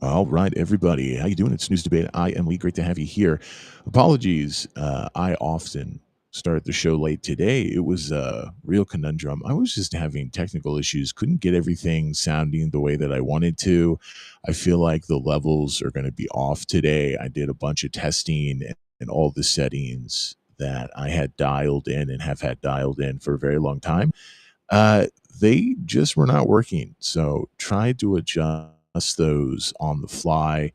All right, everybody. How you doing? It's News Debate. I am Lee. Great to have you here. Apologies. I often start the show late today. It was a real conundrum. I was just having technical issues. Couldn't get everything sounding the way that I wanted to. I feel like the levels are going to be off today. I did a bunch of testing and all the settings that I had dialed in and have had dialed in for a very long time. Uh, they just were not working. So tried to adjust those on the fly.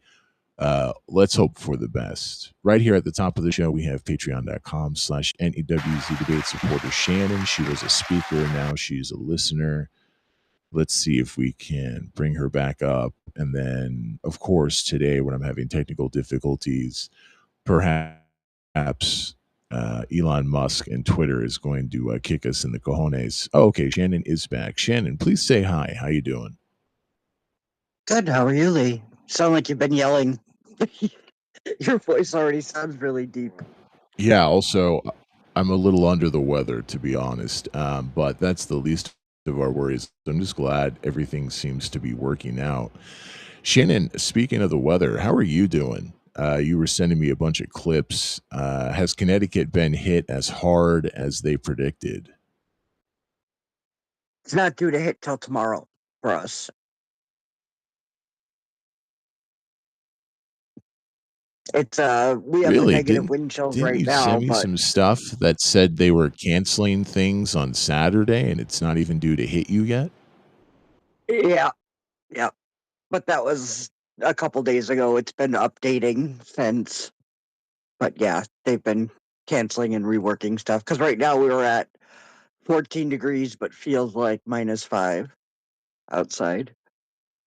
Let's hope for the best. Right here at the top of the show, we have patreon.com/NEWZ debate supporter Shannon. She was a speaker. Now she's a listener. Let's see if we can bring her back up. And then, of course, today when I'm having technical difficulties, perhaps Elon Musk and Twitter is going to kick us in the cojones. Oh, okay, Shannon is back. Shannon, please say hi. How you doing? Good. How are you, Lee? Sound like you've been yelling. Your voice already sounds really deep. Yeah, also, I'm a little under the weather, to be honest, but that's the least of our worries. I'm just glad everything seems to be working out. Shannon, speaking of the weather, how are you doing? You were sending me a bunch of clips. Has Connecticut been hit as hard as they predicted? It's not due to hit till tomorrow for us. It's we have the Really? negative Didn't wind chills didn't right you now, send me but some stuff that said they were canceling things on Saturday and it's not even due to hit you yet? yeah, yeah. But that was a couple days ago. It's been updating since. But yeah, they've been canceling and reworking stuff because right now we were at 14 degrees, but feels like -5 outside.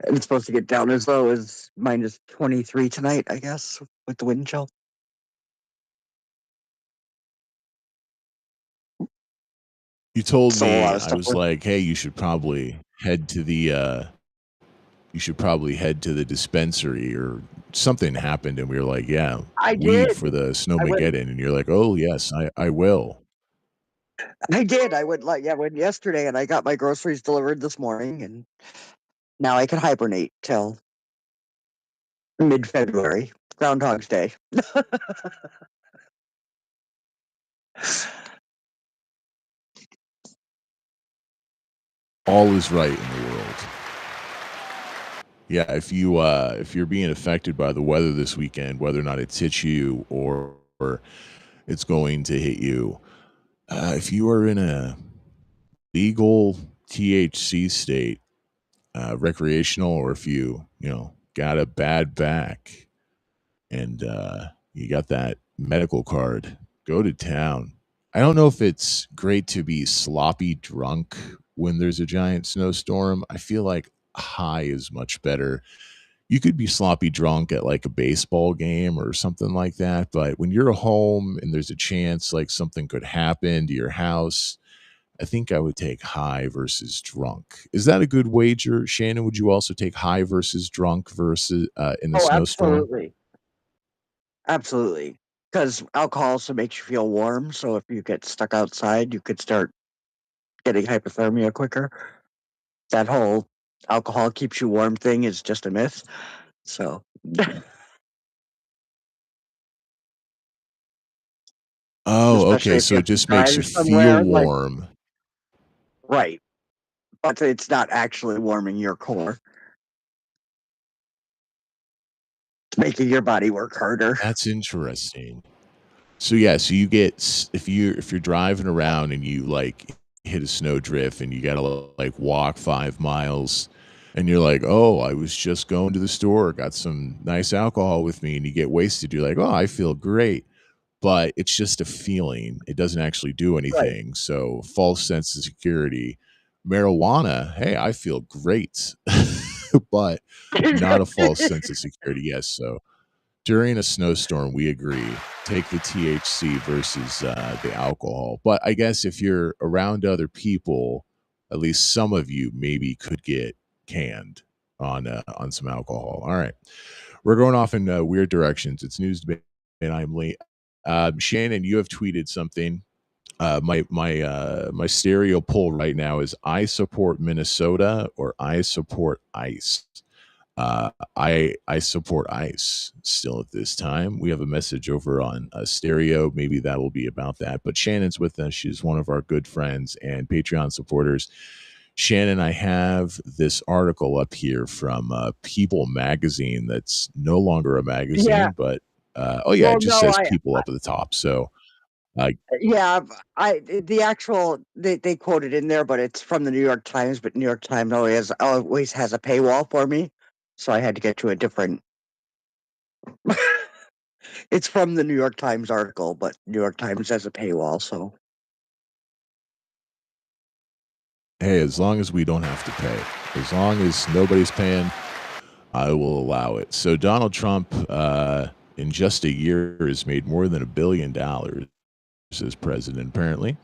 And it's supposed to get down as low as -23 tonight, I guess, with the wind chill. You told So a lot me, of I stuff. was like, "Hey, you should probably head to the dispensary," or something happened, and we were like, "Yeah, I weed did. for the I went. Snowmageddon," and you're like, "Oh, yes, I will." I did. I went like, yeah, I went yesterday, and I got my groceries delivered this morning, and now I can hibernate till mid-February, Groundhog's Day. All is right in the world. Yeah, if you're being affected by the weather this weekend, whether or not it's hit you or it's going to hit you, if you are in a legal THC state, recreational, or if you got a bad back and you got that medical card, go to town. I don't know if it's great to be sloppy drunk when there's a giant snowstorm. I feel like high is much better. You could be sloppy drunk at like a baseball game or something like that, but when you're home and there's a chance like something could happen to your house, I think I would take high versus drunk. Is that a good wager, Shannon? Would you also take high versus drunk versus in the Oh, snowstorm? absolutely. Absolutely. Because alcohol also makes you feel warm. So if you get stuck outside, you could start getting hypothermia quicker. That whole alcohol keeps you warm thing is just a myth. So, Oh, especially okay. if you So it have to just makes drive you feel somewhere, like, warm. right. But it's not actually warming your core. It's making your body work harder. That's interesting. So yeah, so you get if you're driving around and you like hit a snow drift and you gotta like walk 5 miles, and you're like, oh, I was just going to the store, got some nice alcohol with me, and you get wasted. You're like, oh, I feel great, but it's just a feeling. It doesn't actually do Right. anything. So false sense of security. Marijuana, hey, I feel great, but not a false sense of security. Yes, so during a snowstorm, we agree. Take the THC versus the alcohol. But I guess if you're around other people, at least some of you maybe could get canned on some alcohol. All right, we're going off in weird directions. It's news debate, and I'm late. Shannon, you have tweeted something. My stereo poll right now is I support Minnesota or I support ICE. I support ICE still at this time. We have a message over on stereo. Maybe that will be about that. But Shannon's with us. She's one of our good friends and Patreon supporters. Shannon, I have this article up here from People Magazine that's no longer a Yeah. magazine, but oh yeah, Well, it just no, says People up at the top. So uh, yeah, the actual they quote it in there, but it's from the New York Times. But New York Times always has a paywall for me, so I had to get to a different. It's from the New York Times article, but New York Times has a paywall, so hey, as long as we don't have to pay, as long as nobody's paying, I will allow it. So Donald Trump, in just a year, has made more than $1 billion as president. Apparently,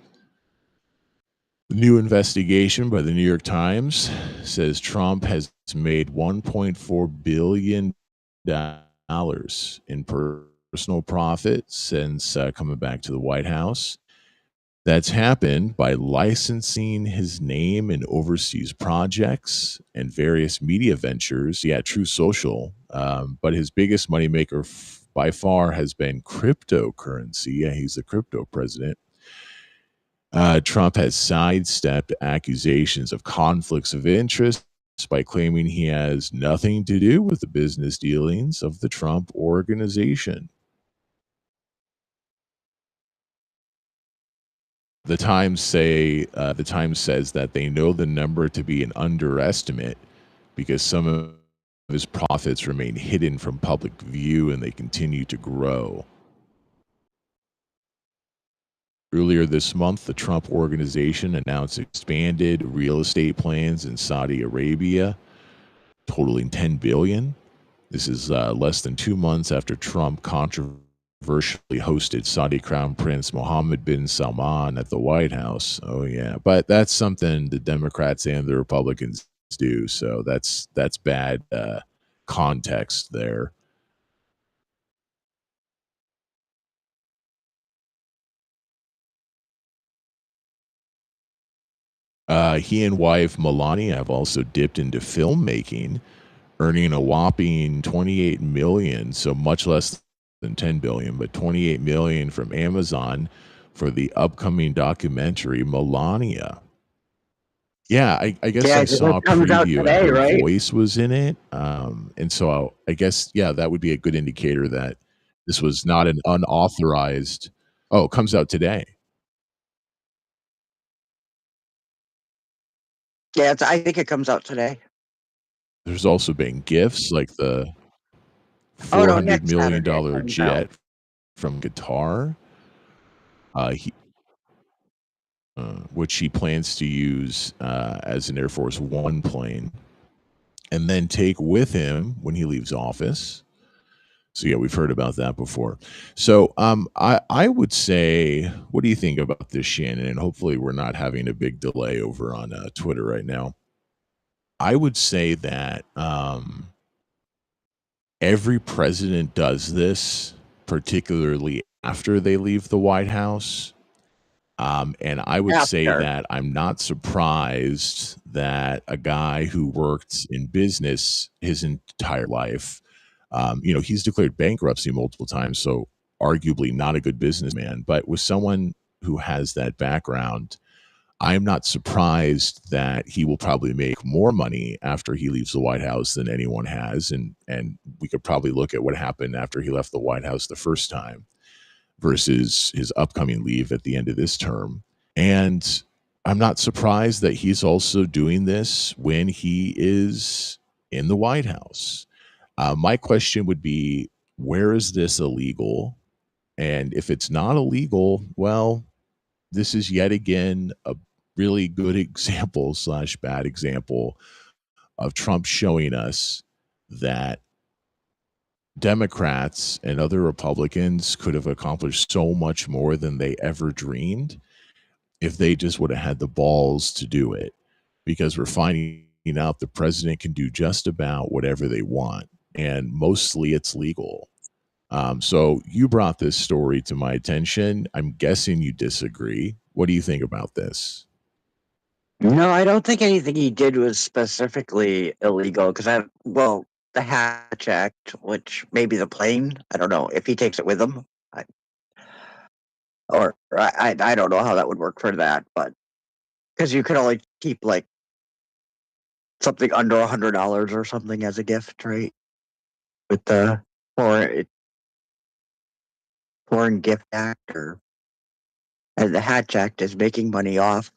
the new investigation by the New York Times says Trump has made $1.4 billion in personal profit since coming back to the White House. That's happened by licensing his name in overseas projects and various media ventures. Yeah, True Social. But his biggest moneymaker by far has been cryptocurrency. Yeah, he's the crypto president. Trump has sidestepped accusations of conflicts of interest by claiming he has nothing to do with the business dealings of the Trump organization. The Times says that they know the number to be an underestimate because some of his profits remain hidden from public view and they continue to grow. Earlier this month, the Trump Organization announced expanded real estate plans in Saudi Arabia, totaling $10 billion. This is less than 2 months after Trump controversially hosted Saudi Crown Prince Mohammed bin Salman at the White House. Oh yeah, but that's something the Democrats and the Republicans do. So that's bad context there. He and wife Melania have also dipped into filmmaking, earning a whopping 28 million, so much less than 10 billion, but 28 million from Amazon for the upcoming documentary Melania. Yeah, I guess yeah, I 'cause saw it a comes out preview and today, her right? voice was in it. And so I guess, yeah, that would be a good indicator that this was not an unauthorized. Oh, it comes out today. Yeah, I think it comes out today. There's also been gifts like the Oh no, $400 next million Saturday it dollar comes out. jet from Qatar, he, which he plans to use as an Air Force One plane and then take with him when he leaves office. So yeah, we've heard about that before. So I would say, what do you think about this, Shannon? And hopefully we're not having a big delay over on Twitter right now. I would say that every president does this, particularly after they leave the White House. And I would say After. that I'm not surprised that a guy who worked in business his entire life, he's declared bankruptcy multiple times, so arguably not a good businessman. But with someone who has that background, I'm not surprised that he will probably make more money after he leaves the White House than anyone has. And we could probably look at what happened after he left the White House the first time versus his upcoming leave at the end of this term. And I'm not surprised that he's also doing this when he is in the White House. My question would be, where is this illegal? And if it's not illegal, well, this is yet again a really good example slash bad example of Trump showing us that Democrats and other Republicans could have accomplished so much more than they ever dreamed if they just would have had the balls to do it. Because we're finding out the president can do just about whatever they want, and mostly it's legal. So you brought this story to my attention. I'm guessing you disagree. What do you think about this? No, I don't think anything he did was specifically illegal because the Hatch Act, which maybe the plane. I don't know if he takes it with him, I, or I don't know how that would work for that, but because you could only keep like something under $100 or something as a gift, right? With the foreign foreign gift act, or and the Hatch Act is making money off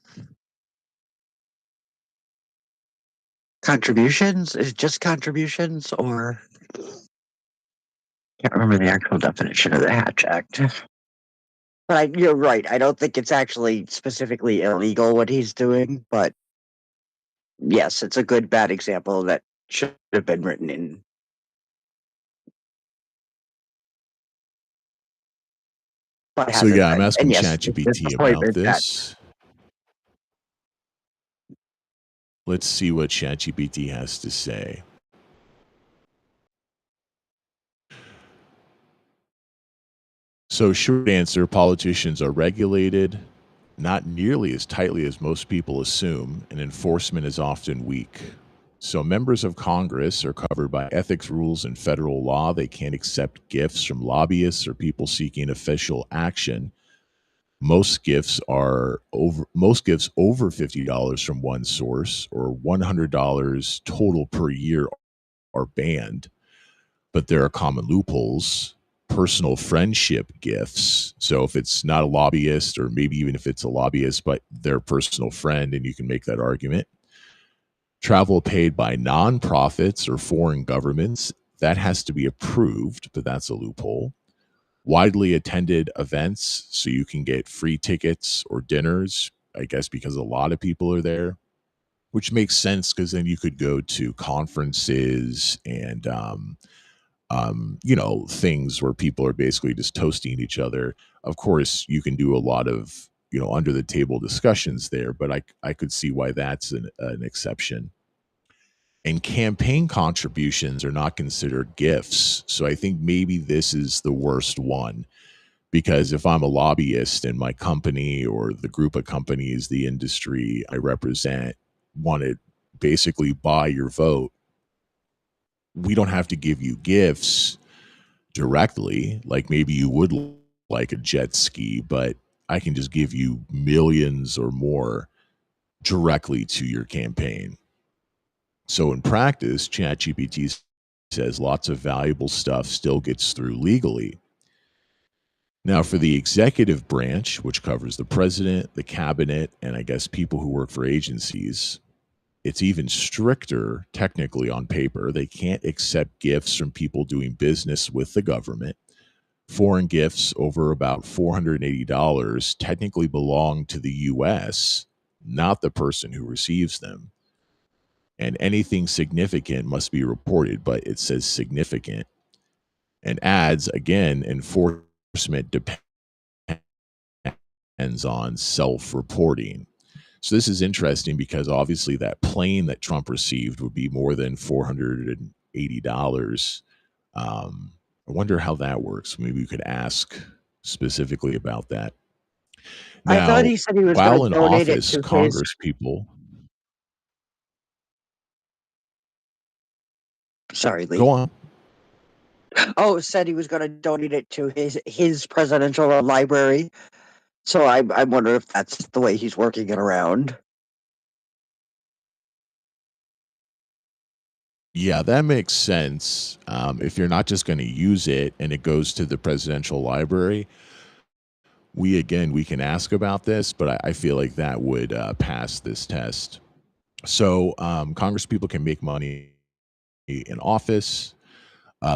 contributions. Is it just contributions, or can't remember the actual definition of the Hatch Act. But you're right. I don't think it's actually specifically illegal what he's doing, but yes, it's a good bad example that should have been written in. But So hasn't yeah, I'm been. And asking yes, this ChatGPT about appointment that this. Let's see what ChatGPT has to say. So short answer, politicians are regulated, not nearly as tightly as most people assume, and enforcement is often weak. So members of Congress are covered by ethics rules and federal law. They can't accept gifts from lobbyists or people seeking official action. Most gifts over $50 from one source or $100 total per year are banned, but there are common loopholes. Personal friendship gifts. So if it's not a lobbyist, or maybe even if it's a lobbyist, but their personal friend, and you can make that argument. Travel paid by nonprofits or foreign governments, that has to be approved, but that's a loophole. Widely attended events, so you can get free tickets or dinners, I guess because a lot of people are there, which makes sense because then you could go to conferences and things where people are basically just toasting each other. Of course, you can do a lot of under the table discussions there, but I could see why that's an exception. And campaign contributions are not considered gifts, so I think maybe this is the worst one, because if I'm a lobbyist and my company or the group of companies, the industry I represent, want to basically buy your vote, we don't have to give you gifts directly, like maybe you would like a jet ski, but I can just give you millions or more directly to your campaign. So in practice, ChatGPT says lots of valuable stuff still gets through legally. Now, for the executive branch, which covers the president, the cabinet, and I guess people who work for agencies, it's even stricter technically on paper. They can't accept gifts from people doing business with the government. Foreign gifts over about $480 technically belong to the US, not the person who receives them. And anything significant must be reported, but it says significant. And adds, again, enforcement depends on self reporting. So this is interesting because obviously that plane that Trump received would be more than $480. I wonder how that works. Maybe we could ask specifically about that. I thought Now, he said he was going while to in donate it office, to his. Congress people Sorry, go Lee. on. Oh, said he was going to donate it to his presidential library. So I wonder if that's the way he's working it around. Yeah, that makes sense. If you're not just going to use it and it goes to the presidential library, we can ask about this, but I feel like that would pass this test. So Congress people can make money in office.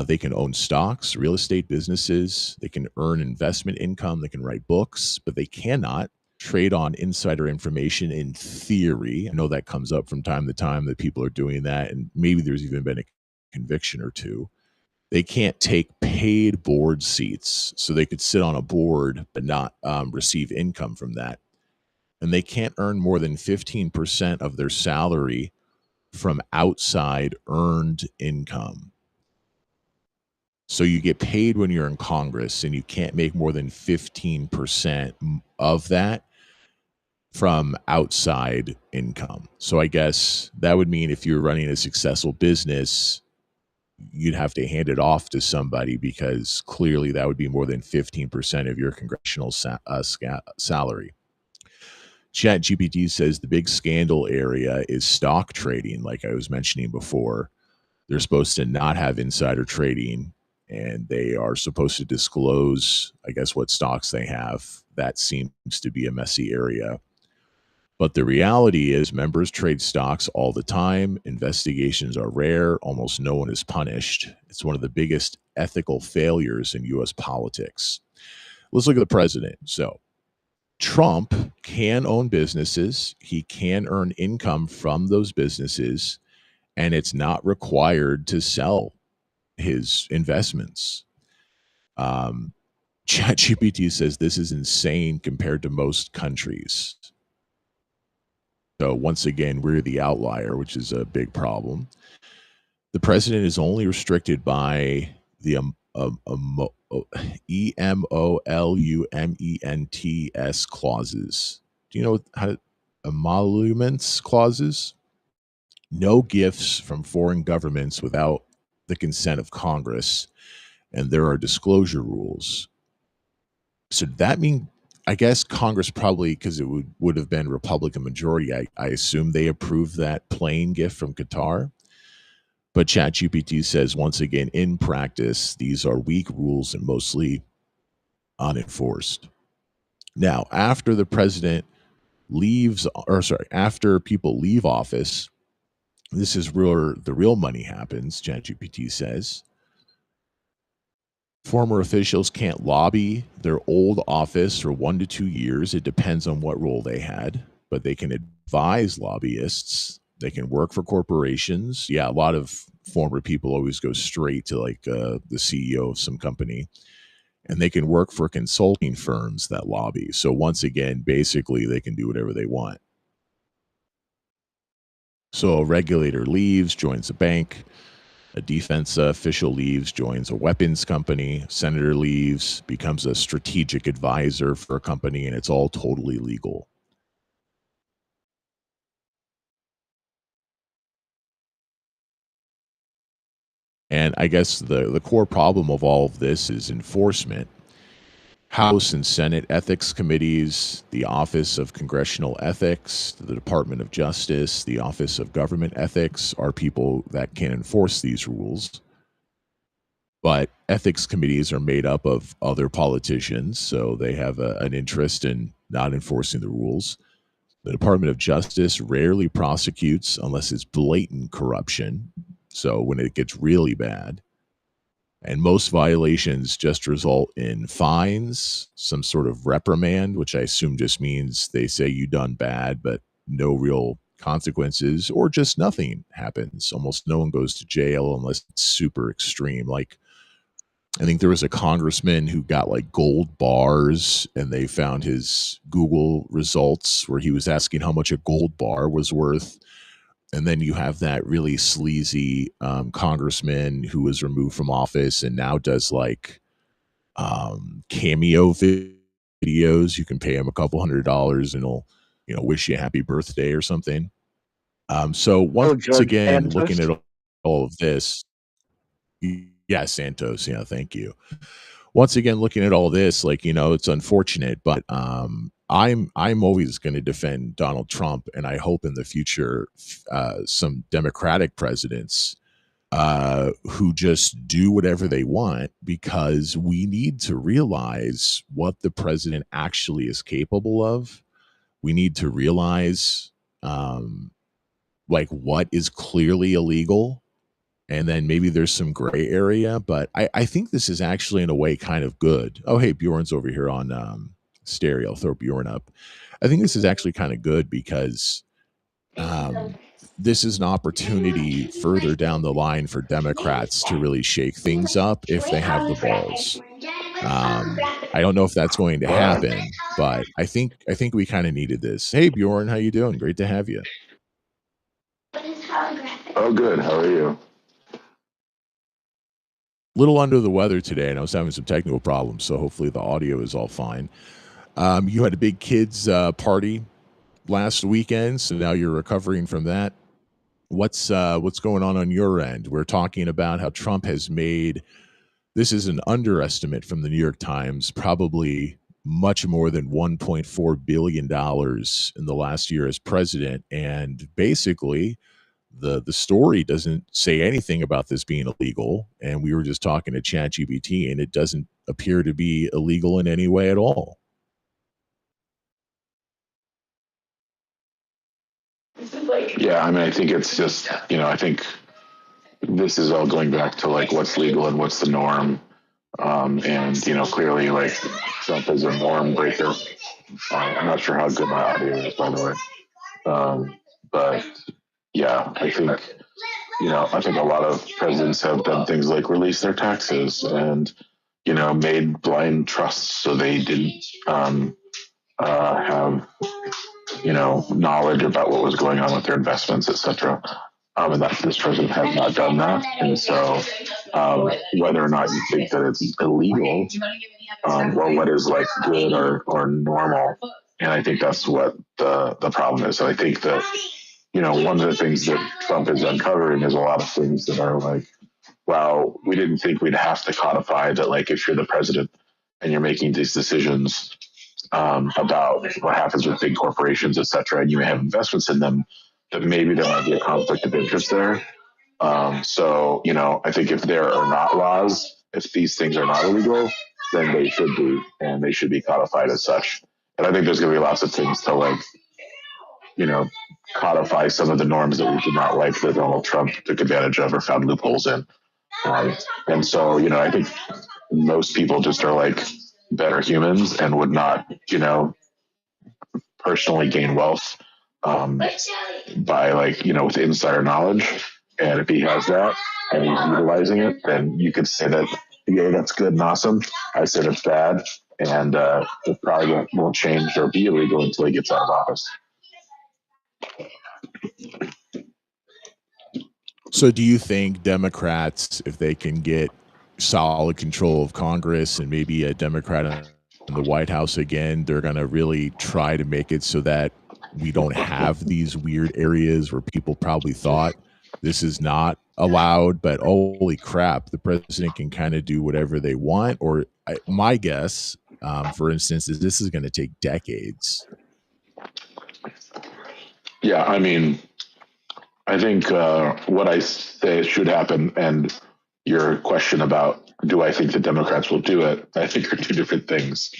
They can own stocks, real estate businesses. They can earn investment income. They can write books, but they cannot trade on insider information in theory. I know that comes up from time to time that people are doing that, and maybe there's even been a conviction or two. They can't take paid board seats, so they could sit on a board but not receive income from that. And they can't earn more than 15% of their salary from outside earned income. So you get paid when you're in Congress, and you can't make more than 15% of that from outside income. So I guess that would mean if you're running a successful business, you'd have to hand it off to somebody because clearly that would be more than 15% of your congressional salary. ChatGPT says the big scandal area is stock trading, like I was mentioning before. They're supposed to not have insider trading, and they are supposed to disclose, I guess, what stocks they have. That seems to be a messy area. But the reality is, members trade stocks all the time. Investigations are rare. Almost no one is punished. It's one of the biggest ethical failures in U.S. politics. Let's look at the president. So, Trump can own businesses, he can earn income from those businesses, and it's not required to sell his investments. Um, ChatGPT says this is insane compared to most countries. So once again, we're the outlier, which is a big problem. The president is only restricted by the EMOLUMENTS clauses. Do you know how to emoluments clauses? No gifts from foreign governments without the consent of Congress, and there are disclosure rules. So that mean, I guess Congress probably, because it would have been Republican majority, I assume they approved that plane gift from Qatar. But ChatGPT says, once again, in practice, these are weak rules and mostly unenforced. Now, after the president leaves, or sorry, after people leave office, this is where the real money happens, ChatGPT says. Former officials can't lobby their old office for 1 to 2 years. It depends on what role they had, but they can advise lobbyists. They can work for corporations. Yeah, a lot of former people always go straight to like the CEO of some company, and they can work for consulting firms that lobby. So once again, basically, they can do whatever they want. So a regulator leaves, joins a bank. A defense official leaves, joins a weapons company. Senator leaves, becomes a strategic advisor for a company, and it's all totally legal. And I guess the core problem of all of this is enforcement. House and Senate ethics committees, the Office of Congressional Ethics, the Department of Justice, the Office of Government Ethics are people that can enforce these rules. But ethics committees are made up of other politicians, so they have an interest in not enforcing the rules. The Department of Justice rarely prosecutes unless it's blatant corruption, so when it gets really bad. And most violations just result in fines, some sort of reprimand, which I assume just means they say you done bad, but no real consequences, or just nothing happens. Almost no one goes to jail unless it's super extreme. Like, I think there was a congressman who got like gold bars, and they found his Google results where he was asking how much a gold bar was worth. And then you have that really sleazy congressman who was removed from office and now does like cameo videos. You can pay him a couple $100 and he'll, wish you a happy birthday or something. So once George again, looking Santos. at all of this, yeah, Santos, yeah, thank you. Once again, looking at all this, like, it's unfortunate, but I'm always going to defend Donald Trump, and I hope in the future some Democratic presidents who just do whatever they want, because we need to realize what the president actually is capable of. We need to realize like what is clearly illegal, and then maybe there's some gray area. But I think this is actually in a way kind of good. Oh, hey, Bjorn's over here on stereo. I'll throw Bjorn up. I think this is actually kind of good because this is an opportunity further down the line for Democrats to really shake things up if they have the balls. I don't know if that's going to happen, but I think we kind of needed this. Hey, Bjorn, how you doing? Great to have you. Oh, good. How are you? Little under the weather today, and I was having some technical problems, so hopefully the audio is all fine. You had a big kids party last weekend, so now you're recovering from that. what's going on your end? We're talking about how Trump has made, this is an underestimate from the New York Times, probably much more than $1.4 billion in the last year as president. And basically, the story doesn't say anything about this being illegal. And we were just talking to ChatGPT, and it doesn't appear to be illegal in any way at all. Yeah, I mean, I think it's just, I think this is all going back to like what's legal and what's the norm. And, clearly, like, Trump is a norm breaker. I'm not sure how good my audio is, by the way. But yeah, I think a lot of presidents have done things like release their taxes and, made blind trusts so they didn't have, knowledge about what was going on with their investments, etc. And that this president has not done that. And so, whether or not you think that it's illegal, or what is like good or normal, and I think that's what the problem is. And I think that one of the things that Trump is uncovering is a lot of things that are like, well, we didn't think we'd have to codify that. Like, if you're the president and you're making these decisions about what happens with big corporations, et cetera, and you may have investments in them, that maybe there might be a conflict of interest there. So, I think if there are not laws, if these things are not illegal, then they should be, and they should be codified as such. And I think there's going to be lots of things to like, codify some of the norms that we did not like that Donald Trump took advantage of or found loopholes in. And so, I think most people just are like better humans and would not, personally gain wealth by like, with insider knowledge. And if he has that and he's utilizing it, then you could say that, yeah, that's good and awesome. I said it's bad, and it probably won't change or be illegal until he gets out of office. So do you think Democrats, if they can get solid control of Congress and maybe a Democrat in the White House again, they're going to really try to make it so that we don't have these weird areas where people probably thought this is not allowed, but holy crap, the president can kind of do whatever they want? Or my guess, for instance, is this is going to take decades. Yeah, I mean, I think what I say should happen, and your question about do I think the Democrats will do it, I think are two different things.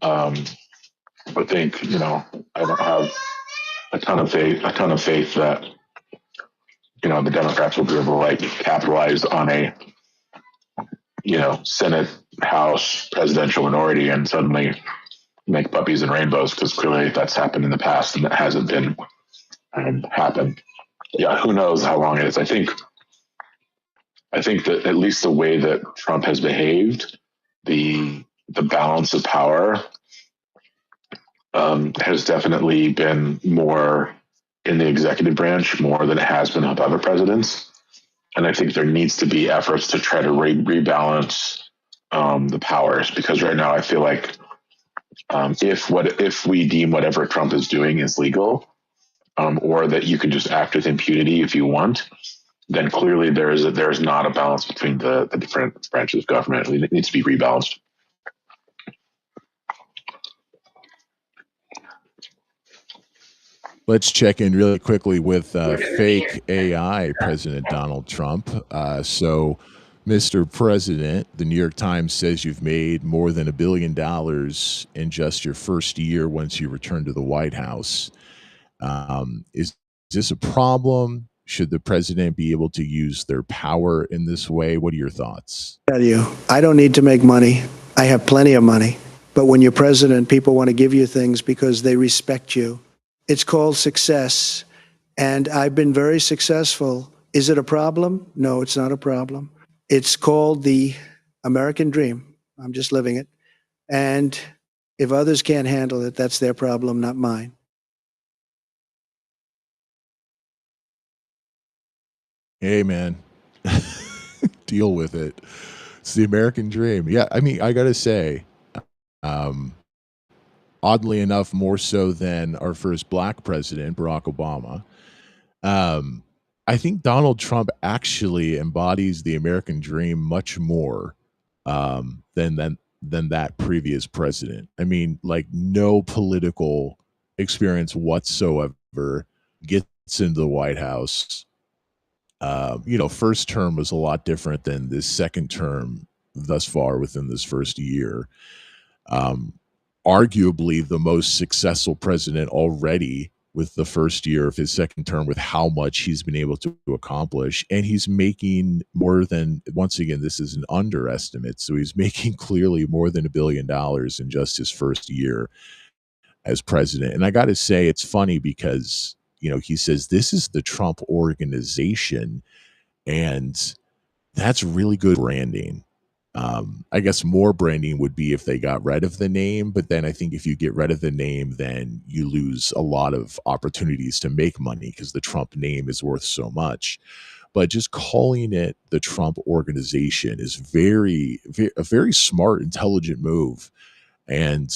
I think, I don't have a ton of faith that, the Democrats will be able to like capitalize on a, Senate, House, presidential minority and suddenly make puppies and rainbows, because clearly that's happened in the past and that hasn't been happened. Yeah, who knows how long it is. I think that at least the way that Trump has behaved, the balance of power has definitely been more in the executive branch more than it has been with other presidents. And I think there needs to be efforts to try to rebalance the powers, because right now I feel like if we deem whatever Trump is doing is legal, or that you can just act with impunity if you want, then clearly there is not a balance between the different branches of government. It needs to be rebalanced. Let's check in really quickly with fake AI President Donald Trump. So, Mr. President, the New York Times says you've made more than $1 billion in just your first year once you returned to the White House. Is this a problem? Should the president be able to use their power in this way? What are your thoughts? I tell you, I don't need to make money. I have plenty of money. But when you're president, people want to give you things because they respect you. It's called success. And I've been very successful. Is it a problem? No, it's not a problem. It's called the American dream. I'm just living it. And if others can't handle it, that's their problem, not mine. Hey, man, deal with it. It's the American dream. Yeah, I mean, I got to say, oddly enough, more so than our first black president, Barack Obama, I think Donald Trump actually embodies the American dream much more than that previous president. I mean, like no political experience whatsoever, gets into the White House. First term was a lot different than this second term thus far within this first year. Um, Arguably the most successful president already with the first year of his second term, with how much he's been able to accomplish. And he's making more than, once again, this is an underestimate. So he's making clearly more than $1 billion in just his first year as president. And I got to say, it's funny because, he says this is the Trump organization, and that's really good branding. I guess more branding would be if they got rid of the name, but then I think if you get rid of the name, then you lose a lot of opportunities to make money because the Trump name is worth so much. But just calling it the Trump organization is a very smart, intelligent move. And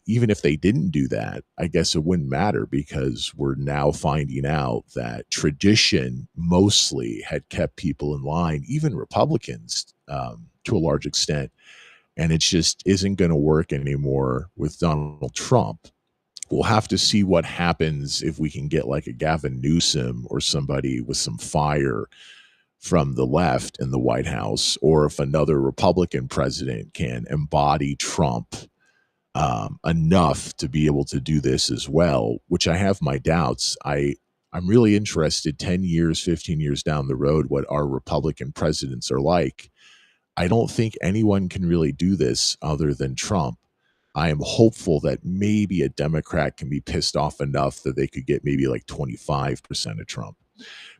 even if they didn't do that, I guess it wouldn't matter because we're now finding out that tradition mostly had kept people in line, even Republicans to a large extent. And it just isn't going to work anymore with Donald Trump. We'll have to see what happens if we can get like a Gavin Newsom or somebody with some fire from the left in the White House, or if another Republican president can embody Trump enough to be able to do this as well, which I have my doubts. I'm really interested 10 years, 15 years down the road, what our Republican presidents are like. I don't think anyone can really do this other than Trump. I am hopeful that maybe a Democrat can be pissed off enough that they could get maybe like 25% of Trump.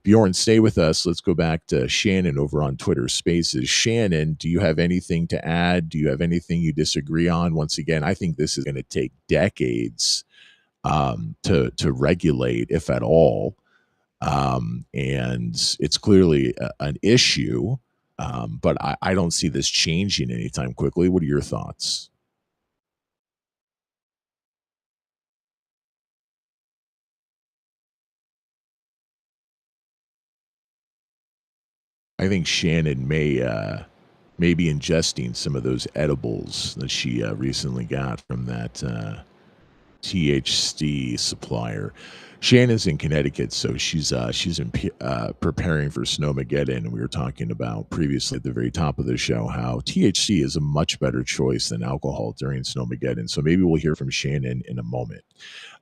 Bjorn, stay with us. Let's go back to Shannon over on Twitter Spaces. Shannon, do you have anything to add? Do you have anything you disagree on? Once again, I think this is going to take decades to regulate, if at all. And it's clearly an issue, but I don't see this changing anytime quickly. What are your thoughts? I think Shannon may be ingesting some of those edibles that she recently got from that THC supplier. Shannon's in Connecticut, so she's preparing for Snowmageddon. And we were talking about previously at the very top of the show how THC is a much better choice than alcohol during Snowmageddon. So maybe we'll hear from Shannon in a moment.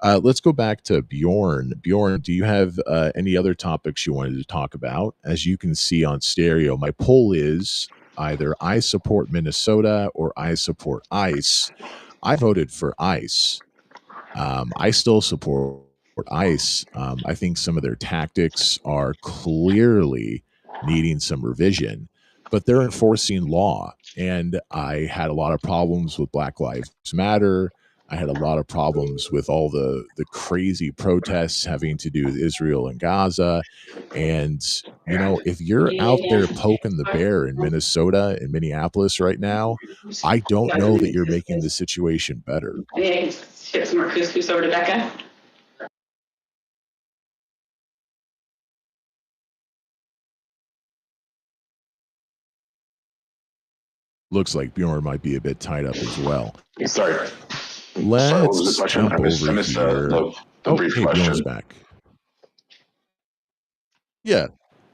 Let's go back to Bjorn. Bjorn, do you have any other topics you wanted to talk about? As you can see on stereo, my poll is either I support Minnesota or I support ICE. I voted for ICE. I still support ICE. I think some of their tactics are clearly needing some revision, but they're enforcing law. And I had a lot of problems with Black Lives Matter. I had a lot of problems with all the crazy protests having to do with Israel and Gaza. And, if you're out there poking the bear in Minnesota and Minneapolis right now, I don't know that you're making the situation better. Ship some more couscous over to Becca. Looks like Bjorn might be a bit tied up as well. Sorry. Let's jump over here. Hey, Bjorn's back. Yeah,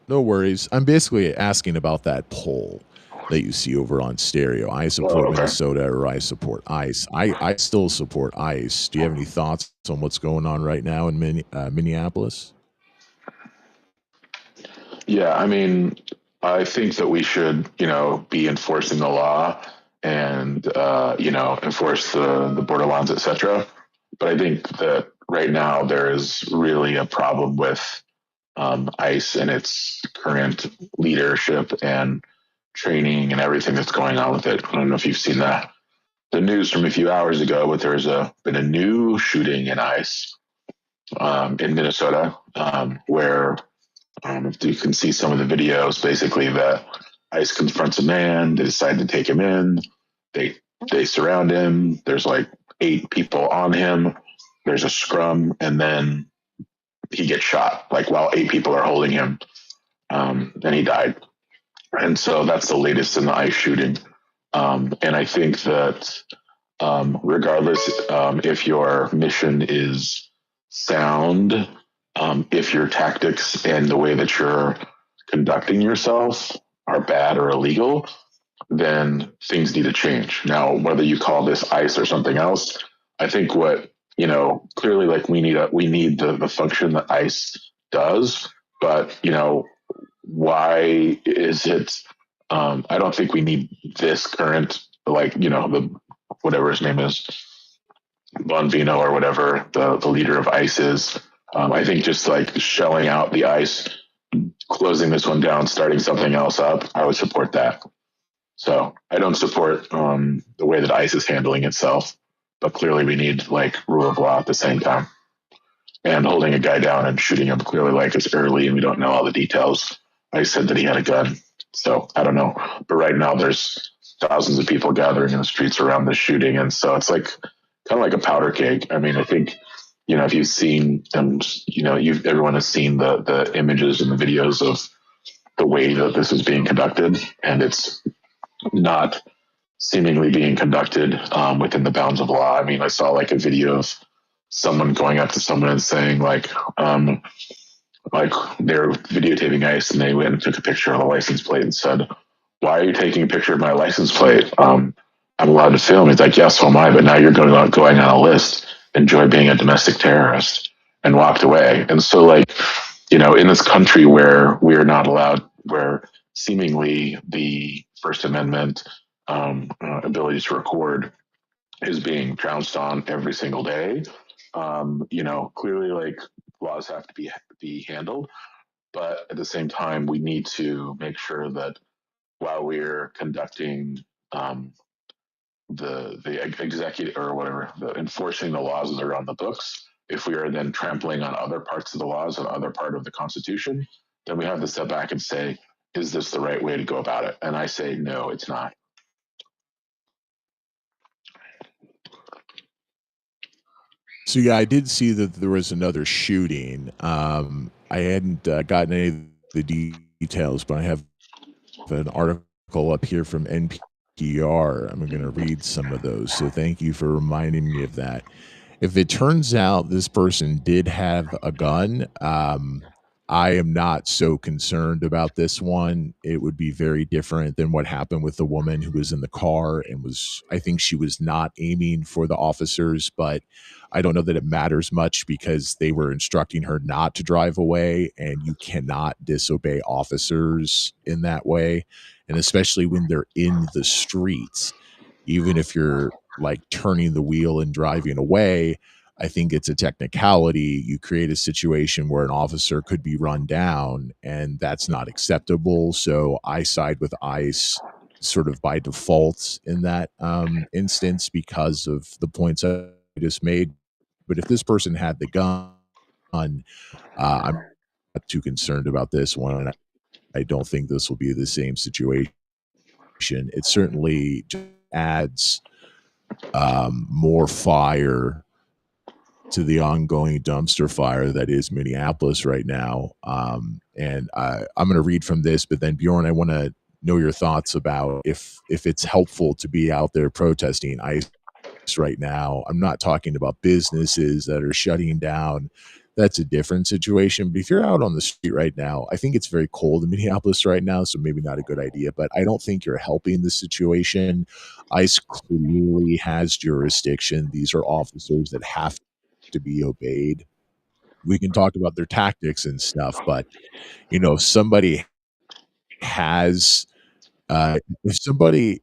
no worries. I'm basically asking about that poll that you see over on stereo. I support Minnesota or I support ICE. I still support ICE. Do you have any thoughts on what's going on right now in Minneapolis? Yeah, I mean, I think that we should, be enforcing the law and, enforce the border lines, etc. But I think that right now there is really a problem with ICE and its current leadership and training and everything that's going on with it. I don't know if you've seen the news from a few hours ago, but there's been a new shooting in ICE in Minnesota where you can see some of the videos. Basically, the ICE confronts a man. They decide to take him in. They surround him. There's like 8 people on him. There's a scrum, and then he gets shot. Like while 8 people are holding him, and he died. And so that's the latest in the ICE shooting. And I think that regardless if your mission is sound, if your tactics and the way that you're conducting yourself are bad or illegal, then things need to change. Now, whether you call this ICE or something else, I think what clearly, like we need the function that ICE does, but why is it? I don't think we need this current, like the whatever his name is, Bonvino or whatever the leader of ICE is. I think just like shelling out the ICE, closing this one down, starting something else up, I would support that. So I don't support the way that ICE is handling itself, but clearly we need like rule of law at the same time. And holding a guy down and shooting him clearly, like it's early and we don't know all the details. I said that he had a gun, so I don't know. But right now there's thousands of people gathering in the streets around the shooting, and so it's like kind of like a powder keg. I mean, I think if you've seen and everyone has seen the images and the videos of the way that this is being conducted, and it's not seemingly being conducted within the bounds of law. I mean, I saw like a video of someone going up to someone and saying like they're videotaping ICE and they went and took a picture of the license plate and said, "Why are you taking a picture of my license plate? I'm allowed to film." He's like, "Yes, so am I, but now you're going on a list. Enjoy being a domestic terrorist," and walked away. And so like, in this country where we're not allowed, where seemingly the First Amendment ability to record is being trounced on every single day. Clearly, like laws have to be handled, but at the same time, we need to make sure that while we're conducting the executive or whatever, the enforcing the laws that are on the books, if we are then trampling on other parts of the laws and other part of the Constitution, then we have to step back and say, is this the right way to go about it? And I say, no, it's not. So yeah, I did see that there was another shooting. I hadn't gotten any of the details, but I have an article up here from NPR. I'm going to read some of those. So thank you for reminding me of that. If it turns out this person did have a gun, I am not so concerned about this one. It would be very different than what happened with the woman who was in the car and I think she was not aiming for the officers, but I don't know that it matters much because they were instructing her not to drive away, and you cannot disobey officers in that way. And especially when they're in the streets, even if you're like turning the wheel and driving away, I think it's a technicality. You create a situation where an officer could be run down, and that's not acceptable. So I side with ICE sort of by default in that instance because of the points I just made. But if this person had the gun, I'm not too concerned about this one. I don't think this will be the same situation. It certainly adds more fire to the ongoing dumpster fire that is Minneapolis right now. And I'm going to read from this, but then Bjorn, I want to know your thoughts about if it's helpful to be out there protesting ICE right now. I'm not talking about businesses that are shutting down. That's a different situation. But if you're out on the street right now, I think it's very cold in Minneapolis right now, so maybe not a good idea. But I don't think you're helping the situation. ICE clearly has jurisdiction. These are officers that have to be obeyed. We can talk about their tactics and stuff, but if somebody has if somebody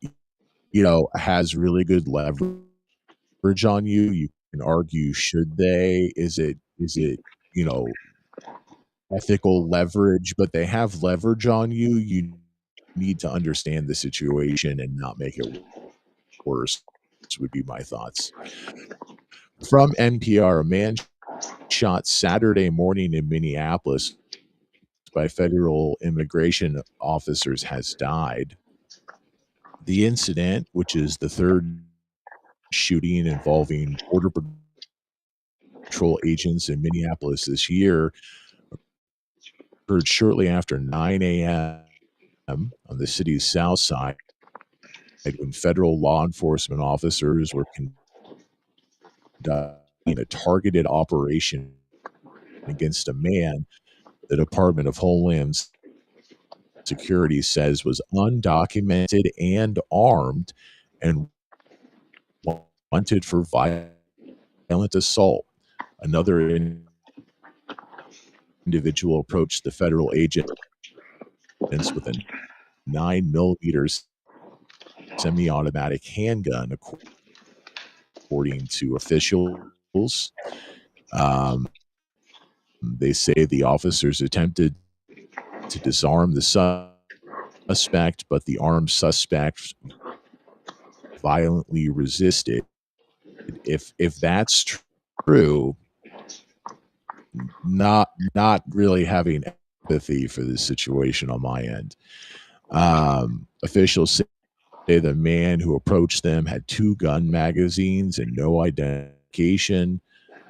has really good leverage on you, you can argue, should they? Is it you know ethical leverage? But they have leverage on you. You need to understand the situation and not make it worse. Would be my thoughts. From NPR, a man shot Saturday morning in Minneapolis by federal immigration officers has died. The incident, which is the third shooting involving Border Patrol agents in Minneapolis this year, occurred shortly after 9 a.m. on the city's south side when federal law enforcement officers were conducting a targeted operation against a man the Department of Homeland Security says was undocumented and armed and wanted for violent assault. Another individual approached the federal agents with a 9mm semi-automatic handgun, according to officials. They say the officers attempted to disarm the suspect, but the armed suspect violently resisted. If that's true, not really having empathy for this situation on my end. Officials say the man who approached them had 2 gun magazines and no identification.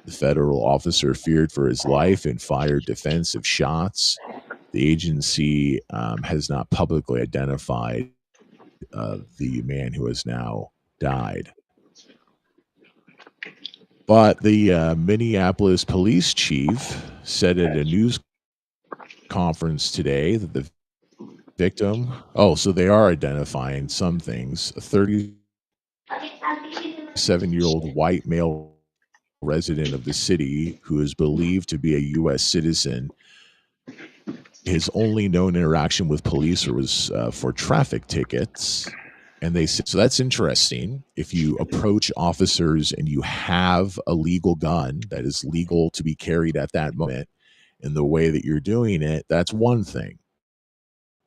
The federal officer feared for his life and fired defensive shots. The agency has not publicly identified the man who has now died. But the Minneapolis police chief said at a news conference today that the victim, so they are identifying some things. A 37-year-old white male resident of the city who is believed to be a U.S. citizen. His only known interaction with police was for traffic tickets. And they said, so that's interesting. If you approach officers and you have a legal gun that is legal to be carried at that moment in the way that you're doing it, that's one thing.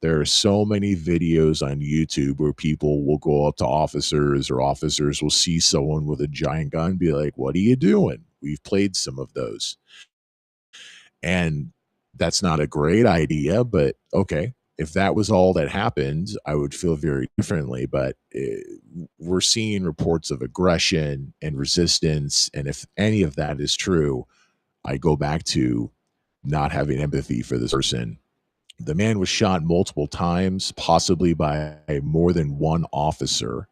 There are so many videos on YouTube where people will go up to officers or officers will see someone with a giant gun and be like, what are you doing? We've played some of those. And that's not a great idea, but okay. If that was all that happened, I would feel very differently. But we're seeing reports of aggression and resistance. And if any of that is true, I go back to not having empathy for this person. The man was shot multiple times, possibly by more than one officer.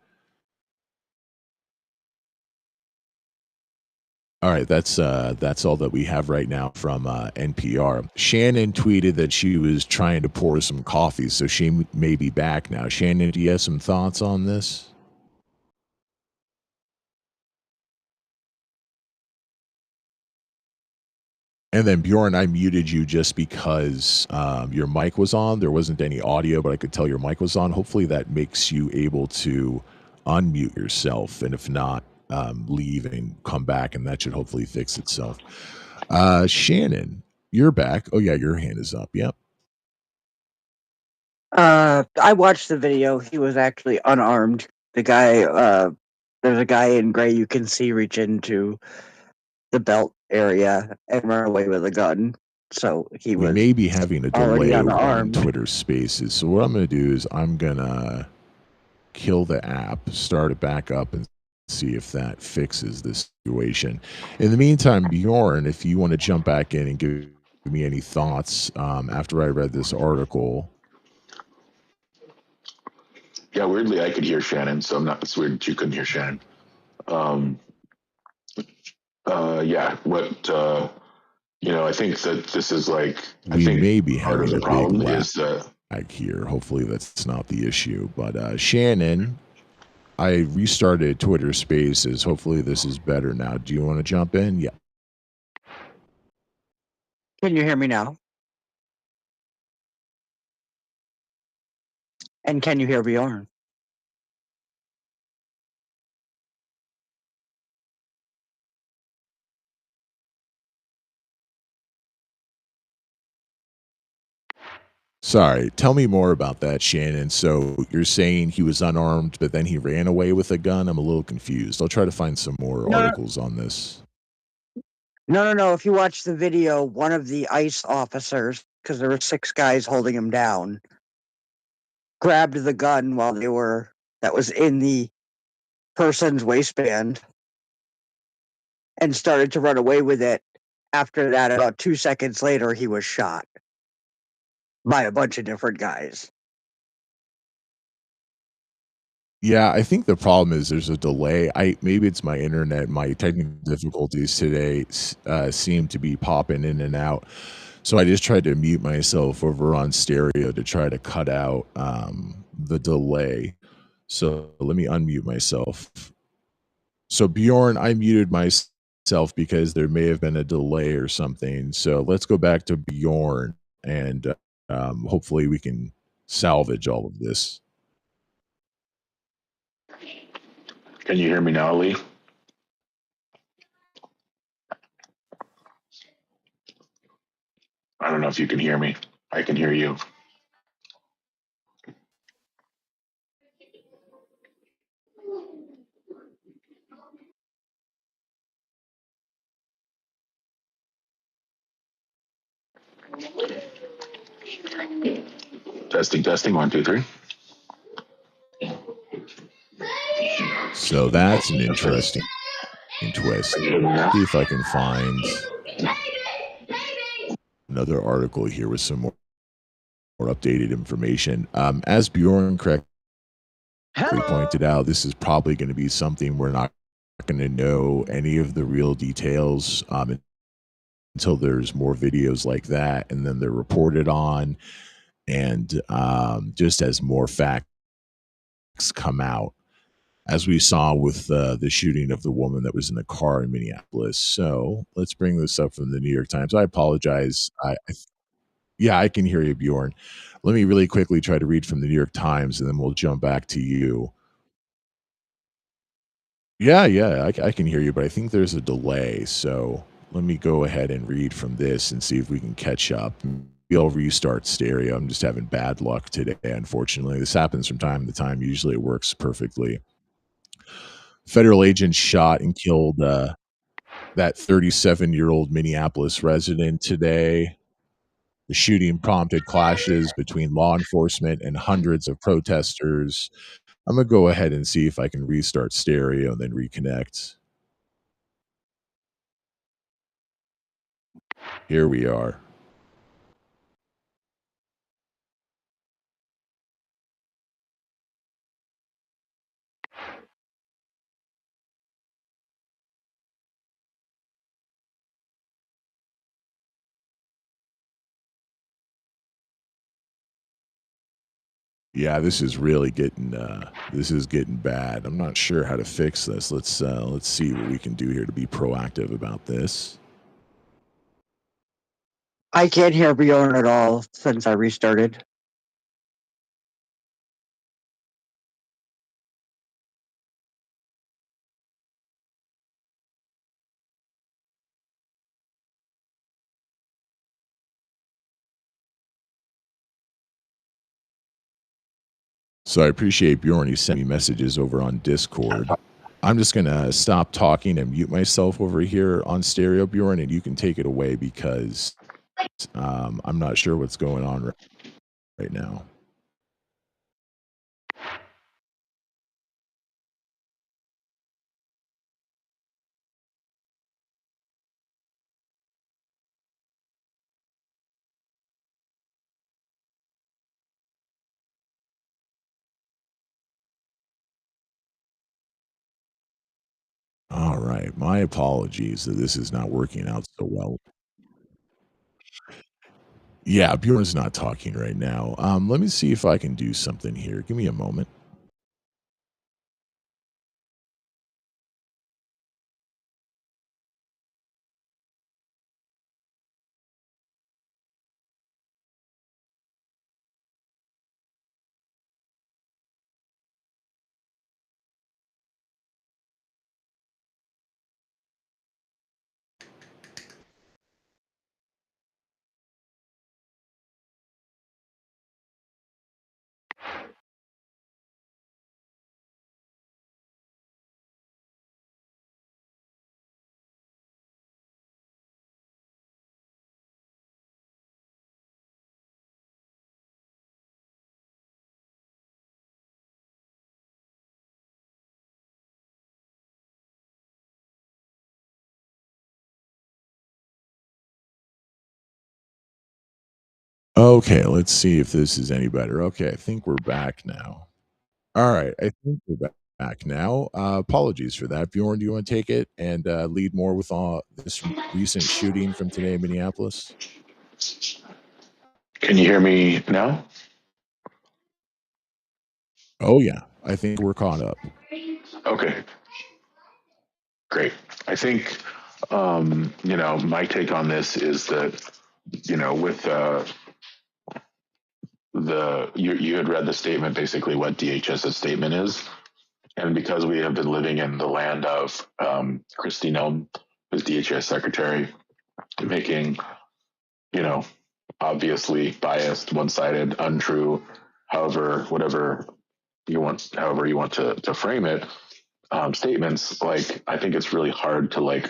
All right, that's all that we have right now from NPR. Shannon tweeted that she was trying to pour some coffee, so she may be back now. Shannon, do you have some thoughts on this? And then Bjorn, I muted you just because your mic was on. There wasn't any audio, but I could tell your mic was on. Hopefully that makes you able to unmute yourself. And if not, leave and come back, and that should hopefully fix itself. Shannon, you're back. Oh, yeah, your hand is up. Yep. I watched the video. He was actually unarmed. The guy, there's a guy in gray you can see reach into the belt area and run away with a gun. So he We was may be having a already delay over on unarmed. Twitter Spaces. So what I'm going to do is I'm going to kill the app, start it back up, and see if that fixes this situation. In the meantime, Bjorn, if you want to jump back in and give me any thoughts after I read this article. Yeah, weirdly, I could hear Shannon, so it's weird that you couldn't hear Shannon. Yeah, I think that this is like, We may be part of having the a big problem lag is that here. Hopefully that's not the issue. But Shannon, I restarted Twitter Spaces. Hopefully this is better now. Do you want to jump in? Yeah. Can you hear me now? And can you hear Bjorn? Sorry, tell me more about that, Shannon. So you're saying he was unarmed, but then he ran away with a gun? I'm a little confused. I'll try to find some more articles on this. No. If you watch the video, one of the ICE officers, because there were 6 guys holding him down, grabbed the gun that was in the person's waistband and started to run away with it. After that, about 2 seconds later, he was shot. by a bunch of different guys. Yeah, I think the problem is there's a delay. Maybe it's my internet, my technical difficulties today seem to be popping in and out. So I just tried to mute myself over on stereo to try to cut out the delay. So let me unmute myself. So Bjorn, I muted myself because there may have been a delay or something. So let's go back to Bjorn and hopefully we can salvage all of this. Can you hear me now, Lee? I don't know if you can hear me. I can hear you. Testing, testing, 1, 2, 3. So that's an interesting twist. Can you hear me now? See if I can find another article here with some more updated information. As Bjorn correctly pointed out, this is probably going to be something we're not going to know any of the real details until there's more videos like that, and then they're reported on, and just as more facts come out, as we saw with the shooting of the woman that was in the car in Minneapolis. So let's bring this up from the New York Times. I apologize. Yeah, I can hear you, Bjorn. Let me really quickly try to read from the New York Times, and then we'll jump back to you. Yeah, yeah, I can hear you, but I think there's a delay. So let me go ahead and read from this and see if we can catch up. Maybe I'll restart stereo. I'm just having bad luck today, unfortunately. This happens from time to time. Usually it works perfectly. Federal agents shot and killed that 37-year-old Minneapolis resident today. The shooting prompted clashes between law enforcement and hundreds of protesters. I'm going to go ahead and see if I can restart stereo and then reconnect. Here we are. Yeah, this is really getting bad. I'm not sure how to fix this. Let's see what we can do here to be proactive about this. I can't hear Bjorn at all since I restarted. So I appreciate Bjorn. He sent me messages over on Discord. I'm just gonna stop talking and mute myself over here on stereo, Bjorn, and you can take it away because I'm not sure what's going on right now. All right, my apologies that this is not working out so well. Yeah, Bjorn's not talking right now. Let me see if I can do something here. Give me a moment. Okay, let's see if this is any better. Okay, I think we're back now. All right, I think we're back now. Apologies for that. Bjorn, do you want to take it and lead more with this recent shooting from today in Minneapolis? Can you hear me now? Oh, yeah. I think we're caught up. Okay, great. I think, my take on this is that, with you had read the statement, basically what DHS's statement is. And because we have been living in the land of Kristi Noem, who's DHS secretary, making, you know, obviously biased, one-sided, untrue, however you want to frame it, statements, like, I think it's really hard to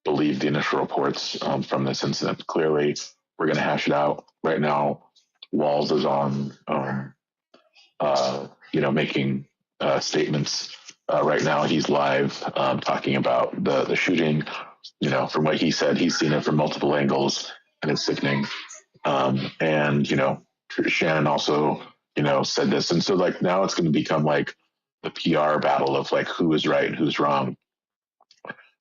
believe the initial reports from this incident. Clearly, we're going to hash it out right now. Walls is on, making statements right now. He's live talking about the shooting. From what he said, he's seen it from multiple angles, and it's sickening. And Shannon also said this, and so now it's going to become the PR battle of who is right and who's wrong.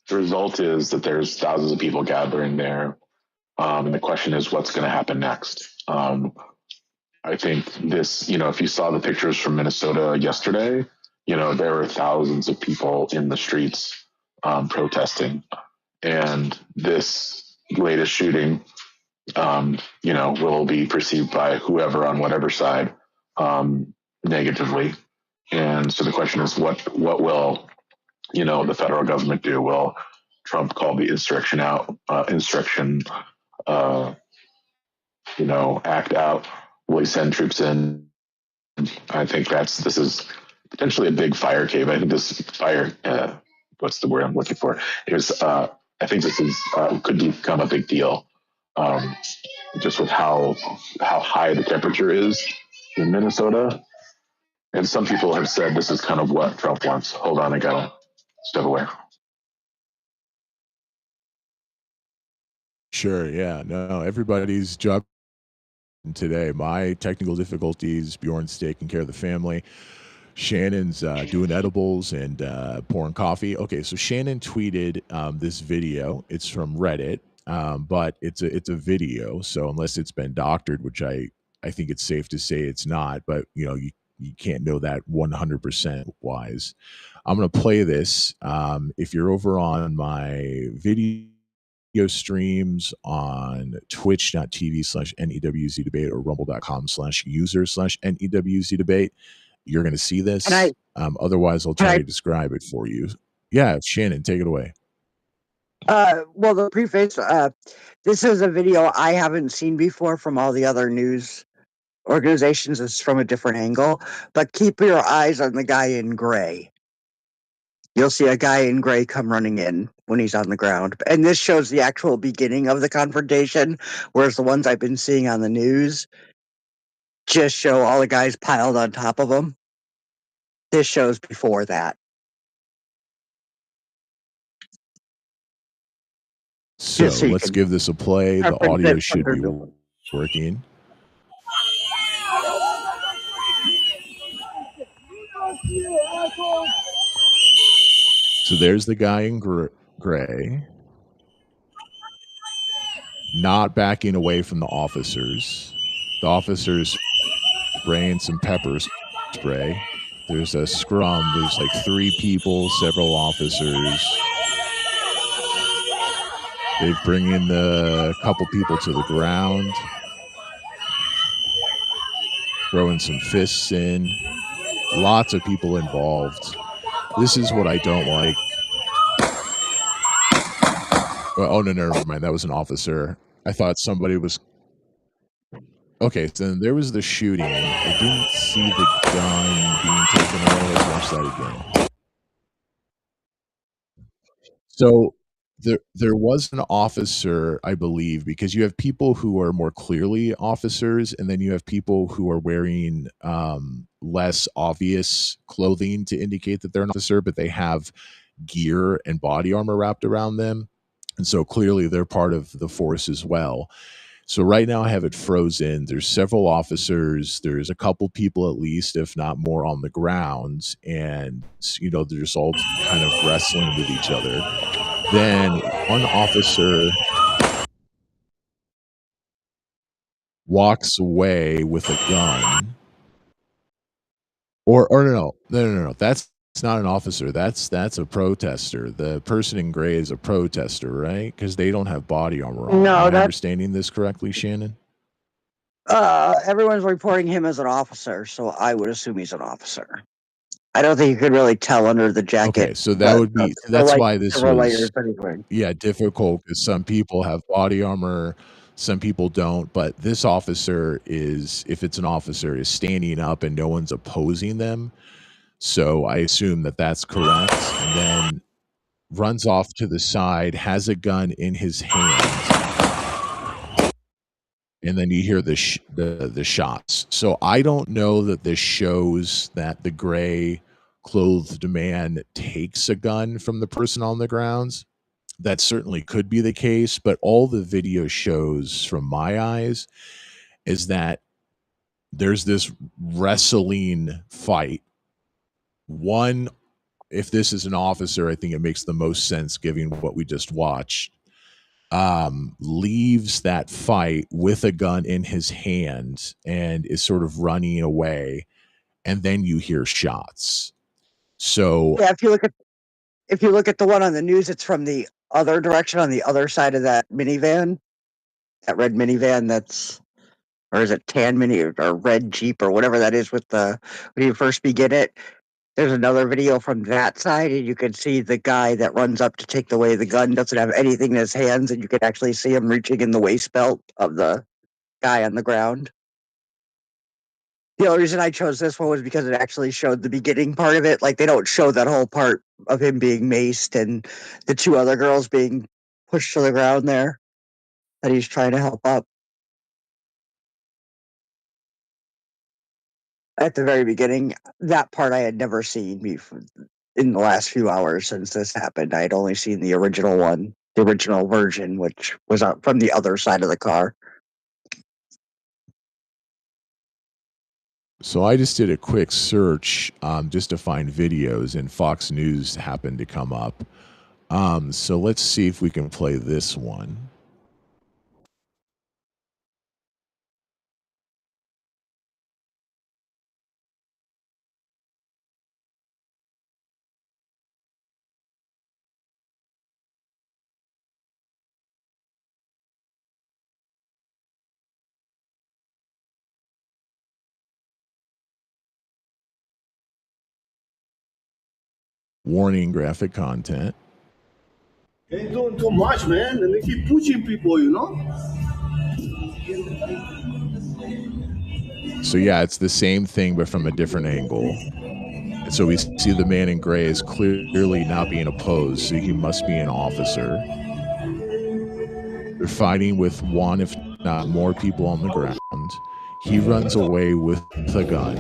The result is that there's thousands of people gathering there, and the question is what's going to happen next. I think this, if you saw the pictures from Minnesota yesterday, there were thousands of people in the streets protesting. And this latest shooting, will be perceived by whoever on whatever side negatively. And so the question is, what will, the federal government do? Will Trump call the insurrection act out? Will he send troops in? I think this is potentially a big fire cave. I think this fire, what's the word I'm looking for? I think this is could become a big deal, just with how high the temperature is in Minnesota. And some people have said this is kind of what Trump wants. Hold on, I gotta step away. Sure. Yeah. No, everybody's job today. My technical difficulties, Bjorn's taking care of the family. Shannon's doing edibles and pouring coffee. Okay, so Shannon tweeted this video. It's from Reddit, but it's a video. So unless it's been doctored, which I think it's safe to say it's not, but you can't know that 100% wise. I'm gonna play this. If you're over on my video streams on twitch.tv/NEWZ debate or rumble.com/user/NEWZ debate, you're going to see this. Otherwise, I'll try to describe it for you. Yeah, Shannon, take it away. Well, the preface, this is a video I haven't seen before from all the other news organizations. It's from a different angle, but keep your eyes on the guy in gray. You'll see a guy in gray come running in when he's on the ground. And this shows the actual beginning of the confrontation, whereas the ones I've been seeing on the news just show all the guys piled on top of him. This shows before that. So let's give this a play. The audio should be working. So there's the guy in gray, not backing away from the officers. The officers spraying some pepper spray. There's a scrum. There's 3 people, several officers. They bring in a couple people to the ground, throwing some fists in. Lots of people involved. This is what I don't like. Oh, no, never mind. That was an officer. I thought somebody was... Okay, so there was the shooting. I didn't see the gun being taken away. Let's watch that again. So there was an officer, I believe, because you have people who are more clearly officers, and then you have people who are wearing less obvious clothing to indicate that they're an officer, but they have gear and body armor wrapped around them. And so clearly they're part of the force as well. So right now I have it frozen. There's several officers. There's a couple people at least, if not more, on the grounds, and they're just all kind of wrestling with each other. Then one officer walks away with a gun. Or no. That's not an officer. That's a protester. The person in gray is a protester, right? Because they don't have body armor on. No, Am I that's understanding this correctly, Shannon? everyone's reporting him as an officer, so I would assume he's an officer. I don't think you could really tell under the jacket. Okay, so that would be that's why this several was layers anyway. difficult because some people have body armor, some people don't. But this officer is, if it's an officer, is standing up and no one's opposing them. So I assume that that's correct. And then runs off to the side, has a gun in his hand, and then you hear the shots. So I don't know that this shows that the gray clothed man takes a gun from the person on the grounds. That certainly could be the case, but all the video shows from my eyes is that there's this wrestling fight. One, if this is an officer, I think it makes the most sense given what we just watched. Leaves that fight with a gun in his hand and is sort of running away, and then you hear shots. So Yeah, if you look at the one on the news, it's from the other direction on the other side of that minivan, that red minivan. Or is it tan mini or red Jeep or whatever that is with the when you first begin it. There's another video from that side, and you can see the guy that runs up to take away the gun doesn't have anything in his hands, and you can actually see him reaching in the waist belt of the guy on the ground. The only reason I chose this one was because it actually showed the beginning part of it. Like, they don't show that whole part of him being maced and the two other girls being pushed to the ground there that he's trying to help up. At the very beginning, that part I had never seen before in the last few hours since this happened. I had only seen the original one, the original version, which was from the other side of the car. So I just did a quick search just to find videos, and Fox News happened to come up. So let's see if we can play this one. Warning: graphic content. Ain't doing too much, man. And they keep pushing people, So yeah, it's the same thing, but from a different angle. And so we see the man in gray is clearly not being opposed, so he must be an officer. They're fighting with one, if not more, people on the ground. He runs away with a gun.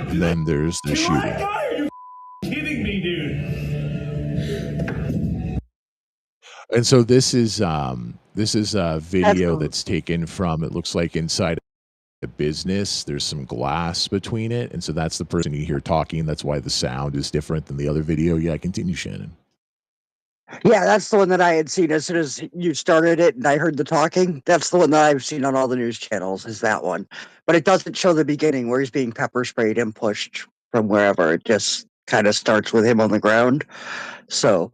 And then there's the shooting. Are you kidding me, dude? And so this is a video that's taken from, it looks like, inside a business. There's some glass between it, and so that's the person you hear talking. That's why the sound is different than the other video. Yeah, continue, Shannon. Yeah, that's the one that I had seen as soon as you started it and I heard the talking. That's the one that I've seen on all the news channels, is that one. But it doesn't show the beginning where he's being pepper sprayed and pushed from wherever. It just kind of starts with him on the ground. So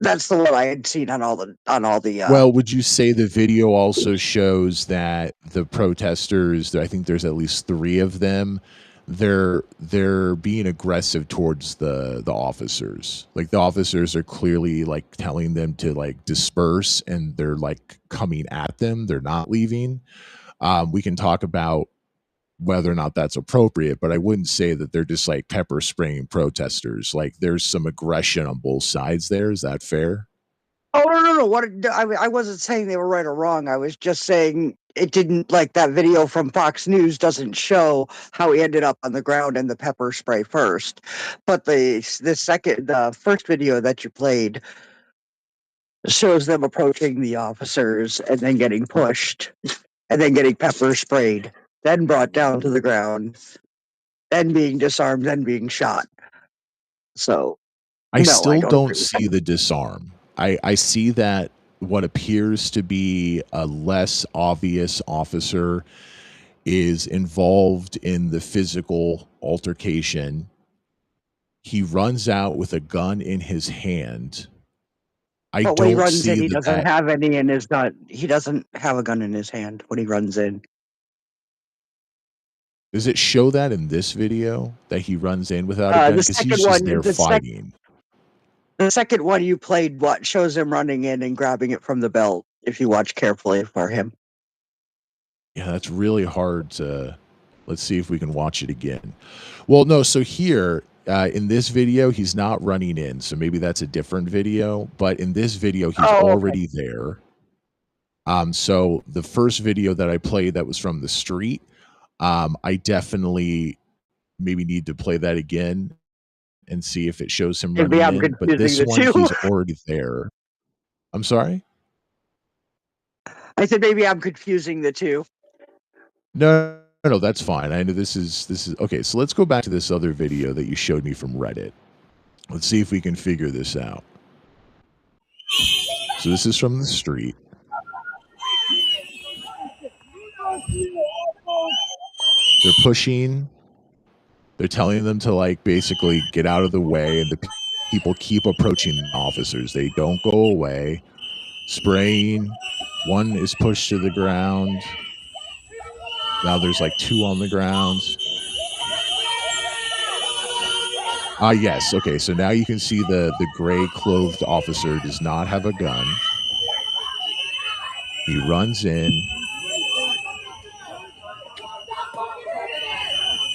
that's the one I had seen on all the Well, would you say the video also shows that the protesters, I think there's at least 3 of them, they're being aggressive towards the officers. Like, the officers are clearly like telling them to like disperse, and they're like coming at them. They're not leaving. We can talk about whether or not that's appropriate, but I wouldn't say that they're just like pepper spraying protesters. Like, there's some aggression on both sides there. Is that fair? Oh, no. What I wasn't saying they were right or wrong. I was just saying it didn't, like, that video from Fox News doesn't show how he ended up on the ground in the pepper spray first. But the first video that you played shows them approaching the officers and then getting pushed and then getting pepper sprayed, then brought down to the ground, then being disarmed, then being shot. So, I no, I still don't don't agree with see that. the disarm. I see that what appears to be a less obvious officer is involved in the physical altercation. He runs out with a gun in his hand. I But when he don't runs see in, he that doesn't have any in his gun. He doesn't have a gun in his hand when he runs in. does it show that in this video that he runs in without a gun? The Because second he's just one, there fighting. the second one you played, what shows him running in and grabbing it from the belt. If you watch carefully for him, Yeah, that's really hard to. Let's see if we can watch it again. Well, no, so here in this video, he's not running in. So maybe that's a different video. But in this video, he's okay. already there. So the first video that I played that was from the street, I definitely maybe need to play that again and see if it shows him Maybe running I'm in. But confusing this the one, two. he's already there. I'm sorry? I said maybe I'm confusing the two. No, that's fine. I know this is okay. So let's go back to this other video that you showed me from Reddit. Let's see if we can figure this out. So this is from the street. They're pushing. They're telling them to like basically get out of the way, and the people keep approaching the officers. They don't go away. Spraying. One is pushed to the ground. Now there's like two on the ground. Yes. Okay. So now you can see the gray clothed officer does not have a gun. He runs in.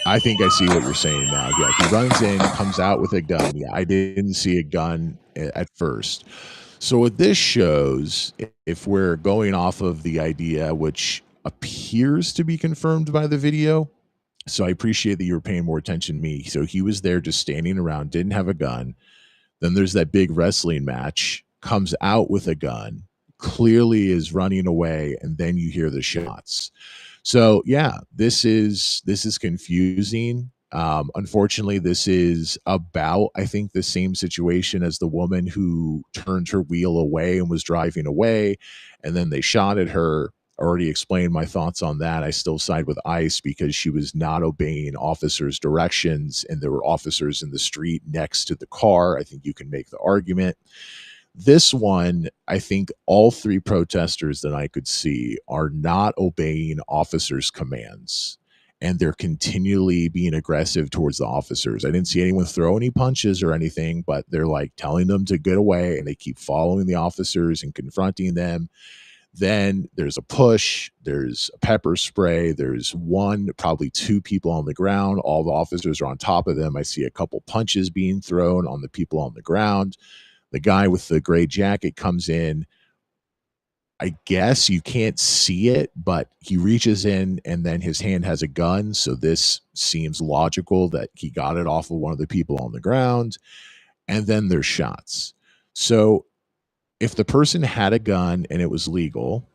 I think I see what you're saying now. Yeah, he runs in, comes out with a gun. Yeah, I didn't see a gun at first. So what this shows, if we're going off of the idea, which appears to be confirmed by the video, so I appreciate that you were paying more attention to me. So he was there just standing around, didn't have a gun. Then there's that big wrestling match, comes out with a gun, clearly is running away, and then you hear the shots. So yeah, this is confusing. Unfortunately, this is about, I think, the same situation as the woman who turned her wheel away and was driving away, and then they shot at her. I already explained my thoughts on that. I still side with ICE because she was not obeying officers' directions, and there were officers in the street next to the car. I think you can make the argument. This one, I think all three protesters that I could see are not obeying officers' commands, and they're continually being aggressive towards the officers. I didn't see anyone throw any punches or anything, but they're like telling them to get away, and they keep following the officers and confronting them. Then there's a push, there's a pepper spray, there's one, probably two people on the ground. All the officers are on top of them. I see a couple punches being thrown on the people on the ground. The guy with the gray jacket comes in. I guess you can't see it, but he reaches in and then his hand has a gun. So this seems logical that he got it off of one of the people on the ground. And then there's shots. So if the person had a gun and it was legal,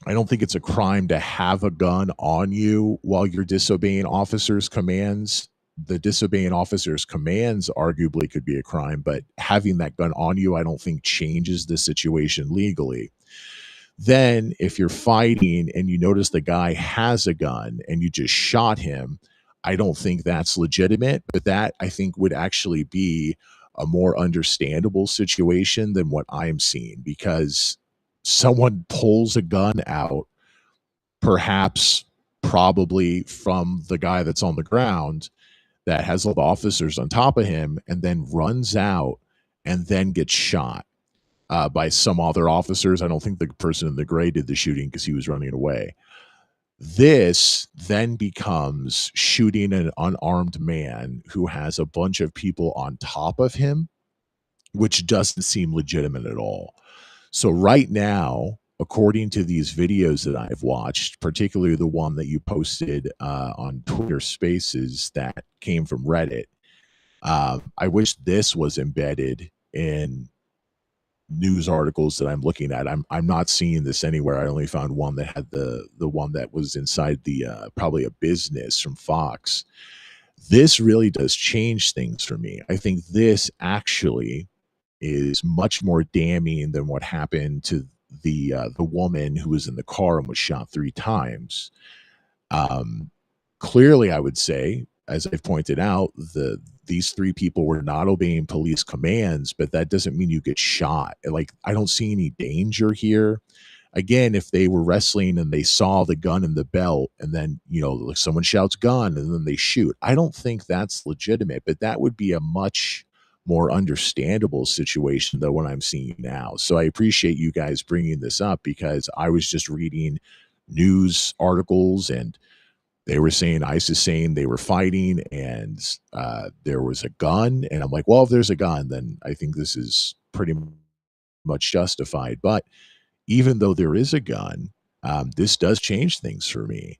I don't think it's a crime to have a gun on you while you're disobeying officers' commands. The disobeying officers' commands arguably could be a crime, but having that gun on you, I don't think changes the situation legally. Then, if you're fighting and you notice the guy has a gun and you just shot him, I don't think that's legitimate, but that I think would actually be a more understandable situation than what I'm seeing because someone pulls a gun out, perhaps probably from the guy that's on the ground that has all the officers on top of him and then runs out and then gets shot by some other officers. I don't think the person in the gray did the shooting because he was running away. This then becomes shooting an unarmed man who has a bunch of people on top of him, which doesn't seem legitimate at all. So right now, according to these videos that I've watched, particularly the one that you posted on Twitter Spaces that came from Reddit, I wish this was embedded in news articles that I'm looking at. I'm not seeing this anywhere. I only found one that had the one that was inside the probably a business from Fox. This really does change things for me. I think this actually is much more damning than what happened to the woman who was in the car and was shot 3 times. Clearly, I would say, as I've pointed out, these 3 people were not obeying police commands, but that doesn't mean you get shot. Like, I don't see any danger here. Again, if they were wrestling and they saw the gun in the belt and then, like someone shouts gun and then they shoot, I don't think that's legitimate, but that would be a much more understandable situation than what I'm seeing now. So I appreciate you guys bringing this up because I was just reading news articles and they were saying ICE is saying they were fighting and there was a gun. And I'm like, well, if there's a gun, then I think this is pretty much justified. But even though there is a gun, this does change things for me.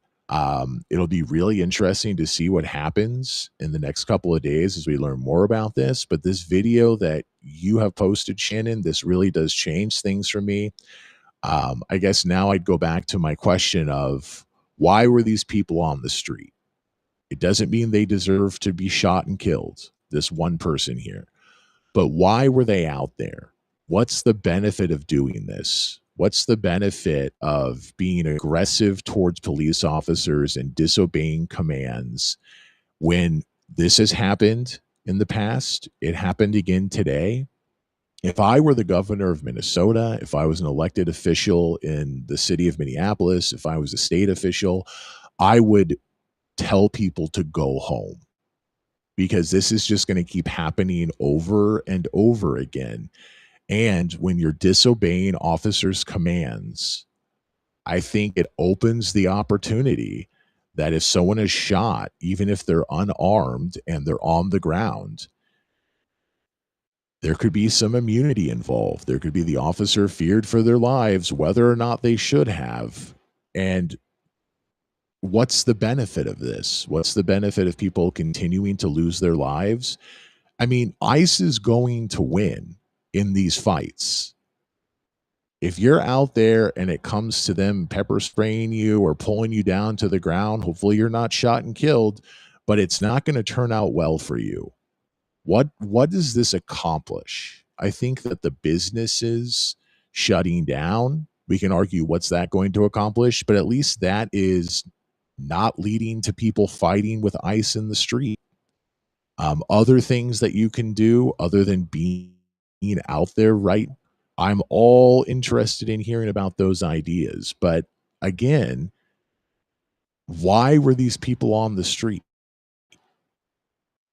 It'll be really interesting to see what happens in the next couple of days as we learn more about this. But this video that you have posted, Shannon, this really does change things for me. I guess now I'd go back to my question of why were these people on the street? It doesn't mean they deserve to be shot and killed, this one person here. But why were they out there? What's the benefit of doing this? What's the benefit of being aggressive towards police officers and disobeying commands when this has happened in the past? It happened again today. If I were the governor of Minnesota, if I was an elected official in the city of Minneapolis, if I was a state official, I would tell people to go home because this is just going to keep happening over and over again. And when you're disobeying officers' commands, I think it opens the opportunity that if someone is shot, even if they're unarmed and they're on the ground, there could be some immunity involved. There could be the officer feared for their lives, whether or not they should have. And what's the benefit of this? What's the benefit of people continuing to lose their lives? I mean, ICE is going to win in these fights. If you're out there and it comes to them pepper spraying you or pulling you down to the ground, hopefully you're not shot and killed, but it's not going to turn out well for you. What does this accomplish? I think that the businesses shutting down, we can argue what's that going to accomplish, but at least that is not leading to people fighting with ICE in the street. Other things that you can do other than being out there, right? I'm all interested in hearing about those ideas. But again, why were these people on the street?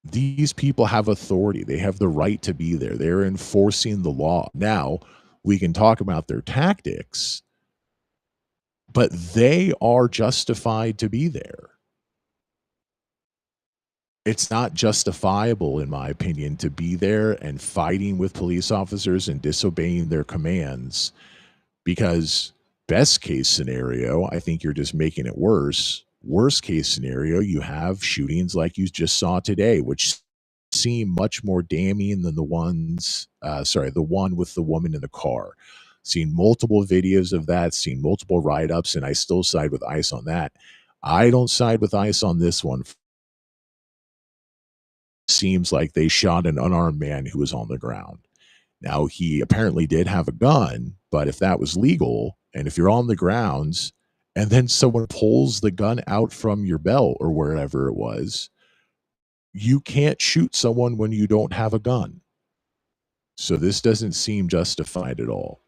These people have authority. They have the right to be there. They're enforcing the law. Now, we can talk about their tactics, but they are justified to be there. It's not justifiable, in my opinion, to be there and fighting with police officers and disobeying their commands because best case scenario, I think you're just making it worse. Worst case scenario, you have shootings like you just saw today, which seem much more damning than the one with the woman in the car. Seen multiple videos of that, seen multiple write-ups, and I still side with ICE on that. I don't side with ICE on this one. Seems like they shot an unarmed man who was on the ground. Now, he apparently did have a gun, but if that was legal, and if you're on the grounds, and then someone pulls the gun out from your belt or wherever it was, you can't shoot someone when you don't have a gun. So this doesn't seem justified at all.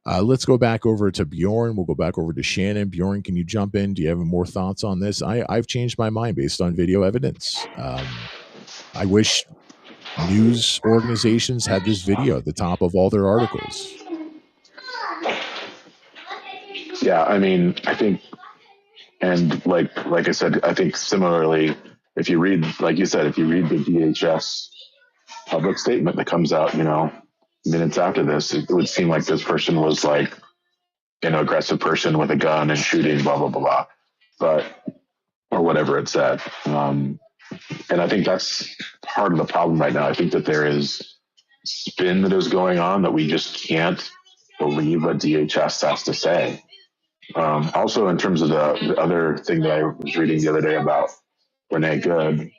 Let's go back over to Bjorn. We'll go back over to Shannon. Bjorn, can you jump in? Do you have more thoughts on this? I've changed my mind based on video evidence. I wish news organizations had this video at the top of all their articles. Yeah, I mean, I think, and like I said, I think similarly, if you read, like you said, if you read the DHS public statement that comes out, minutes after this, it would seem like this person was like an aggressive person with a gun and shooting, blah, blah, blah, blah, or whatever it said. And I think that's part of the problem right now. I think that there is spin that is going on that we just can't believe what DHS has to say. Also, in terms of the other thing that I was reading the other day about Renee Good,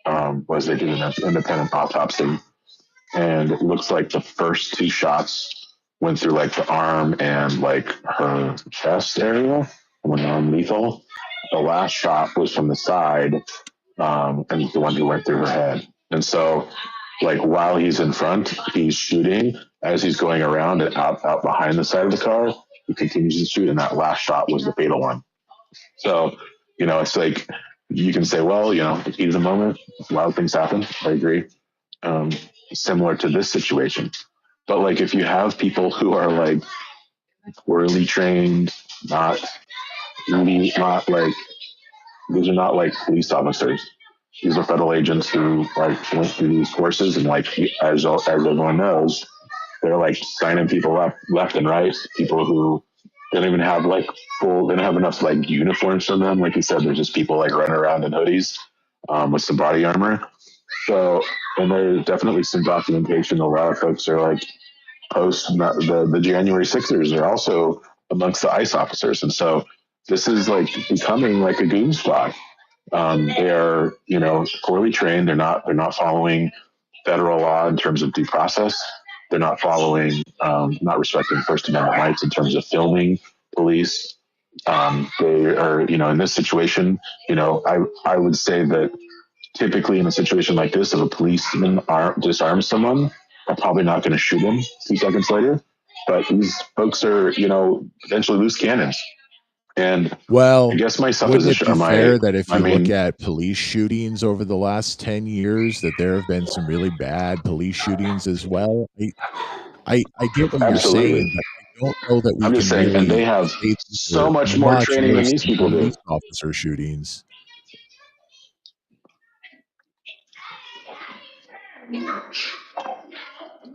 was they did an independent autopsy, and it looks like the first two shots went through like the arm and like her chest area, went non-lethal. The last shot was from the side, and the one who went through her head. And so, like while he's in front, he's shooting. As he's going around and out behind the side of the car, he continues to shoot, and that last shot was the fatal one. So, it's like you can say, well, heat of the moment, a lot of things happen. I agree. Um, Similar to this situation, but like if you have people who are like poorly trained, not like these are not like police officers. These are federal agents who like went through these courses, and like as everyone knows, they're like signing people up left and right. People who don't even have like they don't have enough like uniforms from them. Like you said, they're just people like running around in hoodies with some body armor. So, and there's definitely some documentation. A lot of folks are like post the January 6ers are also amongst the ICE officers, and so this is like becoming like a goon squad. They're poorly trained. They're not following federal law in terms of due process. They're not following, not respecting First Amendment rights in terms of filming police. They are, in this situation, I would say that typically in a situation like this, if a policeman disarms someone, I'm probably not going to shoot him 2 seconds later. But these folks are, potentially loose cannons. And I Well, guess my wouldn't it supposition, be or fair that if my you look main, at police shootings over the last 10 years, that there have been some really bad police shootings as well? I get what you're absolutely. saying, but I don't know that we I'm just can saying, and they really have say these so are much more much training than worse these than people do. police officer shootings.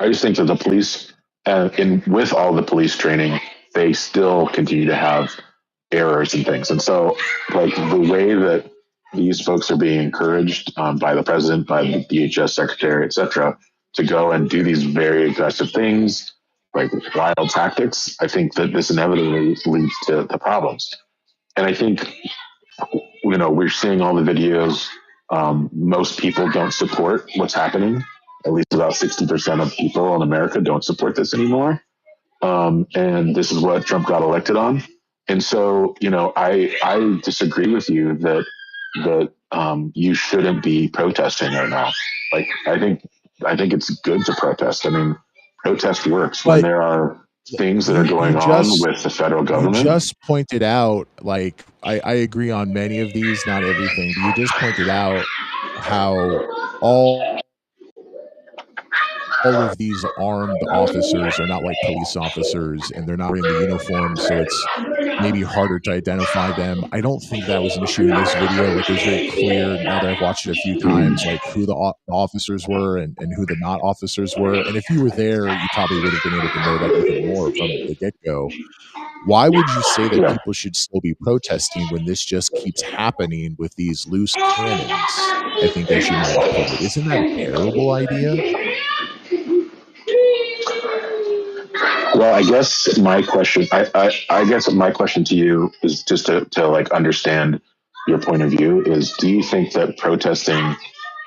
I just think that the police, with all the police training, they still continue to have errors and things. And so, like the way that these folks are being encouraged by the president, by the DHS secretary, etc., to go and do these very aggressive things, like wild tactics, I think that this inevitably leads to the problems. And I think we're seeing all the videos. Most people don't support what's happening. At least about 60% of people in America don't support this anymore. And this is what Trump got elected on. And so, I disagree with you that you shouldn't be protesting right now. Like, I think it's good to protest. I mean, protest works when But there are things that are you going on just with the federal you government. just pointed out, like, I agree on many of these, not everything, but you just pointed out how all of these armed officers are not like police officers, and they're not wearing the uniforms, so it's maybe harder to identify them. I don't think that was an issue in this video. Like, it was very clear now that I've watched it a few times, like who the officers were and who the not officers were. And if you were there, you probably would have been able to know that even more from the get-go. Why would you say that Yeah. people should still be protesting when this just keeps happening with these loose cannons? I think, as you might have put it. Isn't that a terrible idea? Well, I guess my question to you is just to like understand your point of view is, do you think that protesting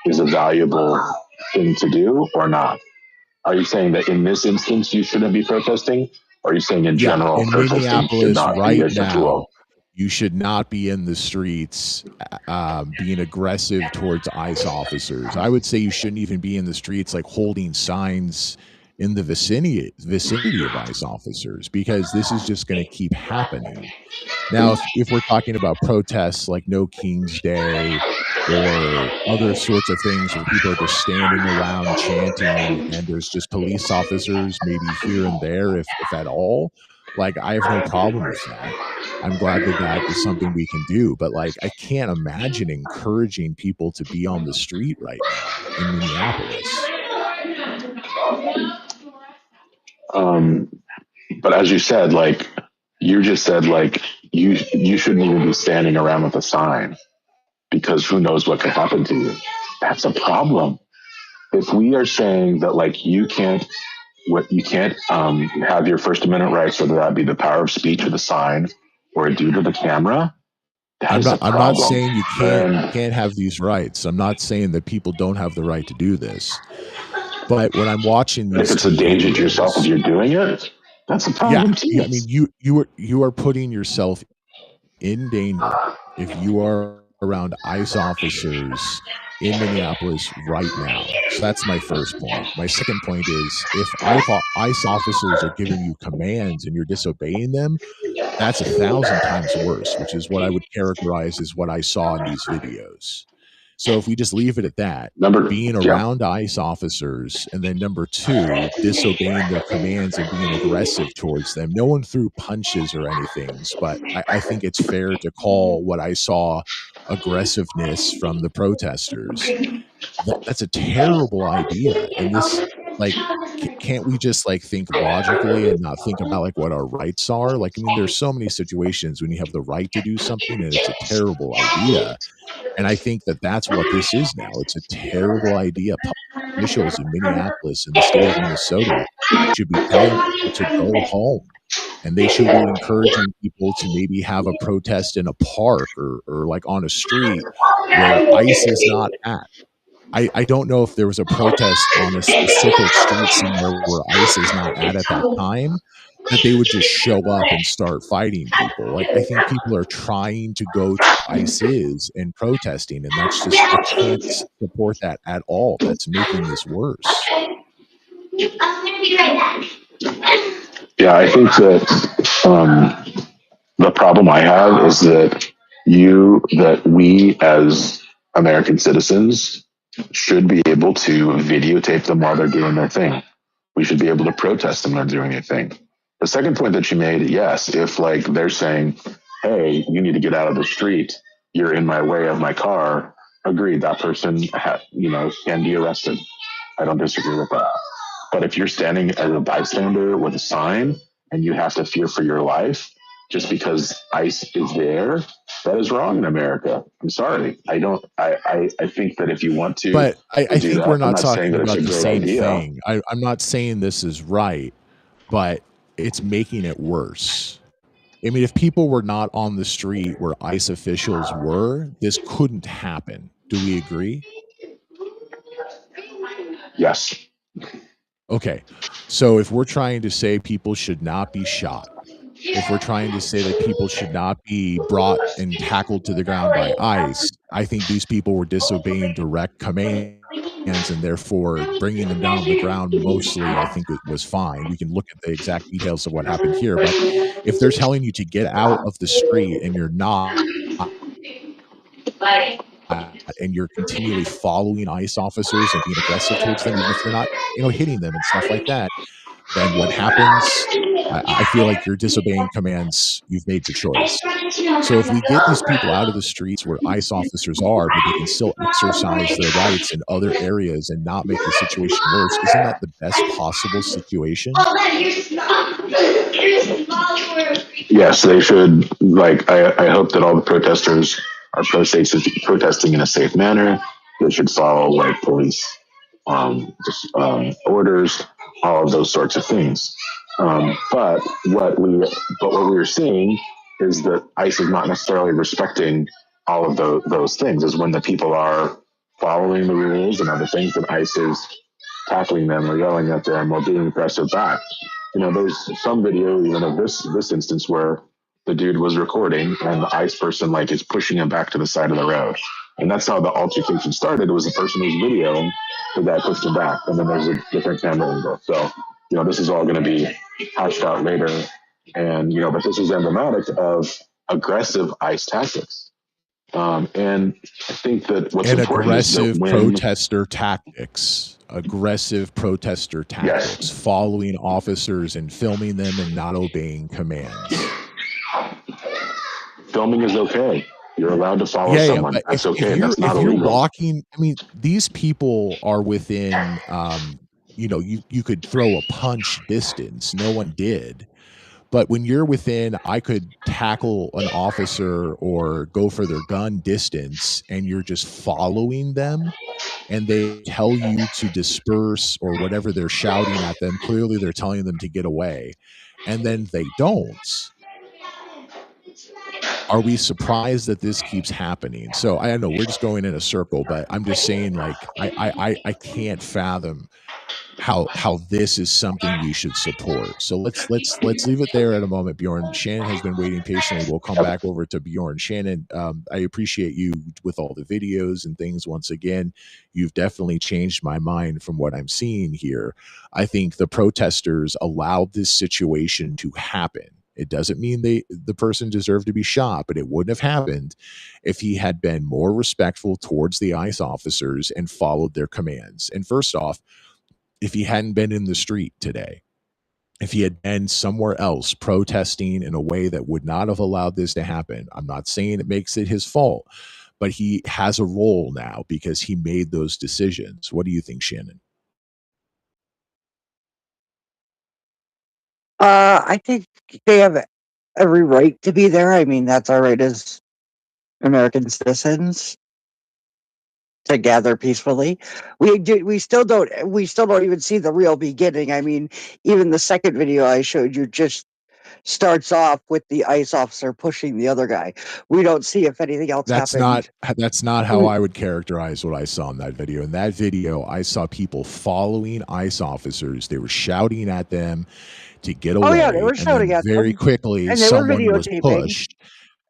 is a valuable thing to do or not? Are you saying that in this instance you shouldn't be protesting? Or are you saying in Yeah, general in protesting should Minneapolis not be right a now, tool? you should not be in the streets being aggressive towards ICE officers. I would say you shouldn't even be in the streets like holding signs in the vicinity of ICE officers, because this is just going to keep happening. Now, if we're talking about protests like No King's Day or other sorts of things where people are just standing around chanting and there's just police officers maybe here and there, if at all, like, I have no problem with that. I'm glad that that is something we can do, but like, I can't imagine encouraging people to be on the street right now in Minneapolis. Um, but as you said, like you just said, like you shouldn't even be standing around with a sign because who knows what could happen to you. That's a problem. If we are saying that like you can't what you can't have your First Amendment rights, whether that be the power of speech or the sign or due to the camera. I'm not problem. saying you can't have these rights. I'm not saying that people don't have the right to do this. But when I'm watching these, if it's a danger to yourself if you're doing it, that's a problem too. Yeah, I mean, you are putting yourself in danger if you are around ICE officers in Minneapolis right now. So that's my first point. My second point is if ICE officers are giving you commands and you're disobeying them, that's 1,000 times worse, which is what I would characterize as what I saw in these videos. So if we just leave it at that, being around ICE officers, and then number two, disobeying their commands and being aggressive towards them. No one threw punches or anything, but I think it's fair to call what I saw aggressiveness from the protesters. That's a terrible idea. And this, like, can't we just like think logically and not think about like what our rights are? Like, I mean, there's so many situations when you have the right to do something and it's a terrible idea. And I think that that's what this is now. It's a terrible idea. Officials in Minneapolis and the state of Minnesota should be telling people to go home. And they should be encouraging people to maybe have a protest in a park or like on a street where ICE is not at. I don't know if there was a protest on a specific street somewhere where ICE is not at that time, that they would just show up and start fighting people. Like, I think people are trying to go to ICE is and protesting, and that's just, I can't support that at all. That's making this worse. Yeah, I think that the problem I have is that we as American citizens should be able to videotape them while they're doing their thing. We should be able to protest them when they're doing their thing. The second point that you made, yes, if like they're saying, hey, you need to get out of the street, you're in my way of my car, agreed, that person can be arrested. I don't disagree with that. But if you're standing as a bystander with a sign and you have to fear for your life just because ICE is there, that is wrong in America. I'm sorry. I think that if you want to, but I think we're not talking about the same thing. I'm not saying this is right, but it's making it worse. I mean, if people were not on the street where ICE officials were, this couldn't happen. Do we agree? Yes. Okay. So if we're trying to say people should not be shot, if we're trying to say that people should not be brought and tackled to the ground by ICE, I think these people were disobeying direct commands, and therefore bringing them down on the ground mostly, I think it was fine. We can look at the exact details of what happened here, but if they're telling you to get out of the street and you're not, and you're continually following ICE officers and being aggressive towards them, even if you're not, hitting them and stuff like that, then what happens? I feel like you're disobeying commands. You've made your choice. So if we get these people out of the streets where ICE officers are, but they can still exercise their rights in other areas and not make the situation worse, isn't that the best possible situation? Yes, they should. Like, I hope that all the protesters are protesting in a safe manner. They should follow like police orders, all of those sorts of things. But what we were seeing is that ICE is not necessarily respecting all of those things. Is when the people are following the rules and other things, that ICE is tackling them or yelling at them or being aggressive back. There's some video even of this instance where the dude was recording and the ICE person like is pushing him back to the side of the road. And that's how the altercation started. It was the person who's videoing, the guy pushed him back, and then there's a different camera angle. So, this is all going to be hashed out later. And, but this is emblematic of aggressive ICE tactics. And I think that what's important is that aggressive protester tactics, yes, following officers and filming them and not obeying commands. Filming is okay. You're allowed to follow someone. But that's okay. If you're illegal. Walking, I mean, these people are within, you could throw a punch distance. No one did. But when you're within, I could tackle an officer or go for their gun distance, and you're just following them, and they tell you to disperse or whatever they're shouting at them. Clearly, they're telling them to get away, and then they don't. Are we surprised that this keeps happening? So I don't know, we're just going in a circle, but I'm just saying, like, I can't fathom how this is something we should support. So let's leave it there at a moment. Bjorn, Shannon has been waiting patiently. We'll come back over to Bjorn. Shannon, I appreciate you with all the videos and things. Once again, you've definitely changed my mind from what I'm seeing here. I think the protesters allowed this situation to happen. It doesn't mean the person deserved to be shot, but it wouldn't have happened if he had been more respectful towards the ICE officers and followed their commands. And first off, if he hadn't been in the street today, if he had been somewhere else protesting in a way that would not have allowed this to happen, I'm not saying it makes it his fault, but he has a role now because he made those decisions. What do you think, Shannon? I think they have every right to be there. I mean, that's our right as American citizens to gather peacefully. We still don't even see the real beginning. I mean, even the second video I showed you just starts off with the ICE officer pushing the other guy. We don't see if anything else That's happened. not how I would characterize what I saw in that video. In that video, I saw people following ICE officers. They were shouting at them to get away. Oh yeah, they were shouting at very them, quickly, and they were someone was videotaping. pushed,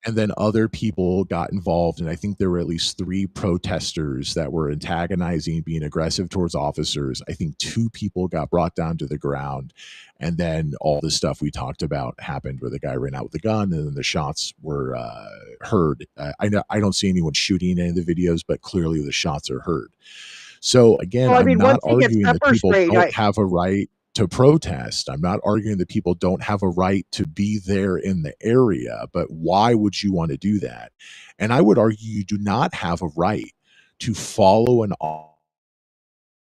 and then other people got involved. And I think there were at least 3 protesters that were antagonizing, being aggressive towards officers. I think 2 people got brought down to the ground. And then all the stuff we talked about happened where the guy ran out with the gun and then the shots were heard. I don't see anyone shooting in any of the videos, but clearly the shots are heard. So again, Well, I I'm mean, not once he gets arguing that pepper people sprayed, don't have a right to protest. I'm not arguing that people don't have a right to be there in the area, but why would you want to do that? And I would argue you do not have a right to follow an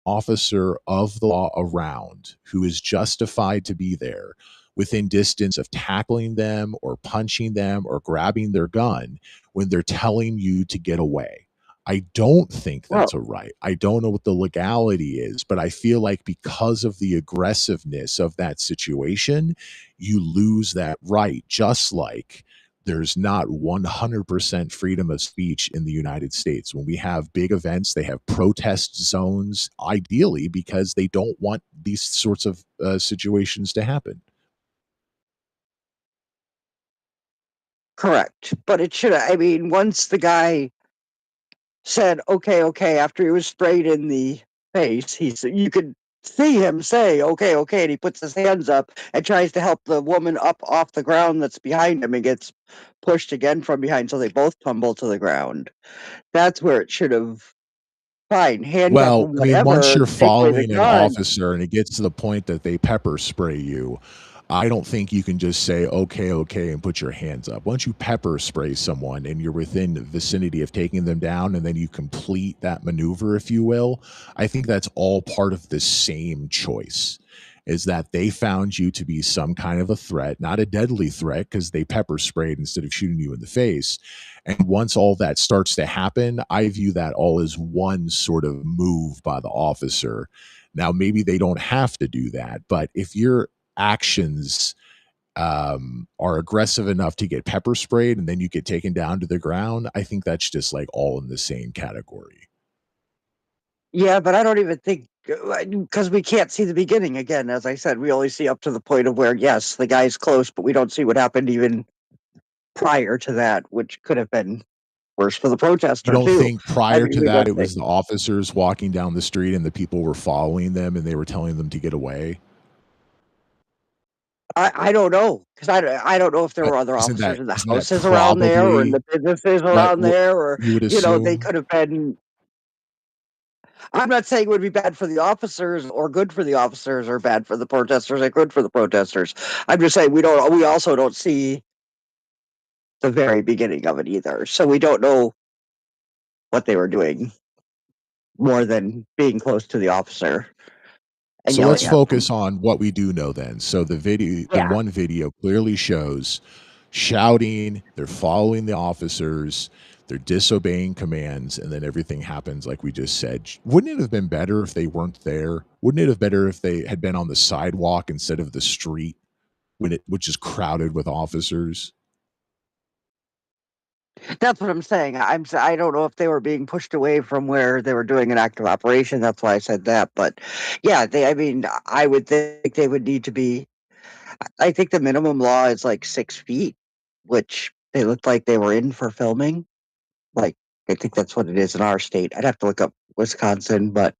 officer of the law around who is justified to be there within distance of tackling them or punching them or grabbing their gun when they're telling you to get away. I don't think well, that's a right. I don't know what the legality is, but I feel like because of the aggressiveness of that situation, you lose that right, just like there's not 100% freedom of speech in the United States. When we have big events, they have protest zones, ideally, because they don't want these sorts of situations to happen. correct. But it should. I mean, once the guy said okay after he was sprayed in the face, you could see him say okay, and he puts his hands up and tries to help the woman up off the ground that's behind him and gets pushed again from behind, so they both tumble to the ground. That's where it should have. Fine, handcuff Well, him, I mean, once whatever, you're take away the following an gun. officer and it gets to the point that they pepper spray you, I don't think you can just say, okay, and put your hands up. Once you pepper spray someone and you're within the vicinity of taking them down and then you complete that maneuver, if you will, I think that's all part of the same choice. Is that they found you to be some kind of a threat, not a deadly threat because they pepper sprayed instead of shooting you in the face. And once all that starts to happen, I view that all as one sort of move by the officer. Now, maybe they don't have to do that, but if your actions are aggressive enough to get pepper sprayed and then you get taken down to the ground, I think that's just like all in the same category. Yeah, but I don't even think because we can't see the beginning again. As I said, we only see up to the point of where yes, the guy's close, but we don't see what happened even prior to that, which could have been worse for the You protester don't too. think I prior mean, to we that don't it think. was the officers walking down the street and the people were following them and they were telling them to get away? I don't know because I don't know if there But were other isn't officers in the that houses around there or in probably the businesses what around there, or you would they assume? could have been. I'm not saying it would be bad for the officers or good for the officers or bad for the protesters or good for the protesters. I'm just saying we don't. We also don't see the very beginning of it either, so we don't know what they were doing more than being close to the officer and So let's yelling at them. focus on what we do know then. So the Yeah, one video clearly shows shouting, they're following the officers. They're disobeying commands, and then everything happens like we just said. Wouldn't it have been better if they weren't there? Wouldn't it have been better if they had been on the sidewalk instead of the street, which is crowded with officers? That's what I'm saying. I don't know if they were being pushed away from where they were doing an active operation. That's why I said that. But yeah, I mean, I would think they would need to be. I think the minimum law is like 6 feet, which they looked like they were in for filming. Like, I think that's what it is in our state. I'd have to look up Wisconsin, but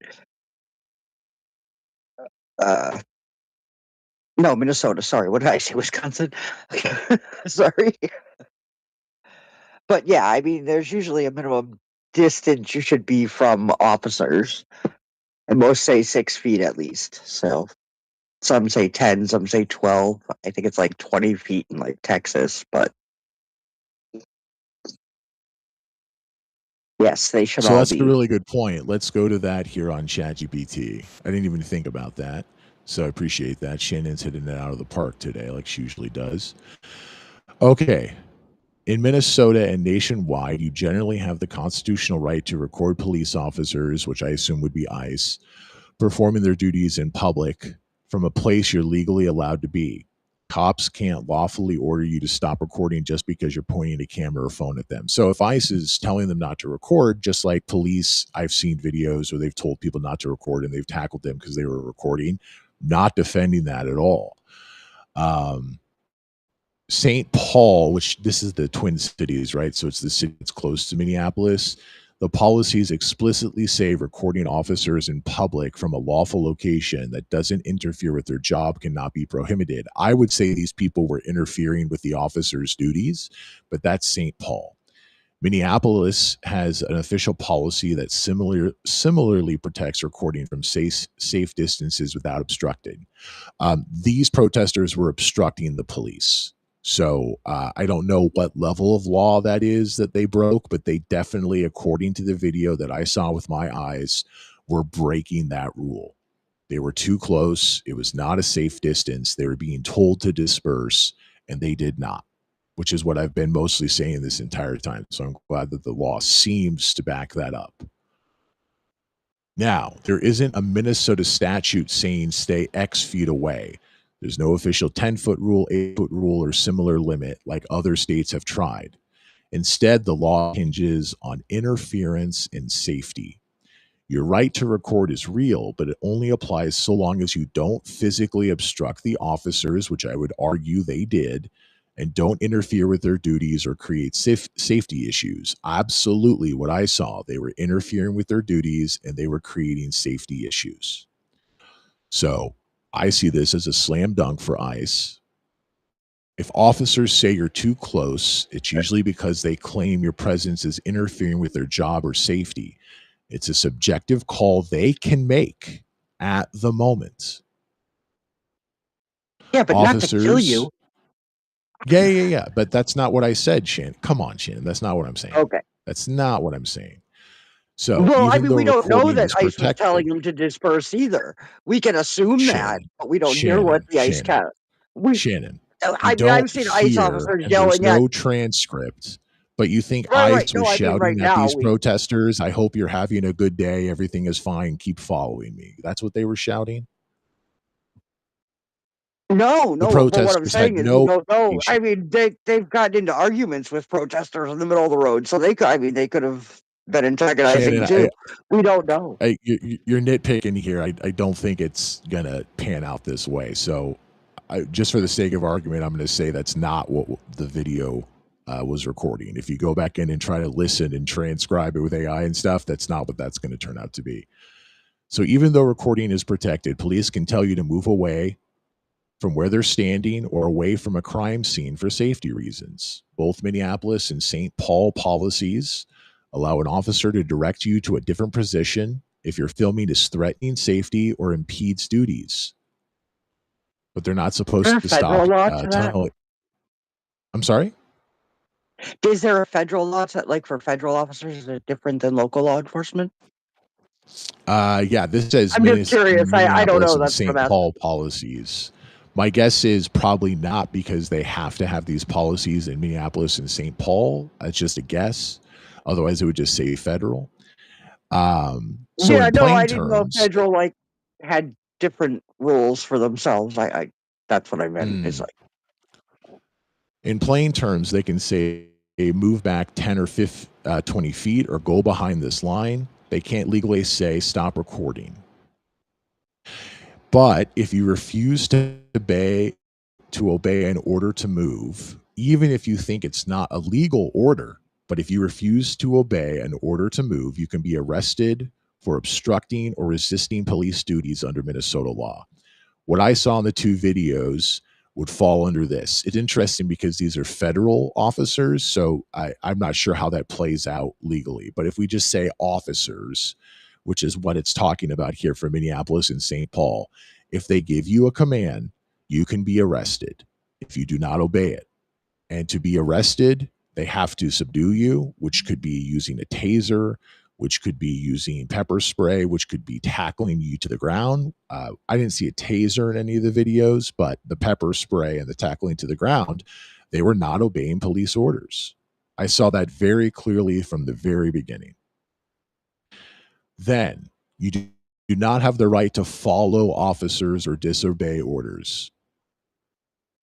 uh, no, Minnesota. Sorry, what did I say? Wisconsin. Sorry. But yeah, I mean, there's usually a minimum distance you should be from officers, and most say 6 feet at least. So some say 10, some say 12. I think it's like 20 feet in like Texas, but yes, they should So all that's a be. really good point. Let's go to that here on ChatGPT. I didn't even think about that. So I appreciate that. Shannon's hitting it out of the park today, like she usually does. Okay. In Minnesota and nationwide, you generally have the constitutional right to record police officers, which I assume would be ICE, performing their duties in public from a place you're legally allowed to be. Cops can't lawfully order you to stop recording just because you're pointing a camera or phone at them. So if ICE is telling them not to record, just like police, I've seen videos where they've told people not to record and they've tackled them because they were recording, not defending that at all. St. Paul, which this is the Twin Cities, right? So it's the city that's close to Minneapolis. The policies explicitly say recording officers in public from a lawful location that doesn't interfere with their job cannot be prohibited. I would say these people were interfering with the officers' duties, but that's St. Paul. Minneapolis has an official policy that similarly protects recording from safe distances without obstructing. These protesters were obstructing the police. So I don't know what level of law that is that they broke, but they definitely, according to the video that I saw with my eyes, were breaking that rule. They were too close. It was not a safe distance. They were being told to disperse, and they did not, which is what I've been mostly saying this entire time. So I'm glad that the law seems to back that up. Now, there isn't a Minnesota statute saying stay X feet away. There's no official 10-foot rule, 8-foot rule, or similar limit like other states have tried. Instead, the law hinges on interference and safety. Your right to record is real, but it only applies so long as you don't physically obstruct the officers, which I would argue they did, and don't interfere with their duties or create safety issues. Absolutely what I saw. They were interfering with their duties and they were creating safety issues. So I see this as a slam dunk for ICE. If officers say you're too close, it's usually because they claim your presence is interfering with their job or safety. It's a subjective call they can make at the moment. Yeah, but Officers, not to kill you. Yeah. But that's not what I said, Shannon. Come on, Shannon. That's not what I'm saying. Okay. That's not what I'm saying. So, well, I even mean, though we don't know recording that is ICE was protected, telling them to disperse either. We can assume that, Shannon, but we don't hear what the ICE Shannon, can. Shannon, I you mean, I've don't seen ICE hear, officers and there's yelling at. no transcript, but you think Right. ICE No, was I mean, right shouting at now these we. protesters, I hope you're having a good day, everything is fine, keep following me. That's what they were shouting? No, The but what I'm protesters had saying is we no don't know. I indication. mean, they've gotten into arguments with protesters in the middle of the road, so they could have been antagonizing Shannon, too. We don't know. you're nitpicking here. I don't think it's going to pan out this way. So just for the sake of argument, I'm going to say that's not what the video was recording. If you go back in and try to listen and transcribe it with AI and stuff, that's not what that's going to turn out to be. So even though recording is protected, police can tell you to move away from where they're standing or away from a crime scene for safety reasons. Both Minneapolis and St. Paul policies allow an officer to direct you to a different position if your filming is threatening safety or impedes duties. But they're not supposed to stop telling. I'm sorry? Is there a federal law that, like, for federal officers, is it different than local law enforcement? Yeah, this says I'm just curious. I don't know. and That's what I'm St. asking. Paul policies. My guess is probably not, because they have to have these policies in Minneapolis and St. Paul. That's just a guess. Otherwise, it would just say federal. So Yeah, in no, I plain didn't know if terms, federal had different rules for themselves. I that's what I meant. Is like in plain terms, they can say move back 10 or 20 feet or go behind this line. They can't legally say stop recording. But if you refuse to obey an order to move, even if you think it's not a legal order, but if you refuse to obey an order to move, you can be arrested for obstructing or resisting police duties under Minnesota law. What I saw in the two videos would fall under this. It's interesting because these are federal officers, so I'm not sure how that plays out legally. But if we just say officers, which is what it's talking about here for Minneapolis and St. Paul, if they give you a command, you can be arrested if you do not obey it. And to be arrested, they have to subdue you, which could be using a taser, which could be using pepper spray, which could be tackling you to the ground. I didn't see a taser in any of the videos, but the pepper spray and the tackling to the ground, they were not obeying police orders. I saw that very clearly from the very beginning. Then you do not have the right to follow officers or disobey orders.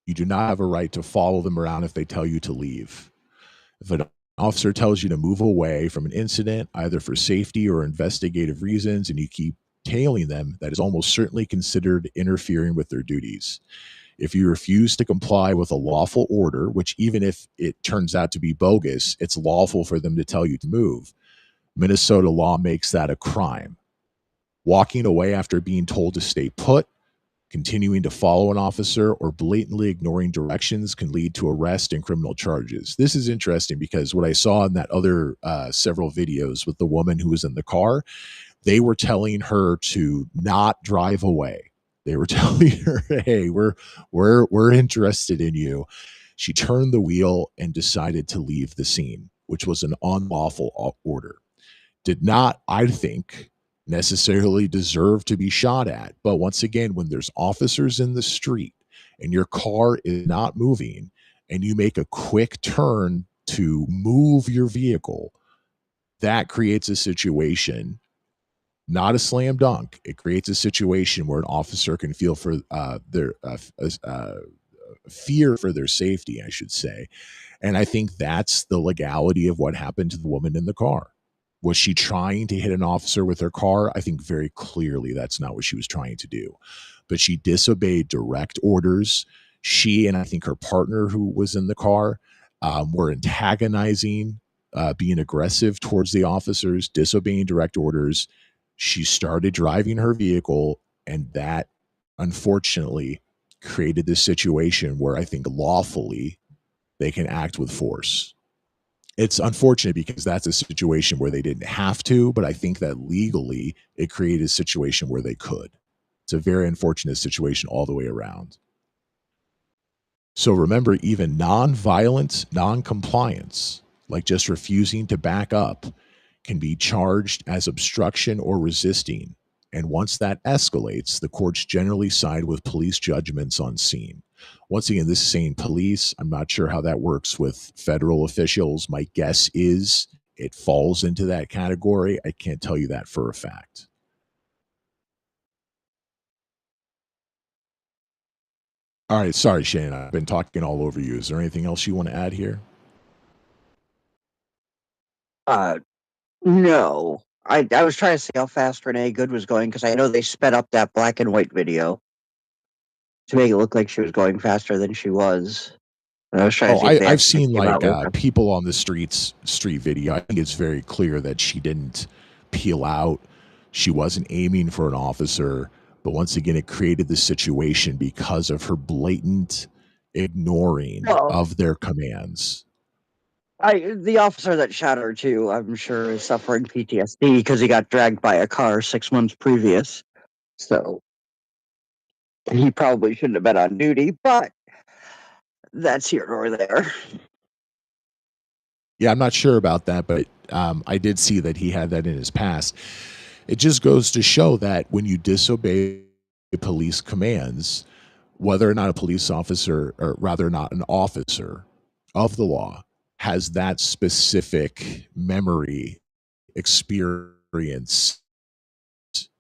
You do not have a right to follow them around if they tell you to leave. If an officer tells you to move away from an incident, either for safety or investigative reasons, and you keep tailing them, that is almost certainly considered interfering with their duties. If you refuse to comply with a lawful order, which even if it turns out to be bogus, it's lawful for them to tell you to move, Minnesota law makes that a crime. Walking away after being told to stay put, continuing to follow an officer, or blatantly ignoring directions can lead to arrest and criminal charges. This is interesting because what I saw in that other several videos with the woman who was in the car, they were telling her to not drive away. They were telling her, "Hey, we're interested in you." She turned the wheel and decided to leave the scene, which was an unlawful order. Did not, I think, necessarily deserve to be shot at. But once again, when there's officers in the street and your car is not moving and you make a quick turn to move your vehicle, that creates a situation, not a slam dunk. It creates a situation where an officer can feel for their fear for their safety, I should say. And I think that's the legality of what happened to the woman in the car. Was she trying to hit an officer with her car? I think very clearly that's not what she was trying to do. But she disobeyed direct orders. She and I think her partner who was in the car were antagonizing, being aggressive towards the officers, disobeying direct orders. She started driving her vehicle, and that unfortunately created this situation where I think lawfully they can act with force. It's unfortunate because that's a situation where they didn't have to, but I think that legally it created a situation where they could. It's a very unfortunate situation all the way around. So remember, even non-violent non-compliance, like just refusing to back up, can be charged as obstruction or resisting. And once that escalates, the courts generally side with police judgments on scene. Once again, this is saying police. I'm not sure how that works with federal officials. My guess is it falls into that category. I can't tell you that for a fact. All right. Sorry, Shane. I've been talking all over you. Is there anything else you want to add here? no. I was trying to see how fast Renee Good was going because I know they sped up that black and white video to make it look like she was going faster than she was. And I was trying to see if they I've actually seen came out like with her. people on the street video. I think it's very clear that she didn't peel out. She wasn't aiming for an officer. But once again, it created the situation because of her blatant ignoring Well, of their commands. the officer that shot her too, I'm sure, is suffering PTSD because he got dragged by a car 6 months previous. So he probably shouldn't have been on duty, but that's here or there. Yeah, I'm not sure about that, but I did see that he had that in his past. It just goes to show that when you disobey police commands, whether or not a police officer, or rather not an officer of the law, has that specific memory experience,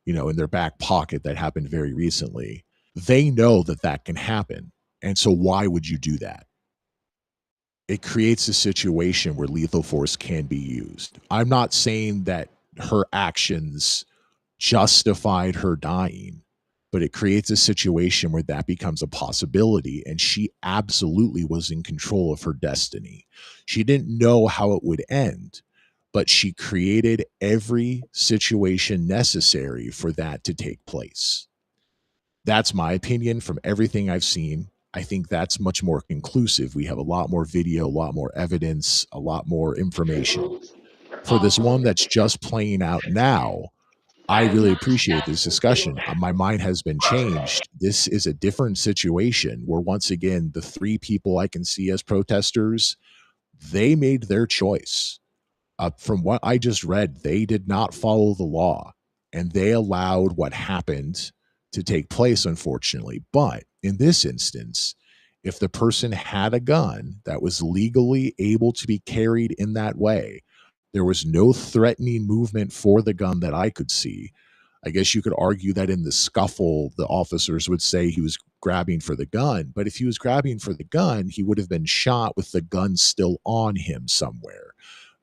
in their back pocket that happened very recently, they know that that can happen. And so why would you do that? It creates a situation where lethal force can be used. I'm not saying that her actions justified her dying, but it creates a situation where that becomes a possibility. And she absolutely was in control of her destiny. She didn't know how it would end, but she created every situation necessary for that to take place. That's my opinion from everything I've seen. I think that's much more conclusive. We have a lot more video, a lot more evidence, a lot more information. For this one that's just playing out now, I really appreciate this discussion. My mind has been changed. This is a different situation where, once again, the three people I can see as protesters, they made their choice. From what I just read, they did not follow the law, and they allowed what happened to take place, unfortunately. But in this instance, if the person had a gun that was legally able to be carried in that way, there was no threatening movement for the gun that I could see. I guess you could argue that in the scuffle, the officers would say he was grabbing for the gun. But if he was grabbing for the gun, he would have been shot with the gun still on him somewhere,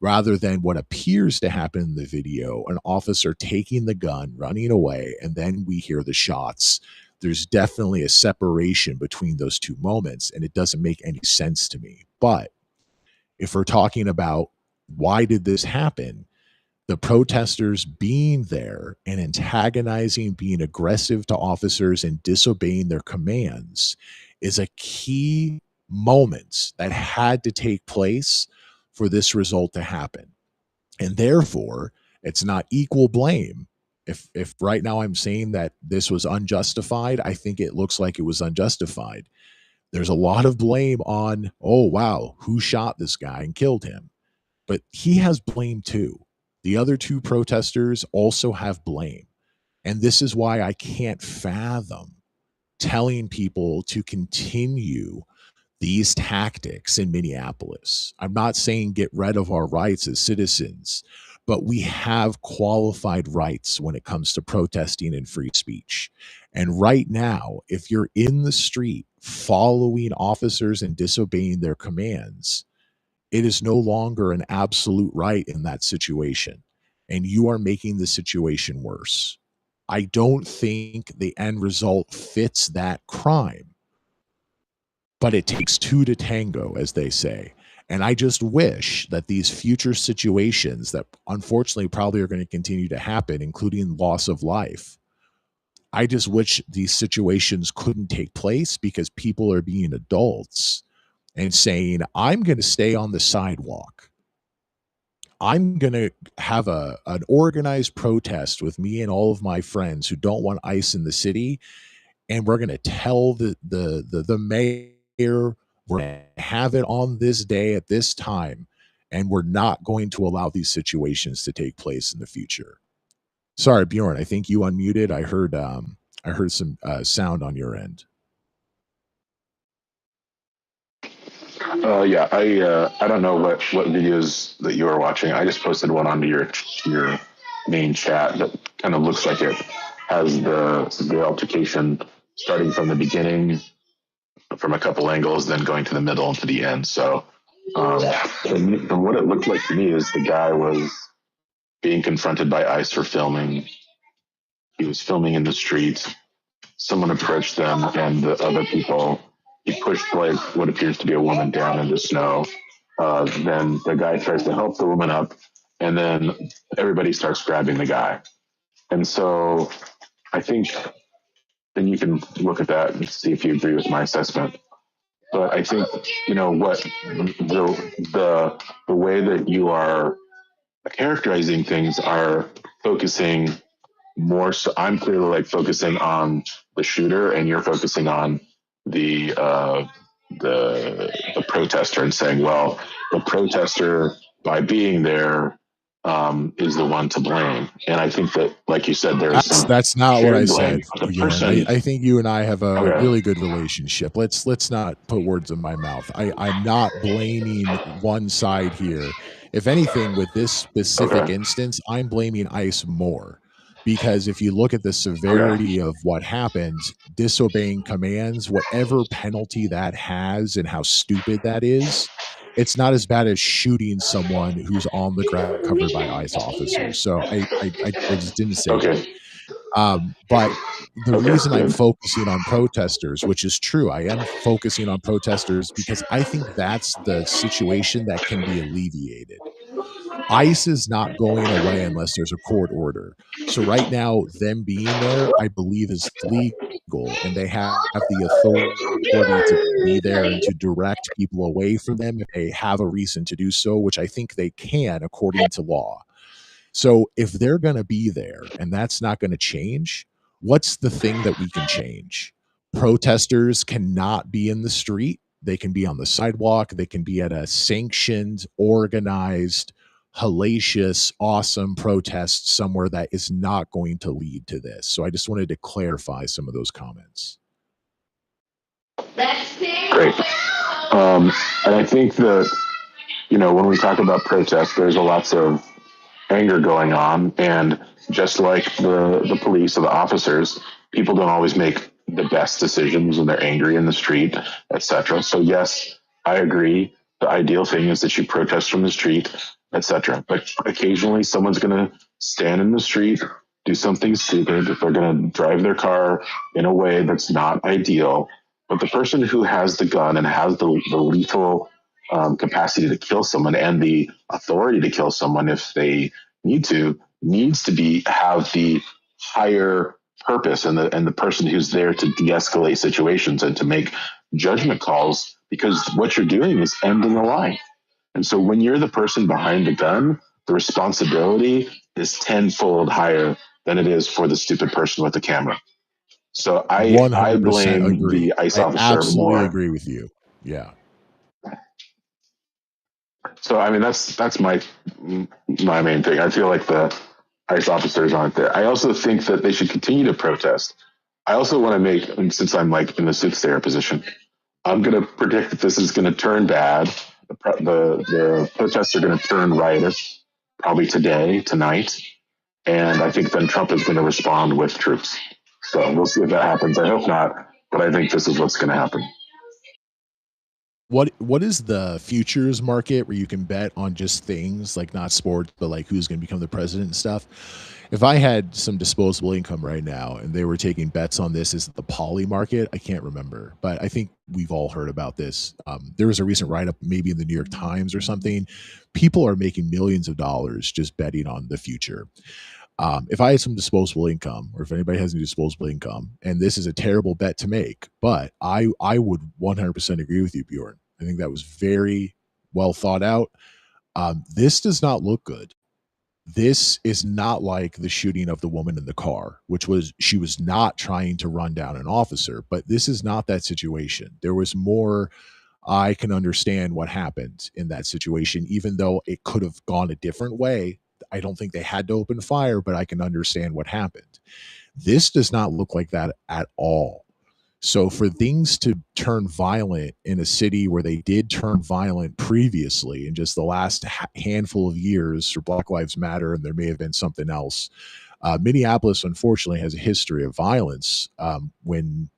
rather than what appears to happen in the video, an officer taking the gun, running away, and then we hear the shots. There's definitely a separation between those two moments, and it doesn't make any sense to me. But if we're talking about why did this happen, the protesters being there and antagonizing, being aggressive to officers and disobeying their commands is a key moment that had to take place for this result to happen. And therefore, it's not equal blame. If right now I'm saying that this was unjustified, I think it looks like it was unjustified. There's a lot of blame on, oh, wow, who shot this guy and killed him? But he has blame too. The other two protesters also have blame. And this is why I can't fathom telling people to continue these tactics in Minneapolis. I'm not saying get rid of our rights as citizens, but we have qualified rights when it comes to protesting and free speech. And right now, if you're in the street following officers and disobeying their commands, it is no longer an absolute right in that situation. And you are making the situation worse. I don't think the end result fits that crime, but it takes two to tango, as they say. And I just wish that these future situations that unfortunately probably are going to continue to happen, including loss of life, I just wish these situations couldn't take place because people are being adults and saying, I'm going to stay on the sidewalk. I'm going to have an organized protest with me and all of my friends who don't want ICE in the city. And we're going to tell the mayor we're going to have it on this day at this time. And we're not going to allow these situations to take place in the future. Sorry, Bjorn, I think you unmuted. I heard some sound on your end. Yeah, I don't know what videos that you are watching. I just posted one onto your main chat that kind of looks like it has the altercation starting from the beginning, from a couple angles, then going to the middle and to the end. So from what it looked like to me is the guy was being confronted by ICE for filming. He was filming in the streets. Someone approached them, and the other people, he pushed like what appears to be a woman down in the snow. Then the guy tries to help the woman up, and then everybody starts grabbing the guy. And so I think then you can look at that and see if you agree with my assessment. But I think, what the way that you are characterizing things are focusing more. So I'm clearly like focusing on the shooter, and you're focusing on the protester and saying, well, the protester by being there is the one to blame. And I think that, like you said, there's some That's not what I shared blame. said, The Bjorn. person, I think you and I have a okay, really good relationship. Let's not put words in my mouth. I'm not blaming one side here. If anything, with this specific okay, instance, I'm blaming ICE more. Because if you look at the okay, severity of what happened, disobeying commands, whatever penalty that has and how stupid that is, it's not as bad as shooting someone who's on the ground covered by ICE officers. So I just didn't say that. okay, But the okay, reason I'm good. focusing on protesters, which is true, I am focusing on protesters because I think that's the situation that can be alleviated. ICE is not going away unless there's a court order. So right now, them being there, I believe is legal, and they have the authority to be there and to direct people away from them if they have a reason to do so, which I think they can according to law. So if they're going to be there and that's not going to change, what's the thing that we can change? Protesters cannot be in the street. They can be on the sidewalk. They can be at a sanctioned, organized, hellacious, awesome protest somewhere that is not going to lead to this. So I just wanted to clarify some of those comments. Great. And I think that, when we talk about protests, there's a lots of anger going on, and just like the police or the officers, people don't always make the best decisions when they're angry in the street, etc. So yes, I agree. The ideal thing is that you protest from the street, etc. But occasionally, someone's going to stand in the street, do something stupid. They're going to drive their car in a way that's not ideal. But the person who has the gun and has the lethal capacity to kill someone and the authority to kill someone if they needs to be have the higher purpose, and the person who's there to de-escalate situations and to make judgment calls, because what you're doing is ending a life. And so when you're the person behind the gun, the responsibility is tenfold higher than it is for the stupid person with the camera. So I 100% blame agree. the ICE I officer absolutely more. agree with you. Yeah. So I mean that's my main thing. I feel like the ICE officers aren't there. I also think that they should continue to protest. I also want to make, and since I'm like in the soothsayer position, I'm going to predict that this is going to turn bad. The protests are going to turn riotous, probably tonight, and I think then Trump is going to respond with troops. So we'll see if that happens. I hope not, but I think this is what's going to happen. What is the futures market where you can bet on just things like not sports, but like who's going to become the president and stuff? If I had some disposable income right now and they were taking bets on this, is it the poly market? I can't remember, but I think we've all heard about this. There was a recent write up, maybe in the New York Times or something. People are making millions of dollars just betting on the future. If I had some disposable income, or if anybody has any disposable income, and this is a terrible bet to make, but I would 100% agree with you, Bjorn. I think that was very well thought out. This does not look good. This is not like the shooting of the woman in the car, which was she was not trying to run down an officer, but this is not that situation. There was more. I can understand what happened in that situation, even though it could have gone a different way. I don't think they had to open fire, but I can understand what happened. This does not look like that at all. So for things to turn violent in a city where they did turn violent previously in just the last handful of years for Black Lives Matter, and there may have been something else. Minneapolis, unfortunately, has a history of violence when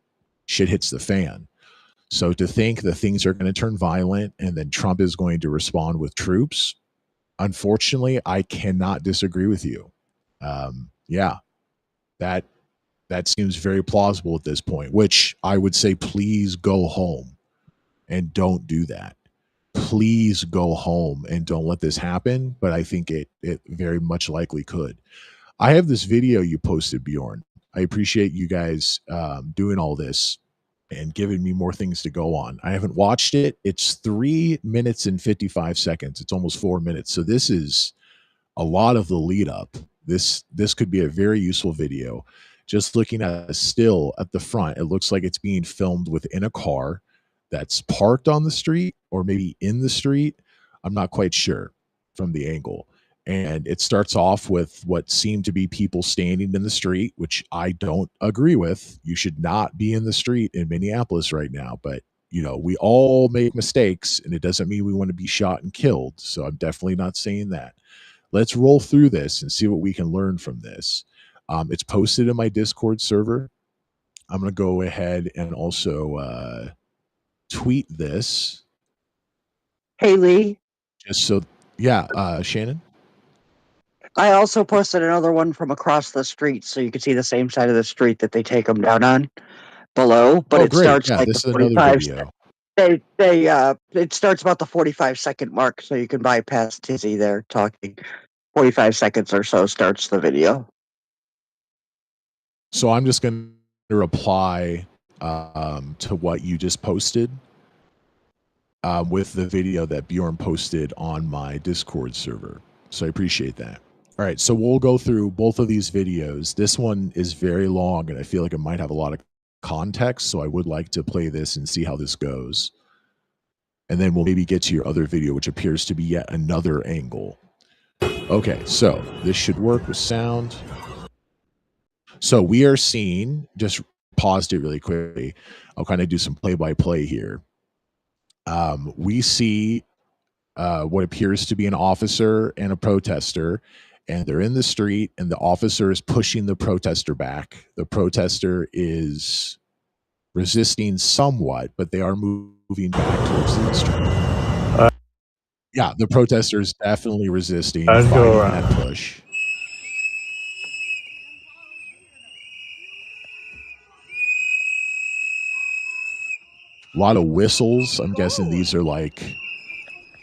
shit hits the fan. So to think that things are going to turn violent and then Trump is going to respond with troops, unfortunately, I cannot disagree with you. Yeah, that that seems very plausible at this point, which I would say please go home and don't do that. Please go home and don't let this happen, but I think it very much likely could. I have this video you posted, Bjorn. I appreciate you guys doing all this and giving me more things to go on. I haven't watched it. It's 3 minutes and 55 seconds. It's almost 4 minutes. So this is a lot of the lead up. This could be a very useful video. Just looking at a still at the front, it looks like it's being filmed within a car that's parked on the street or maybe in the street. I'm not quite sure from the angle. And it starts off with what seem to be people standing in the street, which I don't agree with. You should not be in the street in Minneapolis right now. But, we all make mistakes, and it doesn't mean we want to be shot and killed. So I'm definitely not saying that. Let's roll through this and see what we can learn from this. It's posted in my Discord server. I'm going to go ahead and also tweet this. Hey, Lee. Just so, yeah, Shannon? I also posted another one from across the street, so you can see the same side of the street that they take them down on below. But Oh, it great. starts Yeah, like this the is another 45. video. It starts about the 45-second mark, so you can bypass Tizzy there talking. 45 seconds or so starts the video. So I'm just going to reply to what you just posted with the video that Bjorn posted on my Discord server. So I appreciate that. All right, so we'll go through both of these videos. This one is very long, and I feel like it might have a lot of context, so I would like to play this and see how this goes. And then we'll maybe get to your other video, which appears to be yet another angle. Okay, so this should work with sound. So we are seeing, just paused it really quickly. I'll kind of do some play-by-play here. We see what appears to be an officer and a protester, and they're in the street, and the officer is pushing the protester back. The protester is resisting somewhat, but they are moving back towards the street. Yeah, the protester is definitely resisting, fighting that push. A lot of whistles. I'm guessing these are like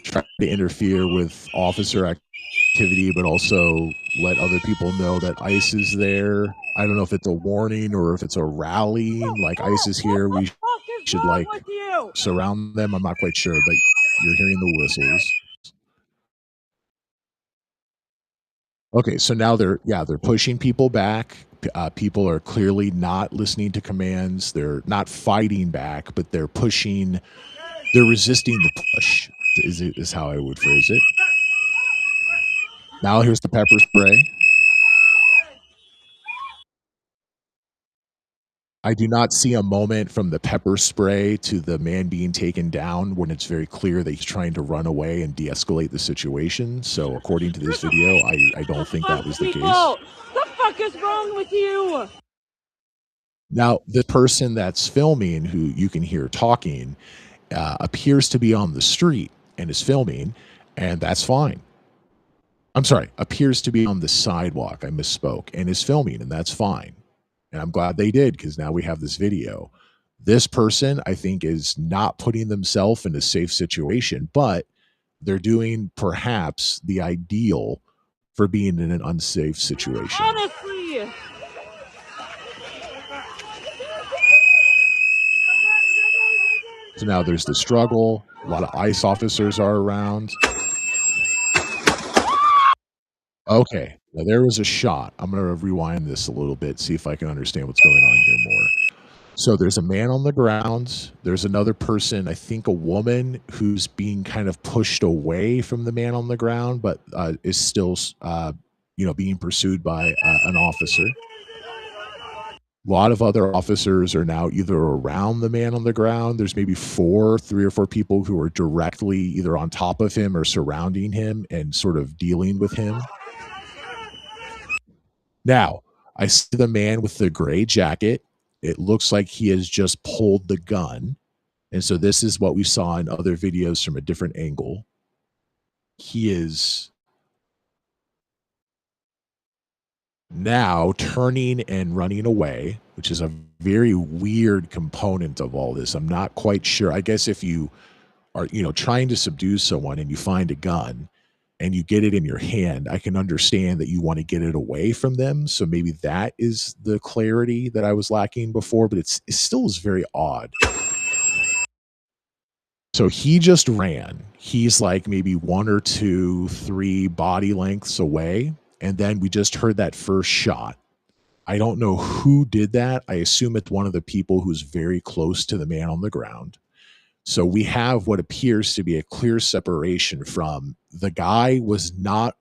trying to interfere with officer activity, but also let other people know that ICE is there. I don't know if it's a warning or if it's a rally, like ICE is here. We should like surround them. I'm not quite sure, but you're hearing the whistles. Okay, so now they're pushing people back. People are clearly not listening to commands. They're not fighting back, but they're pushing. They're resisting the push. Is how I would phrase it. Now here's the pepper spray. I do not see a moment from the pepper spray to the man being taken down when it's very clear that he's trying to run away and de-escalate the situation. So according to this video, I don't think that was the case. The fuck is wrong with you? Now, the person that's filming, who you can hear talking, appears to be on the street and is filming, and that's fine. I'm sorry, appears to be on the sidewalk. I misspoke, and is filming, and that's fine. And I'm glad they did, because now we have this video. This person, I think, is not putting themselves in a safe situation, but they're doing perhaps the ideal for being in an unsafe situation. Honestly. So now there's the struggle. A lot of ICE officers are around. Okay, now there was a shot. I'm going to rewind this a little bit, see if I can understand what's going on here more. So there's a man on the ground. There's another person, I think a woman, who's being kind of pushed away from the man on the ground, but is still, being pursued by an officer. A lot of other officers are now either around the man on the ground. There's maybe 3 or 4 people who are directly either on top of him or surrounding him and sort of dealing with him. Now, I see the man with the gray jacket. It looks like he has just pulled the gun. And so this is what we saw in other videos from a different angle. He is now turning and running away, which is a very weird component of all this. I'm not quite sure. I guess if you are, trying to subdue someone and you find a gun and you get it in your hand, I can understand that you want to get it away from them. So maybe that is the clarity that I was lacking before, but it still is very odd. So he just ran. He's like maybe 1 or 2, 3 body lengths away. And then we just heard that first shot. I don't know who did that. I assume it's one of the people who's very close to the man on the ground. So we have what appears to be a clear separation from the guy was not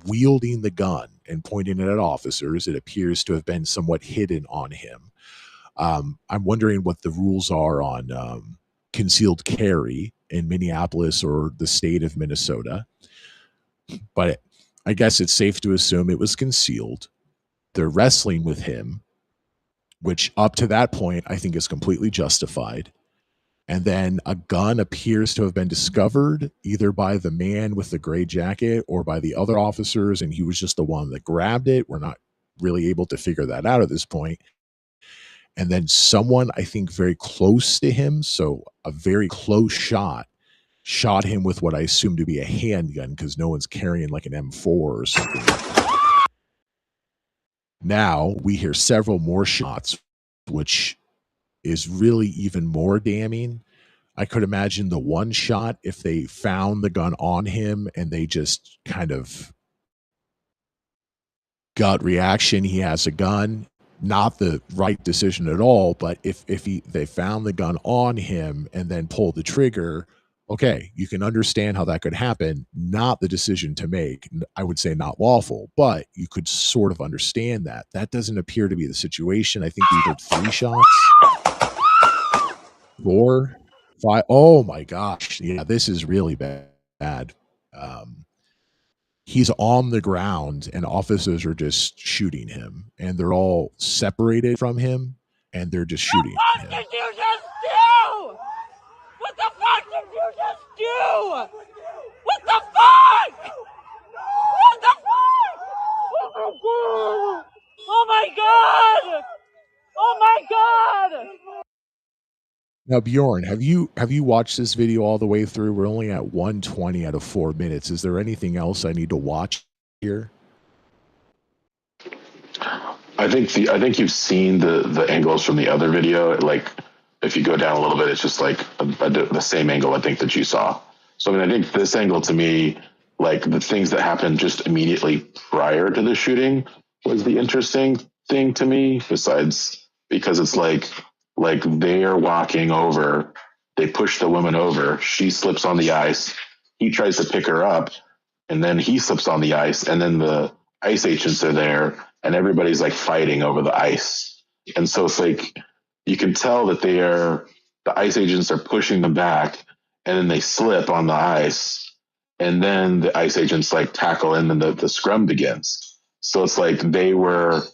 wielding the gun and pointing it at officers. It appears to have been somewhat hidden on him. I'm wondering what the rules are on concealed carry in Minneapolis or the state of Minnesota. But I guess it's safe to assume it was concealed. They're wrestling with him, which up to that point, I think is completely justified. And then a gun appears to have been discovered either by the man with the gray jacket or by the other officers, and he was just the one that grabbed it. We're not really able to figure that out at this point. And then someone, I think, very close to him, so a very close shot him with what I assume to be a handgun, because no one's carrying like an M4 or something like that. Now we hear several more shots, which is really even more damning. I could imagine the one shot, if they found the gun on him and they just kind of gut reaction, he has a gun, not the right decision at all. But if they found the gun on him and then pulled the trigger, okay, you can understand how that could happen. Not the decision to make. I would say not lawful, but you could sort of understand that. That doesn't appear to be the situation. I think we heard 3 shots. 4, 5. Oh my gosh. Yeah, this is really bad. He's on the ground and officers are just shooting him, and they're all separated from him and they're just shooting What him. did you just do? What the fuck did you just do? What the fuck? What the fuck? Oh my god! Oh my god! Now, Bjorn, have you watched this video all the way through? We're only at 120 out of 4 minutes. Is there anything else I need to watch here? I think you've seen the angles from the other video. Like, if you go down a little bit, it's just like the same angle I think that you saw. So I mean, I think this angle to me, like the things that happened just immediately prior to the shooting, was the interesting thing to me. Besides, because it's like they are walking over, they push the woman over, she slips on the ice, he tries to pick her up, and then he slips on the ice, and then the ice agents are there, and everybody's like fighting over the ice. And so it's like you can tell that the ice agents are pushing them back, and then they slip on the ice, and then the ice agents like tackle, and then the scrum begins. So it's like they were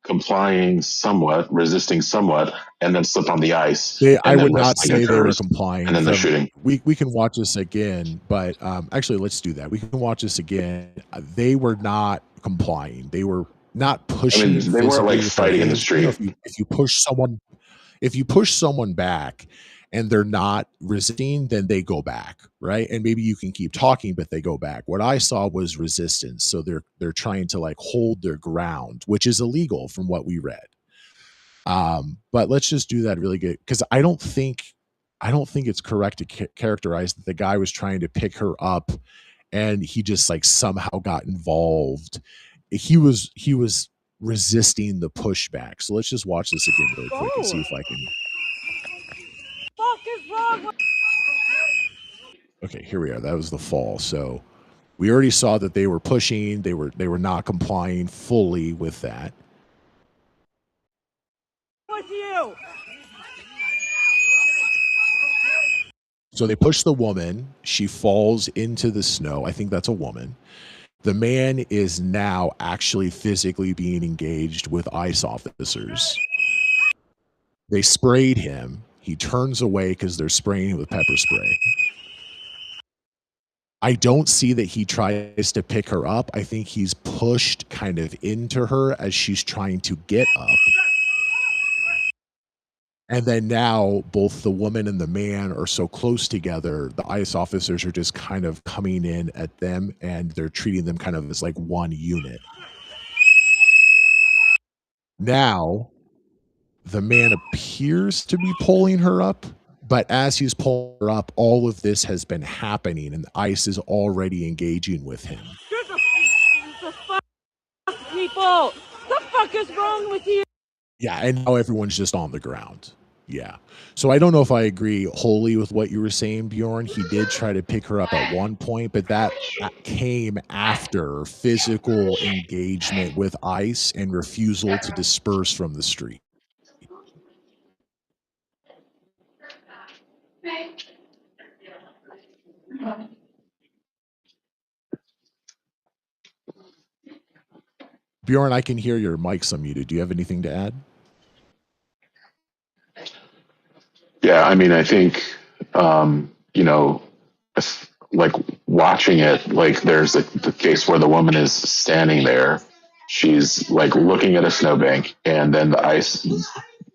complying somewhat, resisting somewhat, and then slip on the ice. I would not say they were complying. And then the shooting. We can watch this again, but actually, let's do that. We can watch this again. They were not complying. They were not pushing. I mean, they weren't like fighting in the street. You know, if you push someone back and they're not resisting, then they go back, right? And maybe you can keep talking, but they go back. What I saw was resistance. So they're trying to like hold their ground, which is illegal from what we read. But let's just do that really good, because I don't think it's correct to characterize that the guy was trying to pick her up and he just like somehow got involved. He was resisting the pushback. So let's just watch this again really quick and see if I can. Fuck is wrong with Okay, here we are. That was the fall. So we already saw that they were pushing. They were not complying fully with that. you? So they push the woman. She falls into the snow. I think that's a woman. The man is now actually physically being engaged with ICE officers. They sprayed him. He turns away because they're spraying him with pepper spray. I don't see that he tries to pick her up. I think he's pushed kind of into her as she's trying to get up. And then now both the woman and the man are so close together, the ICE officers are just kind of coming in at them and they're treating them kind of as like one unit. Now, the man appears to be pulling her up, but as he's pulling her up, all of this has been happening and ICE is already engaging with him. The fuck, people! The fuck is wrong with you? Yeah, and now everyone's just on the ground. Yeah. So I don't know if I agree wholly with what you were saying, Bjorn. He did try to pick her up at one point, but that came after physical engagement with ICE and refusal to disperse from the street. Bjorn, I can hear your mic's unmuted. Do you have anything to add? Yeah, I mean, I think, you know, like watching it, like there's the case where the woman is standing there. She's like looking at a snowbank, and then the ICE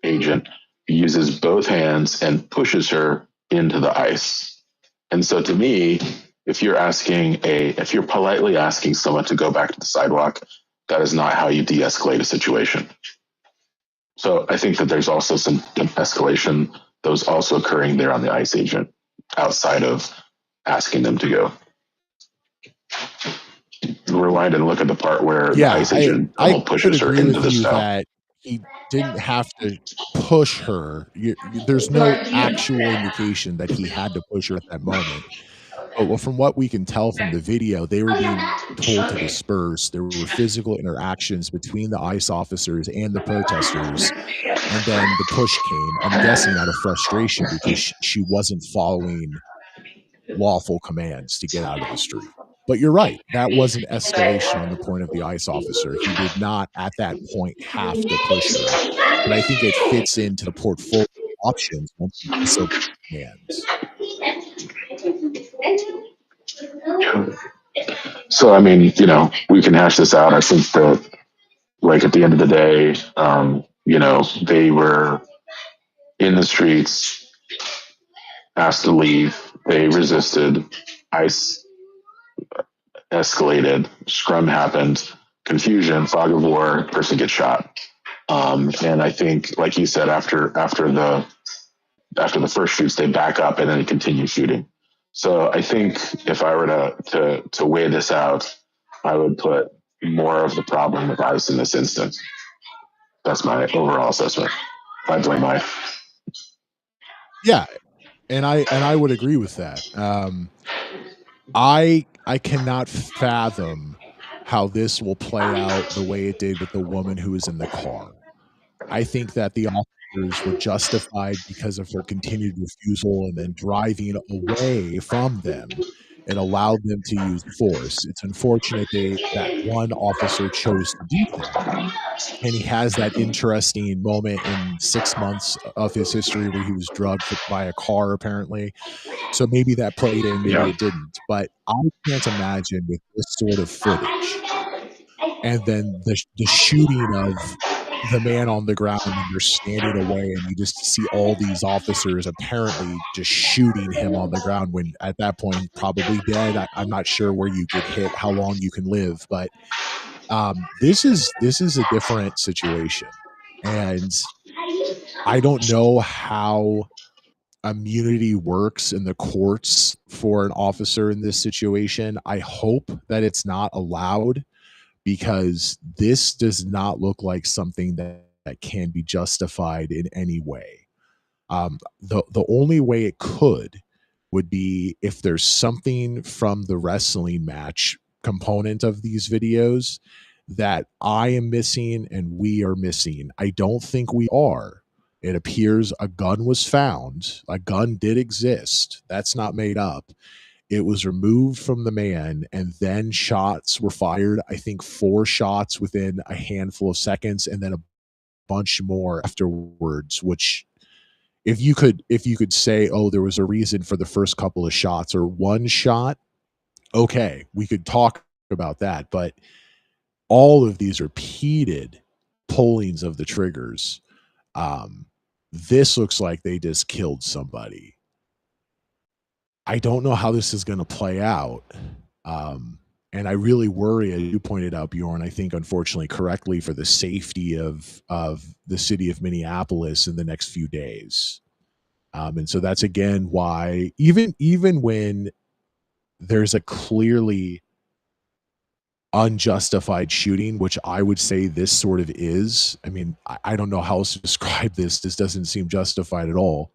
agent uses both hands and pushes her into the ice. And so to me, if you're politely asking someone to go back to the sidewalk, that is not how you de-escalate a situation. So I think that there's also some escalation that was also occurring there on the ICE agent outside of asking them to go. Rewind and look at the part where the ICE agent I pushes could her agree into with the you snow. that he didn't have to push her. There's no actual indication that he had to push her at that moment. But from what we can tell from the video, they were being told to disperse. There were physical interactions between the ICE officers and the protesters. And then the push came, I'm guessing out of frustration because she wasn't following lawful commands to get out of the street. But you're right. That was an escalation on the point of the ICE officer. He did not at that point have to push her. But I think it fits into the portfolio of options once he disobeyed commands. So, I mean, you know, we can hash this out. I think that, like, at the end of the day, you know, they were in the streets, asked to leave. They resisted. ICE escalated. Scrum happened. Confusion, fog of war, person gets shot. And I think, like you said, after the first shoots, they back up and then continue shooting. So I think if I were to weigh this out, I would put more of the problem with ICE in this instance. That's my overall assessment. I blame ICE. Yeah, and I would agree with that. I cannot fathom how this will play out the way it did with the woman who was in the car. I think that the officers were justified because of their continued refusal and then driving away from them and allowed them to use force. It's unfortunate that one officer chose to do that. And he has that interesting moment in 6 months of his history where he was drugged by a car, apparently. So maybe that played in, maybe it didn't. But I can't imagine with this sort of footage and then the shooting of the man on the ground and they're standing away and you just see all these officers apparently just shooting him on the ground when at that point he's probably dead. I'm not sure where you get hit, how long you can live, but this is a different situation. And I don't know how immunity works in the courts for an officer in this situation. I hope that it's not allowed because this does not look like something that can be justified in any way. The only way it could would be if there's something from the wrestling match component of these videos that I am missing and we are missing. I don't think we are. It appears a gun was found. A gun did exist. That's not made up. It was removed from the man and then shots were fired. I think 4 shots within a handful of seconds and then a bunch more afterwards, which if you could say, oh, there was a reason for the first couple of shots or one shot, okay, we could talk about that. But all of these repeated pullings of the triggers, this looks like they just killed somebody. I don't know how this is going to play out. And I really worry, as you pointed out, Bjorn, I think unfortunately correctly, for the safety of the city of Minneapolis in the next few days. And so that's again why even when there's a clearly unjustified shooting, which I would say this sort of is. I mean, I don't know how else to describe this. This doesn't seem justified at all.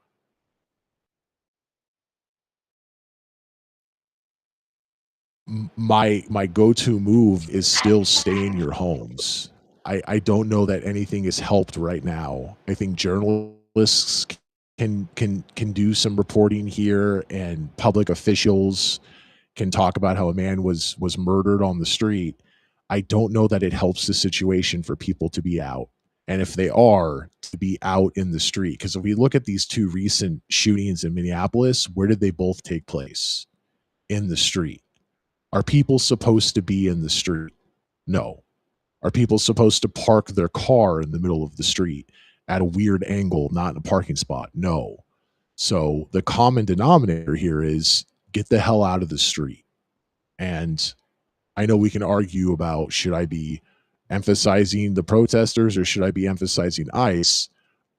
My go-to move is still stay in your homes. I don't know that anything is helped right now. I think journalists can do some reporting here, and public officials can talk about how a man was murdered on the street. I don't know that it helps the situation for people to be out. And if they are, to be out in the street. Because if we look at these two recent shootings in Minneapolis, where did they both take place? In the street. Are people supposed to be in the street? No. Are people supposed to park their car in the middle of the street at a weird angle, not in a parking spot? No. So the common denominator here is get the hell out of the street. And I know we can argue about, should I be emphasizing the protesters or should I be emphasizing ICE?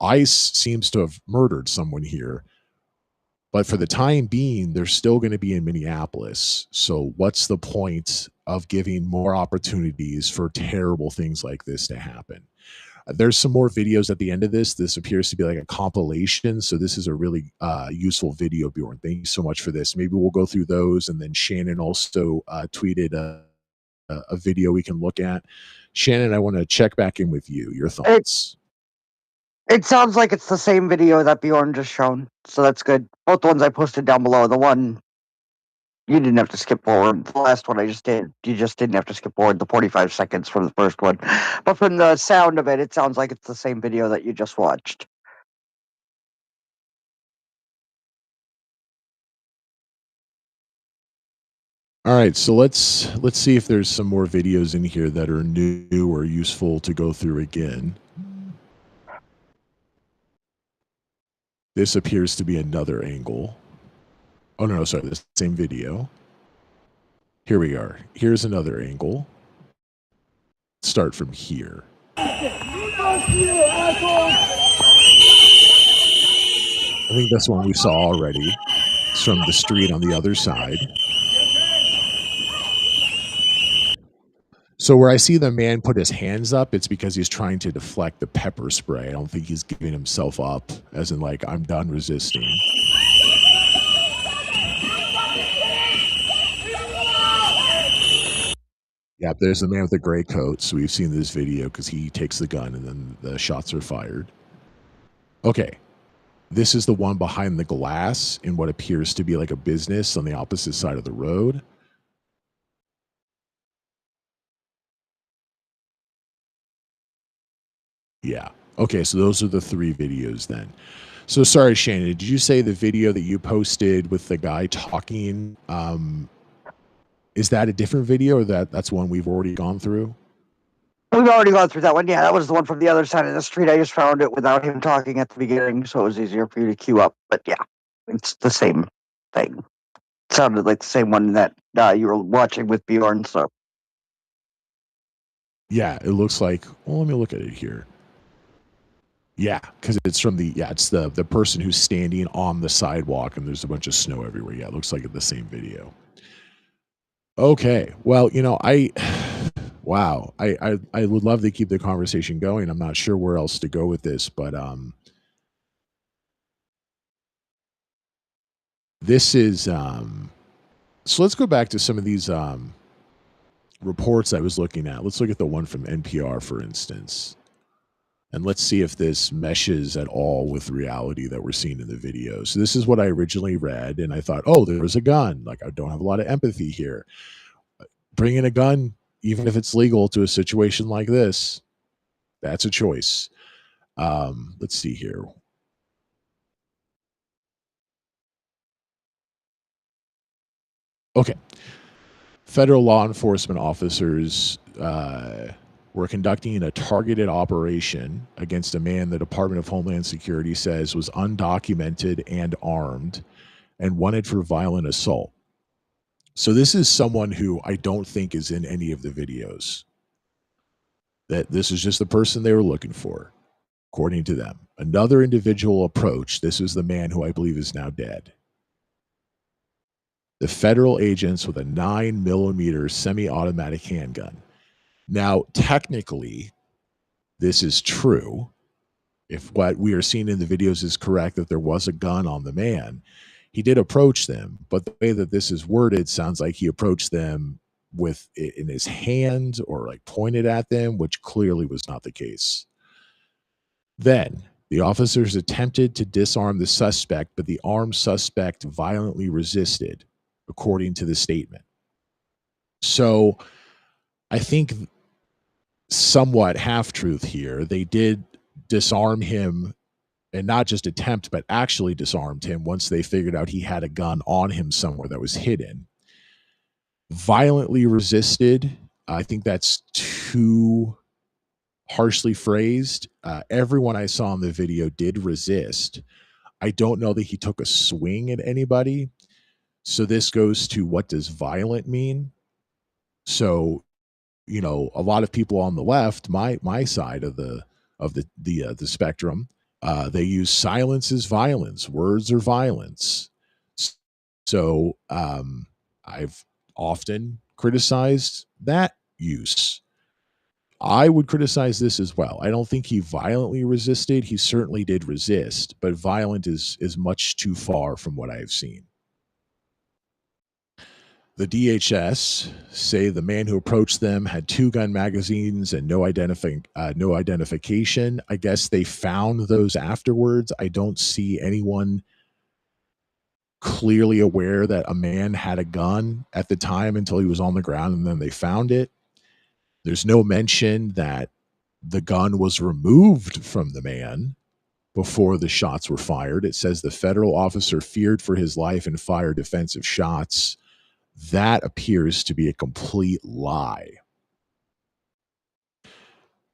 ICE seems to have murdered someone here. But for the time being, they're still going to be in Minneapolis. So what's the point of giving more opportunities for terrible things like this to happen? There's some more videos at the end of this. This appears to be like a compilation. So this is a really useful video, Bjorn. Thank you so much for this. Maybe we'll go through those. And then Shannon also tweeted a video we can look at. Shannon, I want to check back in with you. Your thoughts. It sounds like it's the same video that Bjorn just shown, so that's good. Both the ones I posted down below. The one you didn't have to skip forward. The last one I just did, you just didn't have to skip forward the 45 seconds from the first one. But from the sound of it, it sounds like it's the same video that you just watched. All right, so let's see if there's some more videos in here that are new or useful to go through again. This appears to be another angle. Oh, no, sorry, the same video. Here we are. Here's another angle. Start from here. I think that's one we saw already. It's from the street on the other side. So where I see the man put his hands up, it's because he's trying to deflect the pepper spray. I don't think he's giving himself up, as in like, I'm done resisting. Yeah, there's the man with the gray coat. So we've seen this video because he takes the gun and then the shots are fired. Okay. This is the one behind the glass in what appears to be like a business on the opposite side of the road. Yeah. Okay, so those are the three videos then. So sorry, Shannon, did you say the video that you posted with the guy talking, is that a different video or that's one we've already gone through? We've already gone through that one. Yeah, that was the one from the other side of the street. I just found it without him talking at the beginning, so it was easier for you to queue up. But yeah, it's the same thing. It sounded like the same one that you were watching with Bjorn, so. Yeah, it looks like, well, let me look at it here. Yeah, because it's from it's the person who's standing on the sidewalk and there's a bunch of snow everywhere. Yeah, it looks like the same video. Okay, well, wow, I would love to keep the conversation going. I'm not sure where else to go with this, but this is so let's go back to some of these reports I was looking at. Let's look at the one from NPR, for instance. And let's see if this meshes at all with reality that we're seeing in the video. So this is what I originally read, and I thought, oh, there's a gun. Like, I don't have a lot of empathy here. Bringing a gun, even if it's legal, to a situation like this, that's a choice. Let's see here. Okay. Federal law enforcement officers were conducting a targeted operation against a man the Department of Homeland Security says was undocumented and armed and wanted for violent assault. So this is someone who I don't think is in any of the videos. That this is just the person they were looking for, according to them. Another individual approach. This is the man who I believe is now dead. The federal agents with a 9mm semi-automatic handgun. Now, technically, this is true. If what we are seeing in the videos is correct, that there was a gun on the man, he did approach them. But the way that this is worded sounds like he approached them with it in his hand or like pointed at them, which clearly was not the case. Then the officers attempted to disarm the suspect, but the armed suspect violently resisted, according to the statement. So I think somewhat half truth here. They did disarm him, and not just attempt, but actually disarmed him once they figured out he had a gun on him somewhere that was hidden. Violently resisted, I think that's too harshly phrased. Everyone I saw in the video did resist. I don't know that he took a swing at anybody. So this goes to, what does violent mean? So, you know, a lot of people on the left, my side of the spectrum, they use silence as violence, words are violence. So I've often criticized that use. I would criticize this as well. I don't think he violently resisted. He certainly did resist, but violent is much too far from what I have seen. The DHS say the man who approached them had 2 gun magazines and no identification. I guess they found those afterwards. I don't see anyone clearly aware that a man had a gun at the time until he was on the ground, and then they found it. There's no mention that the gun was removed from the man before the shots were fired. It says the federal officer feared for his life and fired defensive shots. That appears to be a complete lie.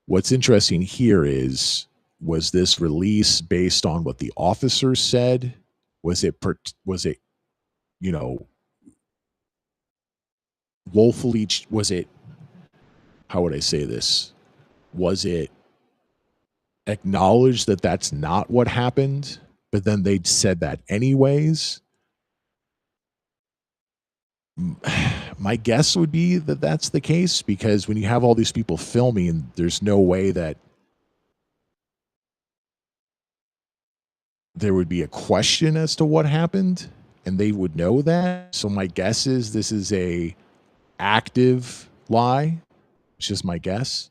What's interesting here is, was this release based on what the officer said? Was it, you know, woefully, was it, how would I say this? Was it acknowledged that that's not what happened, but then they said that anyways? My guess would be that that's the case, because when you have all these people filming, there's no way that there would be a question as to what happened, and they would know that. So my guess is this is a active lie. It's just my guess.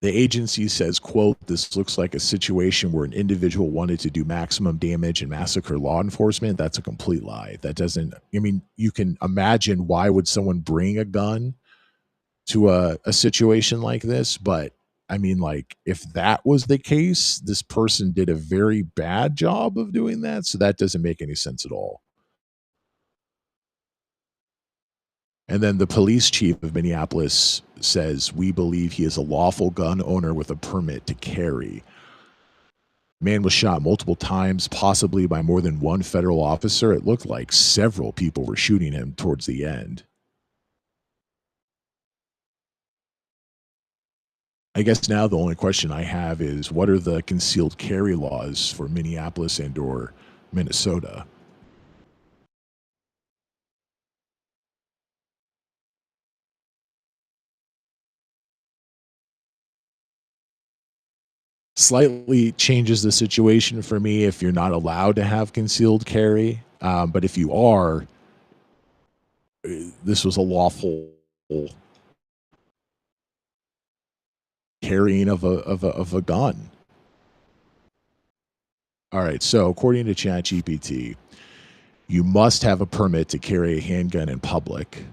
The agency says, quote, "This looks like a situation where an individual wanted to do maximum damage and massacre law enforcement." That's a complete lie. That doesn't, I mean, you can imagine why would someone bring a gun to a situation like this, but I mean, like, if that was the case, this person did a very bad job of doing that, so that doesn't make any sense at all. And then the police chief of Minneapolis says, "We believe he is a lawful gun owner with a permit to carry." Man was shot multiple times, possibly by more than one federal officer. It looked like several people were shooting him towards the end. I guess now the only question I have is, what are the concealed carry laws for Minneapolis and or Minnesota? Slightly changes the situation for me if you're not allowed to have concealed carry. But if you are, this was a lawful carrying of a gun. All right, so according to ChatGPT, you must have a permit to carry a handgun in public,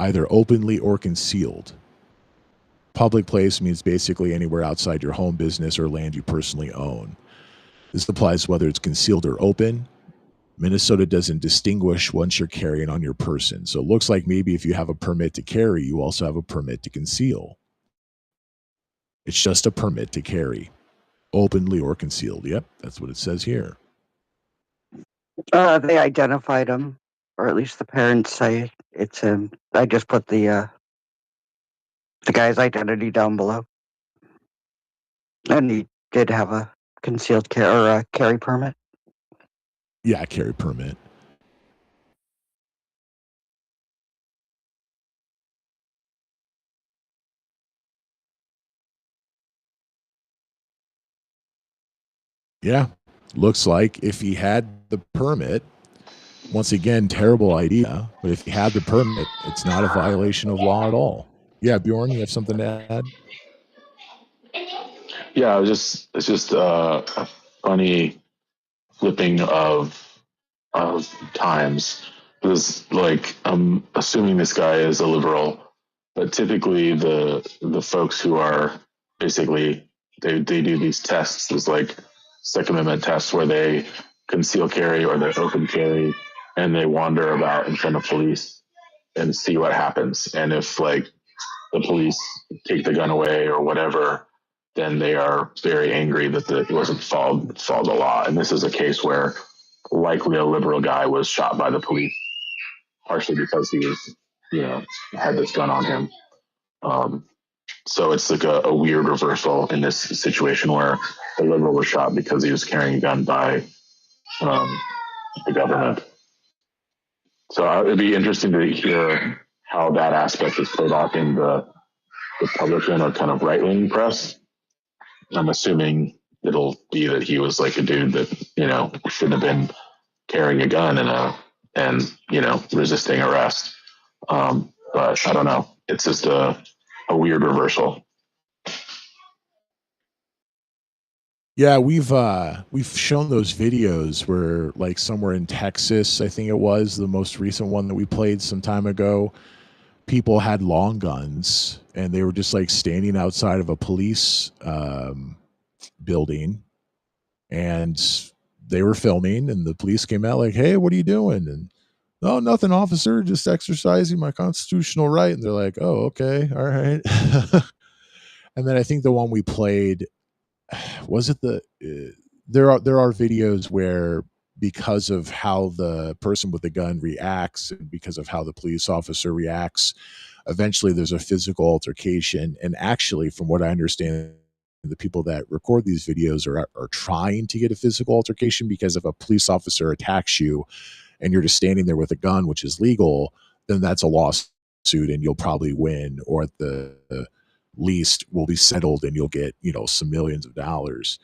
either openly or concealed. Public place means basically anywhere outside your home, business, or land you personally own. This applies whether it's concealed or open. Minnesota doesn't distinguish once you're carrying on your person. So it looks like maybe if you have a permit to carry, you also have a permit to conceal. It's just a permit to carry, openly or concealed. Yep, that's what it says here. They identified him, or at least the parents say it's him. I just put the guy's identity down below, and he did have a concealed carry permit. Yeah, carry permit. Yeah, looks like if he had the permit, once again, terrible idea, but if he had the permit, it's not a violation of law at all. Yeah, Bjorn, you have something to add? Yeah, it's just a funny flipping of times. Because like I'm assuming this guy is a liberal, but typically the folks who are basically they do these tests, these like Second Amendment tests where they conceal carry or they open carry and they wander about in front of police and see what happens. And if like the police take the gun away or whatever, then they are very angry that it wasn't followed the law. And this is a case where likely a liberal guy was shot by the police, partially because he was, had this gun on him. So it's like a weird reversal in this situation where the liberal was shot because he was carrying a gun by the government. So it'd be interesting to hear how that aspect is played out in the Republican or kind of right wing press. I'm assuming it'll be that he was like a dude that, shouldn't have been carrying a gun and resisting arrest. But I don't know. It's just a weird reversal. Yeah, we've shown those videos where like somewhere in Texas, I think it was the most recent one that we played some time ago, people had long guns and they were just like standing outside of a police building and they were filming and the police came out like, "Hey, what are you doing?" And, "Oh, nothing, officer, just exercising my constitutional right." And they're like, "Oh, okay, all right." And then I think the one we played, was it there are videos where because of how the person with the gun reacts and because of how the police officer reacts, eventually there's a physical altercation. And actually, from what I understand, the people that record these videos are trying to get a physical altercation, because if a police officer attacks you and you're just standing there with a gun, which is legal, then that's a lawsuit and you'll probably win, or at the least will be settled and you'll get, some millions of dollars.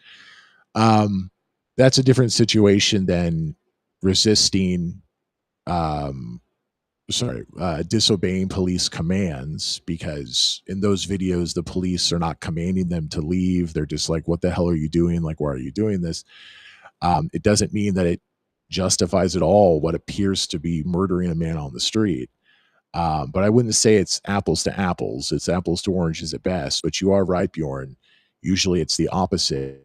That's a different situation than resisting, disobeying police commands, because in those videos, the police are not commanding them to leave. They're just like, "What the hell are you doing? Like, why are you doing this?" It doesn't mean that it justifies at all what appears to be murdering a man on the street. But I wouldn't say it's apples to apples. It's apples to oranges at best. But you are right, Bjorn. Usually it's the opposite.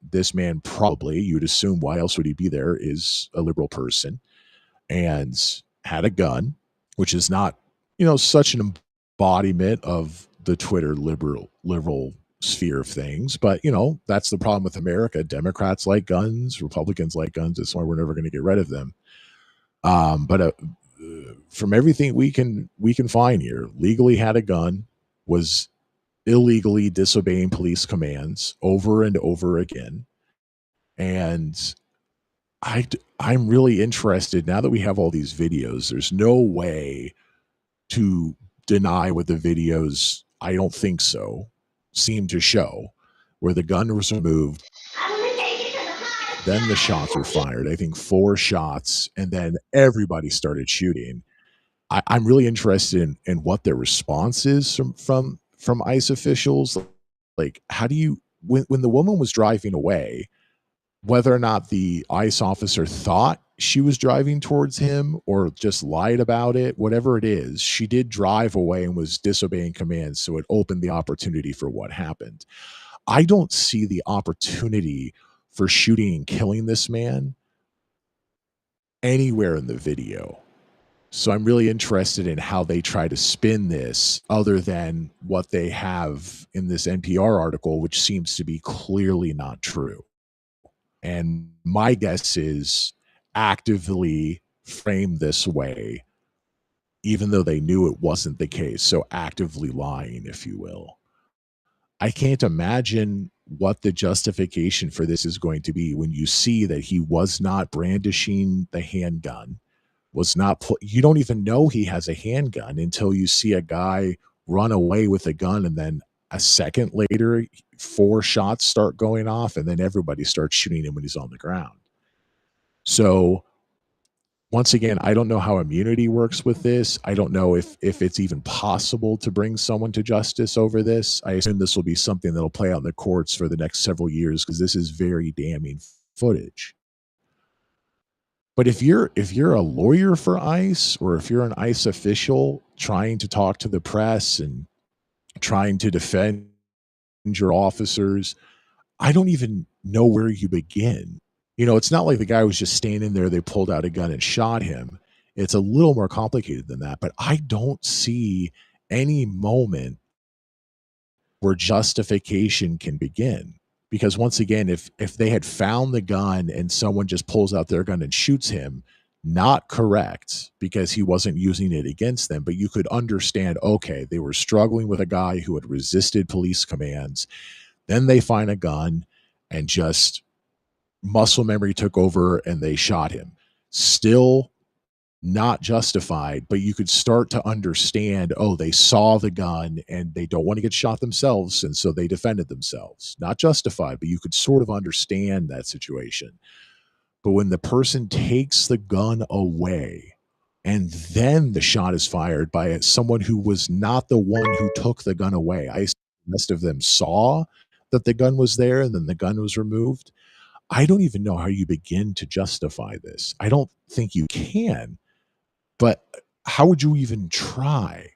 This man probably, you'd assume, why else would he be there, is a liberal person and had a gun, which is not, such an embodiment of the Twitter liberal sphere of things. But, that's the problem with America. Democrats like guns, Republicans like guns. That's why we're never going to get rid of them. But from everything we can find here, legally had a gun, was illegally disobeying police commands over and over again. And I'm really interested, now that we have all these videos, there's no way to deny what the videos, I don't think so, seem to show, where the gun was removed, then the shots were fired. I think 4 shots, and then everybody started shooting. I'm really interested in what their response is from ICE officials. Like, how do you, when the woman was driving away, whether or not the ICE officer thought she was driving towards him or just lied about it, whatever it is, she did drive away and was disobeying commands. So it opened the opportunity for what happened. I don't see the opportunity for shooting and killing this man anywhere in the video. So I'm really interested in how they try to spin this, other than what they have in this NPR article, which seems to be clearly not true. And my guess is actively framed this way, even though they knew it wasn't the case. So actively lying, if you will. I can't imagine what the justification for this is going to be when you see that he was not brandishing the handgun, was not you don't even know he has a handgun until you see a guy run away with a gun, and then a second later 4 shots start going off, and then everybody starts shooting him when he's on the ground. So once again, I don't know how immunity works with this. I don't know if it's even possible to bring someone to justice over this. I assume this will be something that'll play out in the courts for the next several years, because this is very damning footage. But if you're a lawyer for ICE, or if you're an ICE official trying to talk to the press and trying to defend your officers, I don't even know where you begin. You know, it's not like the guy was just standing there, they pulled out a gun and shot him. It's a little more complicated than that, but I don't see any moment where justification can begin. Because once again, if they had found the gun and someone just pulls out their gun and shoots him, not correct, because he wasn't using it against them, but you could understand, okay, they were struggling with a guy who had resisted police commands. Then they find a gun and just muscle memory took over and they shot him. Still not justified, but you could start to understand, oh, they saw the gun and they don't want to get shot themselves, and so they defended themselves. Not justified, but you could sort of understand that situation. But when the person takes the gun away and then the shot is fired by someone who was not the one who took the gun away, I assume the rest of them saw that the gun was there and then the gun was removed. I don't even know how you begin to justify this. I don't think you can, but how would you even try?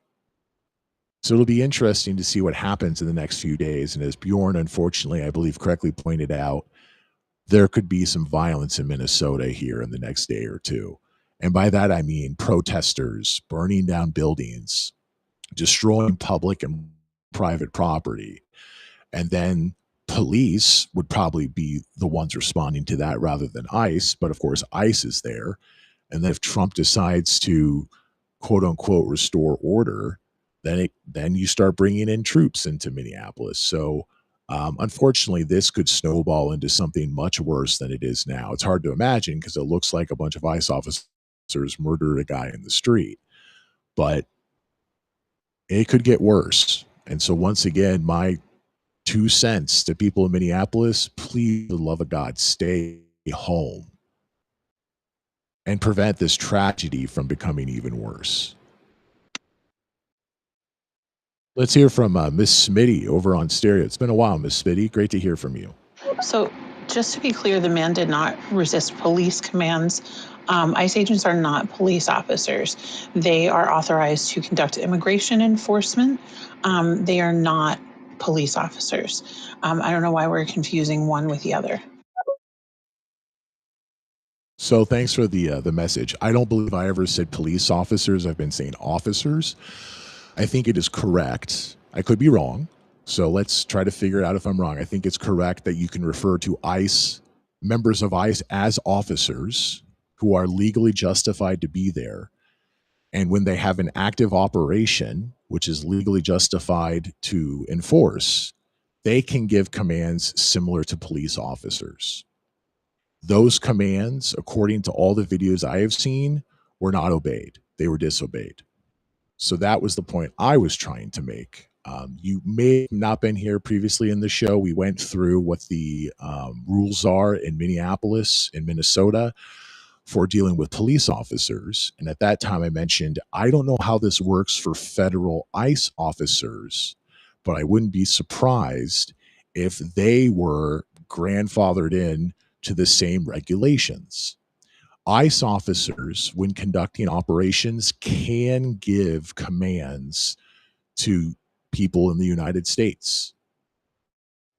So it'll be interesting to see what happens in the next few days. And as Bjorn, unfortunately, I believe correctly pointed out, there could be some violence in Minnesota here in the next day or two. And by that, I mean protesters burning down buildings, destroying public and private property, and then police would probably be the ones responding to that rather than ICE. But of course, ICE is there. And then if Trump decides to, quote unquote, restore order, then you start bringing in troops into Minneapolis. So unfortunately, this could snowball into something much worse than it is now. It's hard to imagine because it looks like a bunch of ICE officers murdered a guy in the street. But it could get worse. And so once again, my 2 cents to people in Minneapolis, please, for the love of God, stay home and prevent this tragedy from becoming even worse. Let's hear from Miss Smitty over on Stereo. It's been a while, Miss Smitty. Great to hear from you. So just to be clear, the man did not resist police commands. ICE agents are not police officers. They are authorized to conduct immigration enforcement. They are not police officers. I don't know why we're confusing one with the other. So thanks for the message. I don't believe I ever said police officers. I've been saying officers. I think it is correct. I could be wrong. So let's try to figure out if I'm wrong. I think it's correct that you can refer to ICE, members of ICE, as officers who are legally justified to be there. And when they have an active operation, which is legally justified to enforce, they can give commands similar to police officers. Those commands, according to all the videos I have seen, were not obeyed. They were disobeyed. So that was the point I was trying to make. You may have not been here previously in the show. We went through what the rules are in Minneapolis, in Minnesota, for dealing with police officers. And at that time I mentioned, I don't know how this works for federal ICE officers, but I wouldn't be surprised if they were grandfathered in to the same regulations. ICE officers, when conducting operations, can give commands to people in the United States.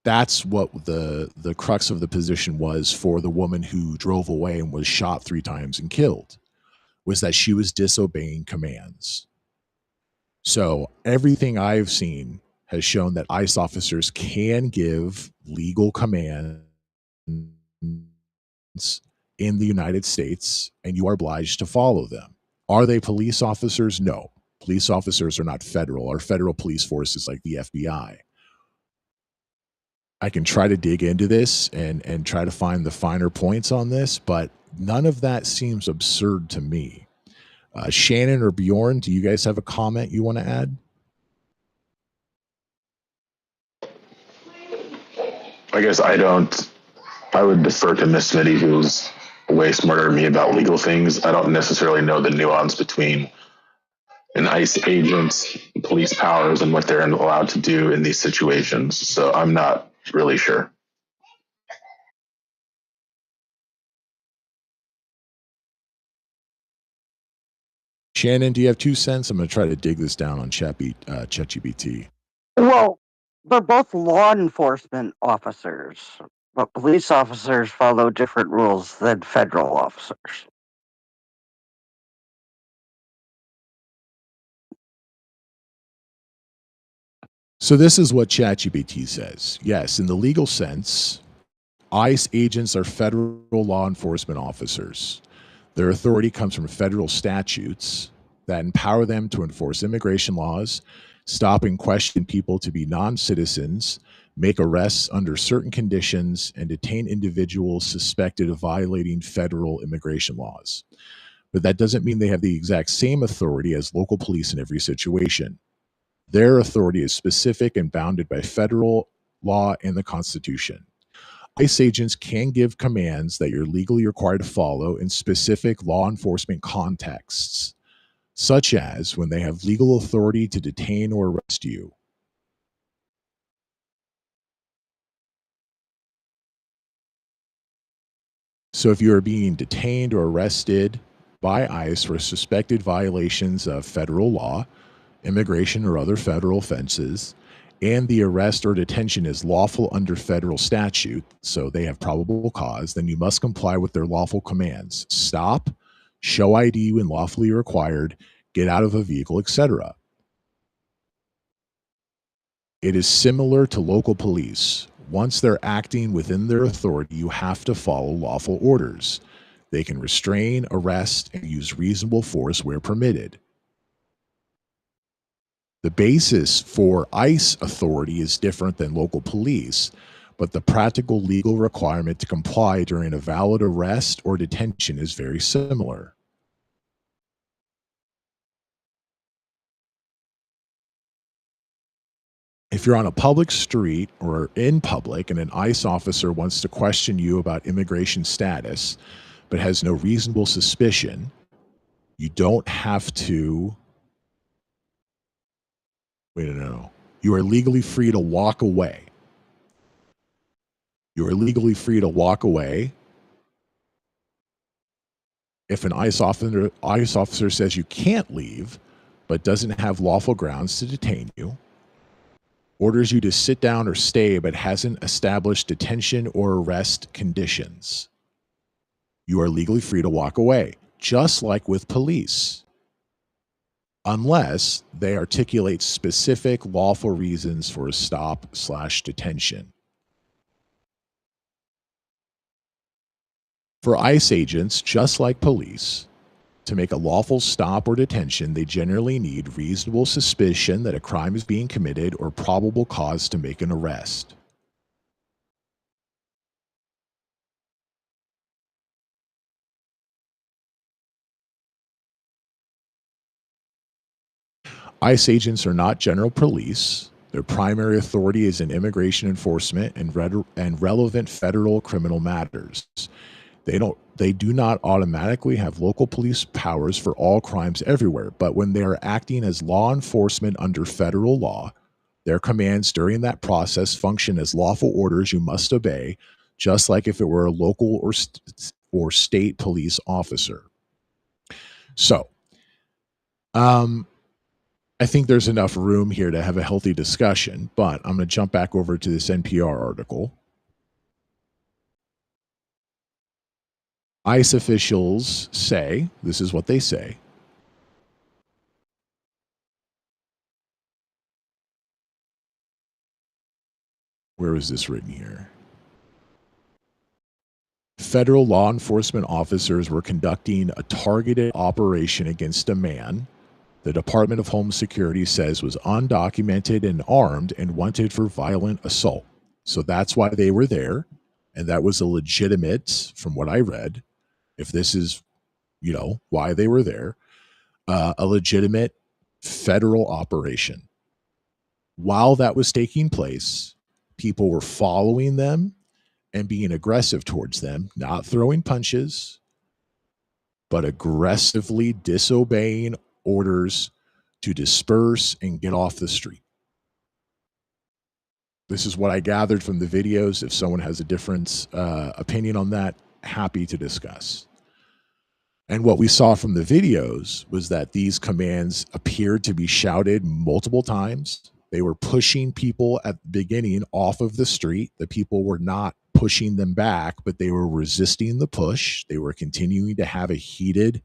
That's what the crux of the position was for the woman who drove away and was shot 3 times and killed, was that she was disobeying commands. So everything I've seen has shown that ICE officers can give legal commands in the United States, and you are obliged to follow them. Are they police officers? No. Police officers are not federal. Our federal police force is like the FBI. I can try to dig into this and try to find the finer points on this, but none of that seems absurd to me. Shannon or Bjorn, do you guys have a comment you want to add? I guess I don't. I would defer to Miss Smitty, who's way smarter than me about legal things. I don't necessarily know the nuance between an ICE agent's police powers and what they're allowed to do in these situations. So I'm not really sure. Shannon, do you have 2 cents? I'm going to try to dig this down on ChatGPT. Well, they're both law enforcement officers, but police officers follow different rules than federal officers. So this is what ChatGPT says. Yes, in the legal sense, ICE agents are federal law enforcement officers. Their authority comes from federal statutes that empower them to enforce immigration laws, stop and question people to be non-citizens, make arrests under certain conditions, and detain individuals suspected of violating federal immigration laws. But that doesn't mean they have the exact same authority as local police in every situation. Their authority is specific and bounded by federal law and the Constitution. ICE agents can give commands that you're legally required to follow in specific law enforcement contexts, such as when they have legal authority to detain or arrest you. So if you are being detained or arrested by ICE for suspected violations of federal law, immigration, or other federal offenses, and the arrest or detention is lawful under federal statute, so they have probable cause, then you must comply with their lawful commands. Stop, show ID when lawfully required, get out of a vehicle, etc. It is similar to local police. Once they're acting within their authority, you have to follow lawful orders. They can restrain, arrest, and use reasonable force where permitted. The basis for ICE authority is different than local police, but the practical legal requirement to comply during a valid arrest or detention is very similar. If you're on a public street or in public and an ICE officer wants to question you about immigration status, but has no reasonable suspicion, you don't have to. Wait, no. You are legally free to walk away. You are legally free to walk away. If an ICE officer says you can't leave, but doesn't have lawful grounds to detain you, orders you to sit down or stay, but hasn't established detention or arrest conditions, you are legally free to walk away, just like with police, unless they articulate specific lawful reasons for a stop/detention. For ICE agents, just like police, to make a lawful stop or detention, they generally need reasonable suspicion that a crime is being committed or probable cause to make an arrest. ICE agents are not general police. Their primary authority is in immigration enforcement and relevant federal criminal matters. They do not automatically have local police powers for all crimes everywhere, but when they are acting as law enforcement under federal law, their commands during that process function as lawful orders you must obey, just like if it were a local or state police officer. So, I think there's enough room here to have a healthy discussion, but I'm going to jump back over to this NPR article. ICE officials say, this is what they say. Where is this written here? Federal law enforcement officers were conducting a targeted operation against a man the Department of Homeland Security says was undocumented and armed and wanted for violent assault. So that's why they were there. And that was a legitimate, from what I read, if this is, why they were there, a legitimate federal operation. While that was taking place, people were following them and being aggressive towards them, not throwing punches, but aggressively disobeying orders to disperse and get off the street. This is what I gathered from the videos. If someone has a different opinion on that, happy to discuss. And what we saw from the videos was that these commands appeared to be shouted multiple times. They were pushing people at the beginning off of the street. The people were not pushing them back, but they were resisting the push. They were continuing to have a heated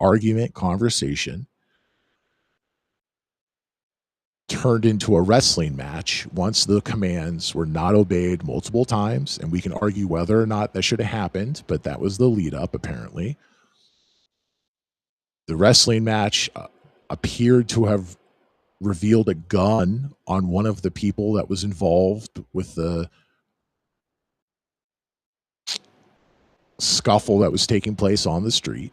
argument, conversation. Turned into a wrestling match once the commands were not obeyed multiple times. And we can argue whether or not that should have happened, but that was the lead up, apparently. The wrestling match appeared to have revealed a gun on one of the people that was involved with the scuffle that was taking place on the street.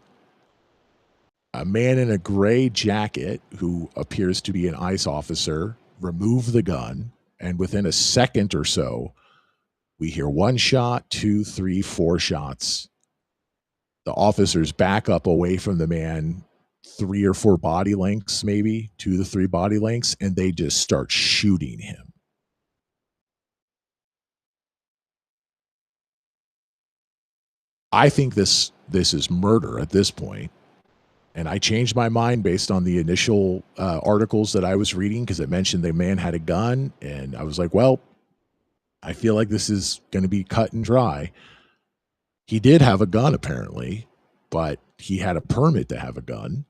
A man in a gray jacket who appears to be an ICE officer removed the gun, and within a second or so, we hear 1 shot, 2, 3, 4 shots. The officers back up away from the man 3 or 4 body lengths, maybe 2 to 3 body lengths, and they just start shooting him. I think this is murder at this point. And I changed my mind based on the initial articles that I was reading, because it mentioned the man had a gun. And I was like, well, I feel like this is going to be cut and dry. He did have a gun, apparently, but he had a permit to have a gun.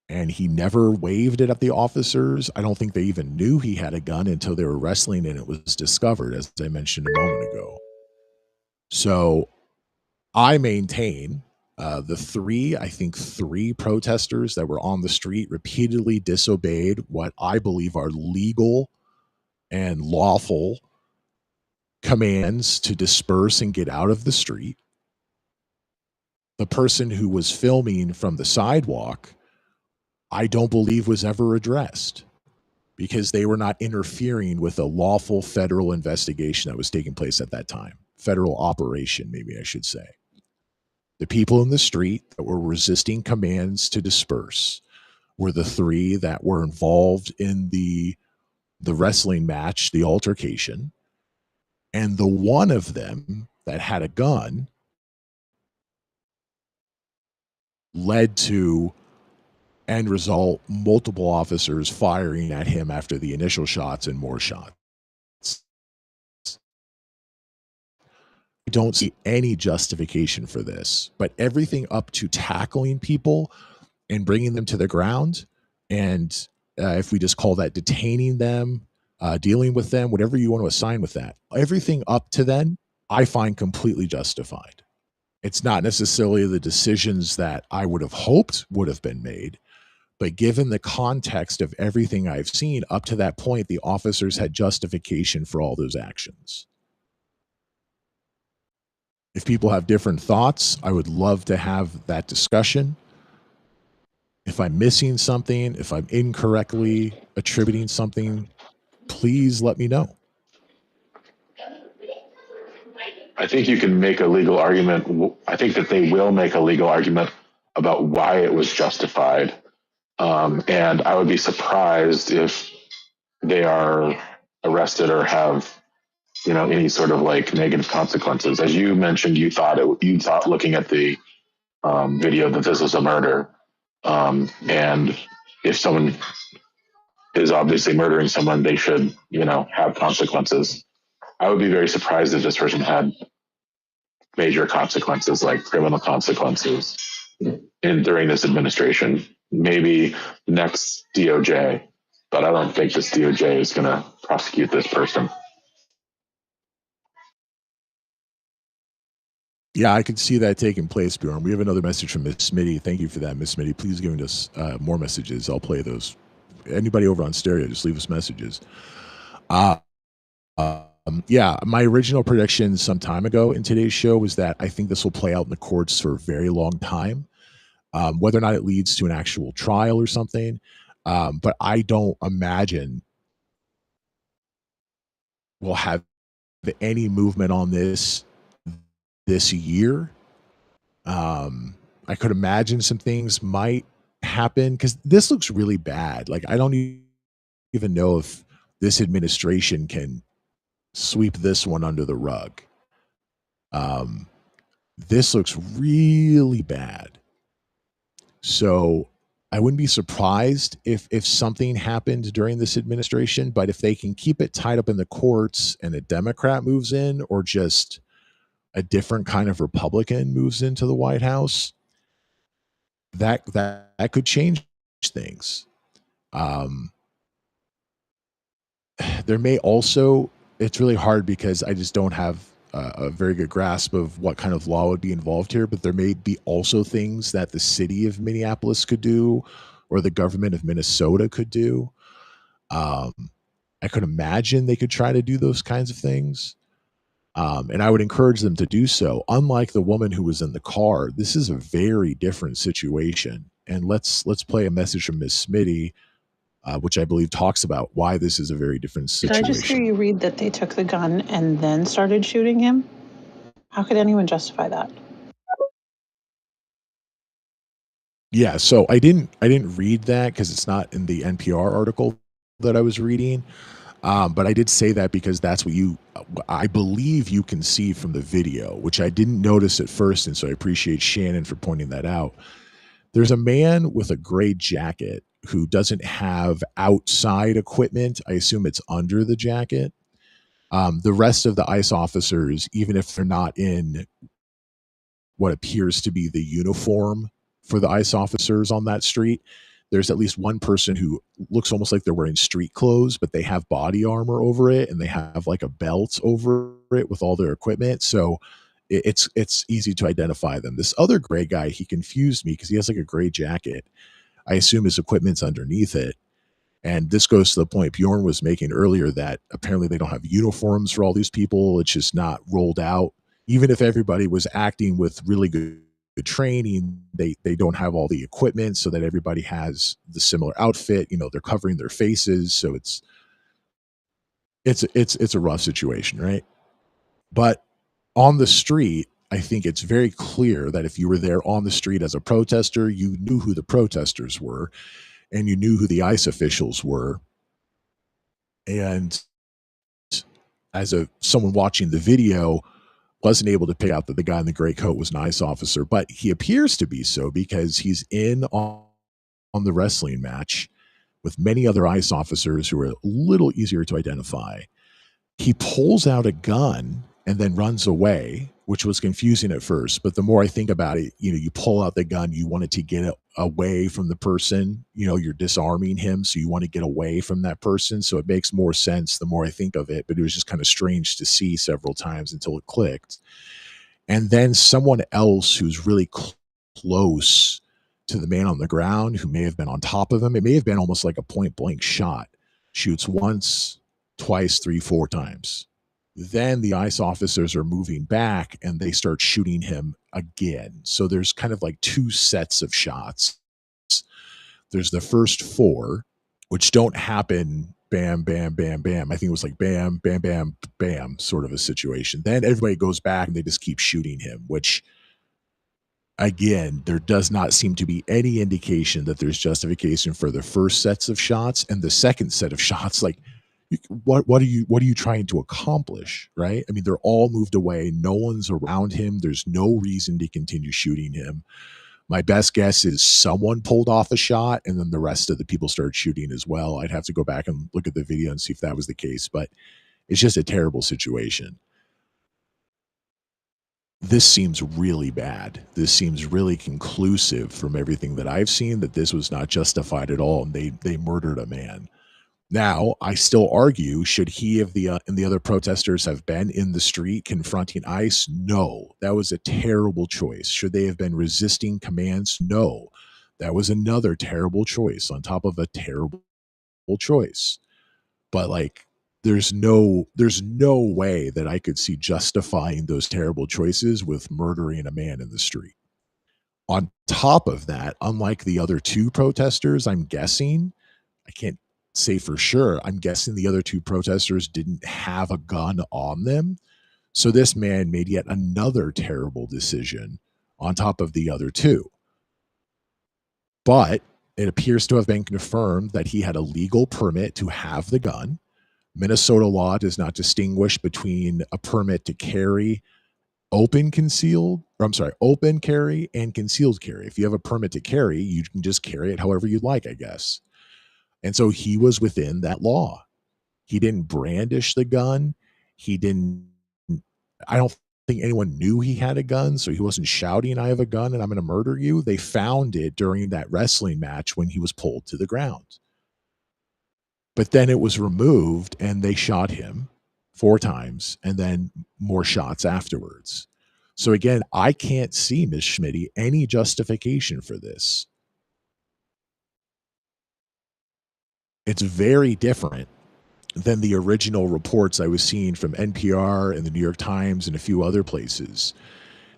And he never waved it at the officers. I don't think they even knew he had a gun until they were wrestling and it was discovered, as I mentioned a moment ago. So I maintain the 3 protesters that were on the street repeatedly disobeyed what I believe are legal and lawful commands to disperse and get out of the street. The person who was filming from the sidewalk, I don't believe was ever addressed, because they were not interfering with a lawful federal investigation that was taking place at that time. Federal operation, maybe I should say. The people in the street that were resisting commands to disperse were the 3 that were involved in the wrestling match, the altercation. And the one of them that had a gun led to, end result, multiple officers firing at him after the initial shots and more shots. I don't see any justification for this, but everything up to tackling people and bringing them to the ground, and if we just call that detaining them, dealing with them, whatever you want to assign with that, everything up to then, I find completely justified. It's not necessarily the decisions that I would have hoped would have been made, but given the context of everything I've seen up to that point, the officers had justification for all those actions. If people have different thoughts, I would love to have that discussion. If I'm missing something, if I'm incorrectly attributing something, please let me know. I think you can make a legal argument. I think that they will make a legal argument about why it was justified. And I would be surprised if they are arrested or have, any sort of like negative consequences. As you mentioned, you thought looking at the video that this was a murder. And if someone is obviously murdering someone, they should, have consequences. I would be very surprised if this person had major consequences, like criminal consequences, during this administration. Maybe next DOJ, but I don't think this DOJ is going to prosecute this person. Yeah, I could see that taking place, Bjorn. We have another message from Miss Smitty. Thank you for that, Miss Smitty. Please give us more messages. I'll play those. Anybody over on stereo, just leave us messages. Yeah, my original prediction some time ago in today's show was that I think this will play out in the courts for a very long time. Whether or not it leads to an actual trial or something, but I don't imagine we'll have any movement on this year. I could imagine some things might happen because this looks really bad. Like I don't even know if this administration can sweep this one under the rug. This looks really bad. So I wouldn't be surprised if something happened during this administration, but if they can keep it tied up in the courts and a Democrat moves in or just a different kind of Republican moves into the White House, that could change things. There may also, it's really hard because I just don't have a very good grasp of what kind of law would be involved here, but there may be also things that the city of Minneapolis could do or the government of Minnesota could do. I could imagine they could try to do those kinds of things. And I would encourage them to do so. Unlike the woman who was in the car, this is a very different situation. And let's play a message from Miss Smitty, which I believe talks about why this is a very different Did I just hear situation. you read that they took the gun and then started shooting him? How could anyone justify that? Yeah, so I didn't read that because it's not in the NPR article that I was reading. But I did say that because that's what I believe you can see from the video, which I didn't notice at first. And so I appreciate Shannon for pointing that out. There's a man with a gray jacket who doesn't have outside equipment. I assume it's under the jacket. The rest of the ICE officers, even if they're not in what appears to be the uniform for the ICE officers on that street, there's at least one person who looks almost like they're wearing street clothes, but they have body armor over it and they have like a belt over it with all their equipment. So it's easy to identify them. This other gray guy, he confused me because he has like a gray jacket. I assume his equipment's underneath it. And this goes to the point Bjorn was making earlier that apparently they don't have uniforms for all these people. It's just not rolled out. Even if everybody was acting with really good training, they don't have all the equipment so that everybody has the similar outfit. You know, they're covering their faces, so it's a rough situation, right? But on the street, I think it's very clear that if you were there on the street as a protester, you knew who the protesters were and you knew who the ICE officials were. And as someone watching the video, wasn't able to pick out that the guy in the gray coat was an ICE officer, but he appears to be so because he's in on the wrestling match with many other ICE officers who are a little easier to identify. He pulls out a gun and then runs away, which was confusing at first. But the more I think about it, you pull out the gun, you want it to get away from the person, you're disarming him. So you want to get away from that person. So it makes more sense the more I think of it, but it was just kind of strange to see several times until it clicked. And then someone else who's really close to the man on the ground, who may have been on top of him, it may have been almost like a point blank shot, shoots once, twice, 3, 4 times. Then the ICE officers are moving back and they start shooting him again. So there's kind of like 2 sets of shots. There's the first 4, which don't happen bam, bam, bam, bam. I think it was like bam, bam, bam, bam sort of a situation. Then everybody goes back and they just keep shooting him, which again, there does not seem to be any indication that there's justification for the first sets of shots and the second set of shots. Like, what are you trying to accomplish, right? I mean, they're all moved away. No one's around him. There's no reason to continue shooting him. My best guess is someone pulled off a shot and then the rest of the people started shooting as well. I'd have to go back and look at the video and see if that was the case, but it's just a terrible situation. This seems really bad. This seems really conclusive from everything that I've seen that this was not justified at all and they murdered a man. Now, I still argue, should he and the other protesters have been in the street confronting ICE? No, that was a terrible choice. Should they have been resisting commands? No, that was another terrible choice on top of a terrible choice. But like, there's no way that I could see justifying those terrible choices with murdering a man in the street. On top of that, unlike the other two protesters, I'm guessing, I can't say for sure, I'm guessing the other two protesters didn't have a gun on them. So this man made yet another terrible decision on top of the other two. But it appears to have been confirmed that he had a legal permit to have the gun. Minnesota law does not distinguish between a permit to carry open carry and concealed carry. If you have a permit to carry, you can just carry it however you'd like, I guess. And so he was within that law. He didn't brandish the gun. I don't think anyone knew he had a gun, so he wasn't shouting, "I have a gun and I'm going to murder you." They found it during that wrestling match when he was pulled to the ground. But then it was removed and they shot him 4 times and then more shots afterwards. So again, I can't see, Ms. Schmitty, any justification for this. It's very different than the original reports I was seeing from NPR and the New York Times and a few other places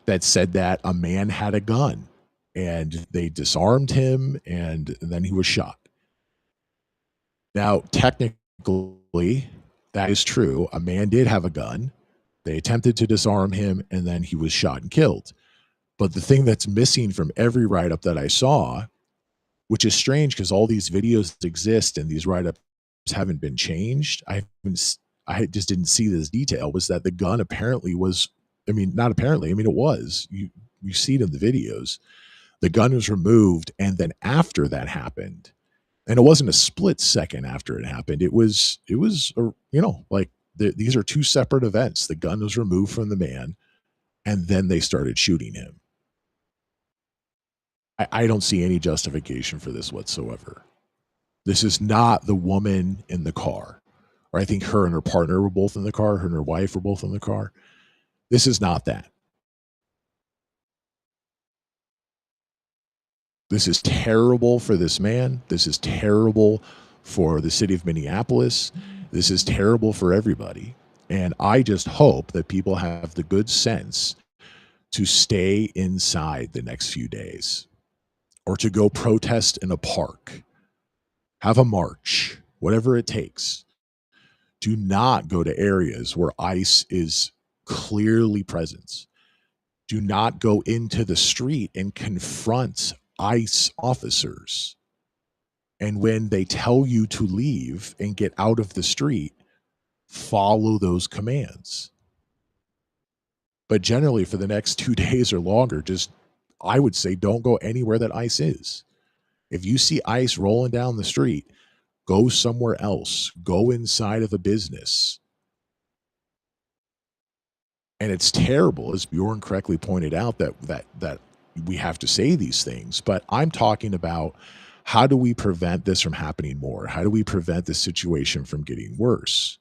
that said that a man had a gun and they disarmed him and then he was shot. Now, technically, that is true. A man did have a gun. They attempted to disarm him and then he was shot and killed. But the thing that's missing from every write-up that I saw, which is strange because all these videos exist and these write-ups haven't been changed. I just didn't see this detail, was that the gun apparently was, not apparently, it was. You see it in the videos. The gun was removed, and then after that happened, and it wasn't a split second after it happened. It was these are two separate events. The gun was removed from the man, and then they started shooting him. I don't see any justification for this whatsoever. This is not the woman in the car, or I think her and her partner were both in the car. Her and her wife were both in the car. This is not that. This is terrible for this man. This is terrible for the city of Minneapolis. This is terrible for everybody. And I just hope that people have the good sense to stay inside the next few days, or to go protest in a park, have a march, whatever it takes. Do not go to areas where ICE is clearly present. Do not go into the street and confront ICE officers. And when they tell you to leave and get out of the street, follow those commands. But generally, for the next 2 days or longer, I would say, don't go anywhere that ICE is. If you see ICE rolling down the street, go somewhere else. Go inside of a business. And it's terrible, as Bjorn correctly pointed out, that we have to say these things. But I'm talking about, how do we prevent this from happening more? How do we prevent this situation from getting worse?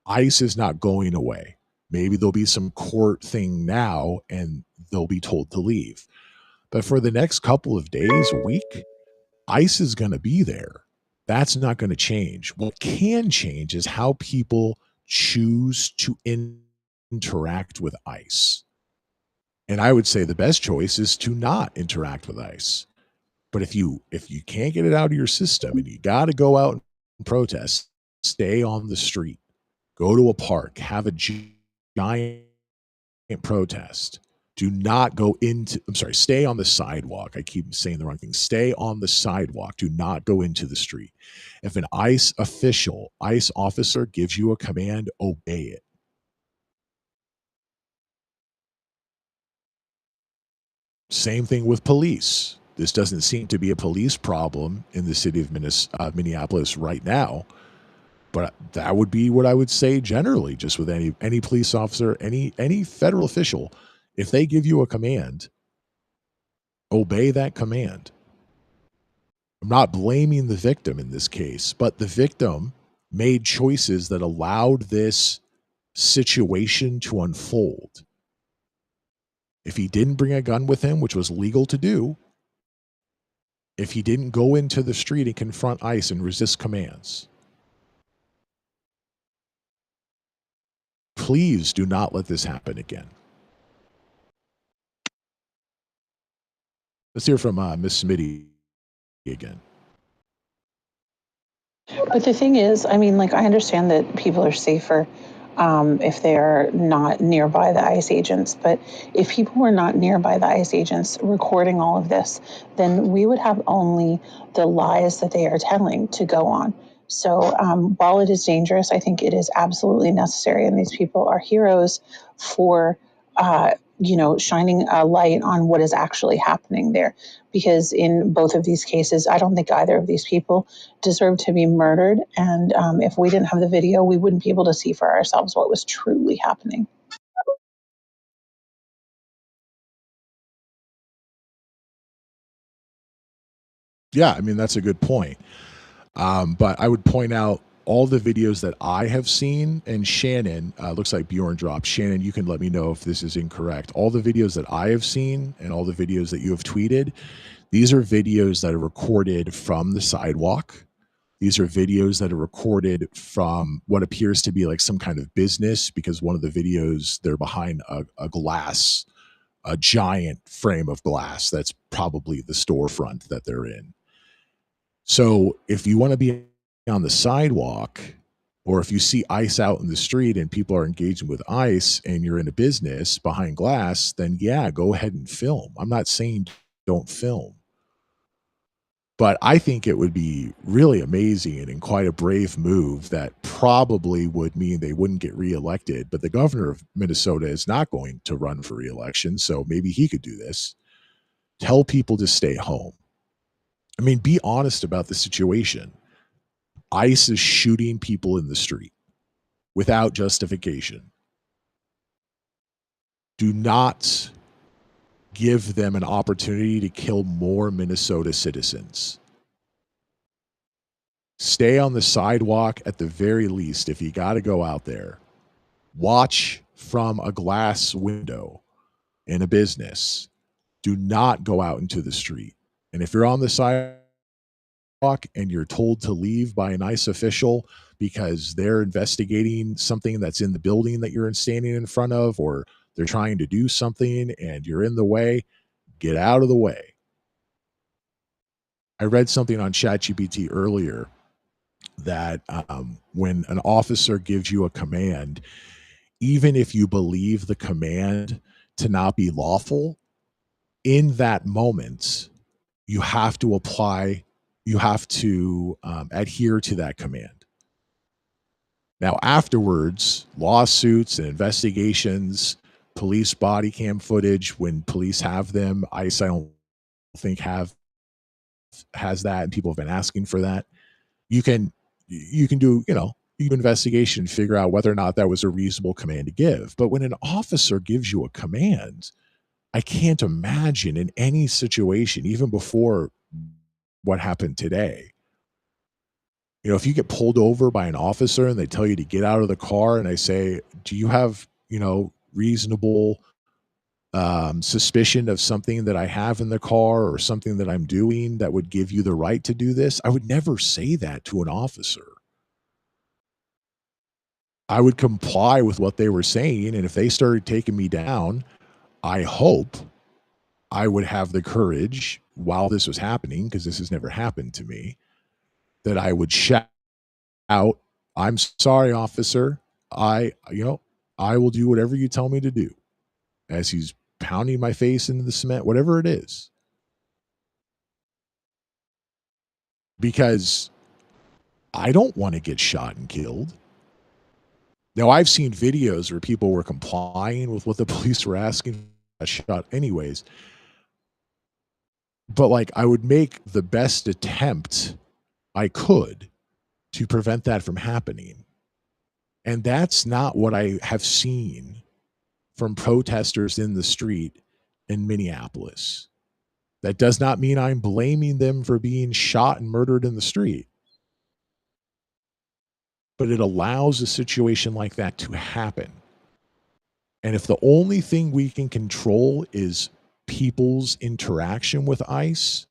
ICE is not going away. Maybe there'll be some court thing now and they'll be told to leave. But for the next couple of days, a week, ICE is going to be there. That's not going to change. What can change is how people choose to interact with ICE. And I would say the best choice is to not interact with ICE. But if you can't get it out of your system and you got to go out and protest, stay on the street, go to a park, have a giant protest. Do not go stay on the sidewalk. I keep saying the wrong thing. Stay on the sidewalk. Do not go into the street. If an ICE officer gives you a command, obey it. Same thing with police. This doesn't seem to be a police problem in the city of Minneapolis right now. But that would be what I would say generally, just with any police officer, any federal official. If they give you a command, obey that command. I'm not blaming the victim in this case, but the victim made choices that allowed this situation to unfold. If he didn't bring a gun with him, which was legal to do, if he didn't go into the street and confront ICE and resist commands, Please do not let this happen again. Let's hear from Miss Smitty again. But the thing is, I mean, like, I understand that people are safer if they are not nearby the ICE agents. But if people were not nearby the ICE agents recording all of this, then we would have only the lies that they are telling to go on. So while it is dangerous, I think it is absolutely necessary. And these people are heroes for, shining a light on what is actually happening there. Because in both of these cases, I don't think either of these people deserve to be murdered. And if we didn't have the video, we wouldn't be able to see for ourselves what was truly happening. Yeah, I mean, that's a good point. But I would point out all the videos that I have seen, and Shannon, looks like Bjorn dropped. Shannon, you can let me know if this is incorrect. All the videos that I have seen and all the videos that you have tweeted, these are videos that are recorded from the sidewalk. These are videos that are recorded from what appears to be like some kind of business, because one of the videos, they're behind a glass, a giant frame of glass. That's probably the storefront that they're in. So if you want to be on the sidewalk, or if you see ICE out in the street and people are engaging with ICE and you're in a business behind glass, then yeah, go ahead and film. I'm not saying don't film. But I think it would be really amazing and quite a brave move that probably would mean they wouldn't get reelected. But the governor of Minnesota is not going to run for reelection, so maybe he could do this. Tell people to stay home. I mean, be honest about the situation. ICE is shooting people in the street without justification. Do not give them an opportunity to kill more Minnesota citizens. Stay on the sidewalk at the very least if you got to go out there. Watch from a glass window in a business. Do not go out into the street. And if you're on the sidewalk and you're told to leave by an ICE official because they're investigating something that's in the building that you're standing in front of, or they're trying to do something and you're in the way, get out of the way. I read something on ChatGPT earlier that when an officer gives you a command, even if you believe the command to not be lawful, in that moment, you have to adhere to that command. Now, afterwards, lawsuits and investigations, police body cam footage, when police have them, ICE, I don't think has that, and people have been asking for that. You can do, you do investigation, figure out whether or not that was a reasonable command to give. But when an officer gives you a command, I can't imagine in any situation, even before what happened today, if you get pulled over by an officer and they tell you to get out of the car, and I say, do you have, reasonable suspicion of something that I have in the car or something that I'm doing that would give you the right to do this? I would never say that to an officer. I would comply with what they were saying. And if they started taking me down, I hope I would have the courage while this was happening, because this has never happened to me, that I would shout out, "I'm sorry, officer. I will do whatever you tell me to do," as he's pounding my face into the cement, whatever it is. Because I don't want to get shot and killed. Now, I've seen videos where people were complying with what the police were asking, got shot anyways. But I would make the best attempt I could to prevent that from happening. And that's not what I have seen from protesters in the street in Minneapolis. That does not mean I'm blaming them for being shot and murdered in the street. But it allows a situation like that to happen. And if the only thing we can control is people's interaction with ICE,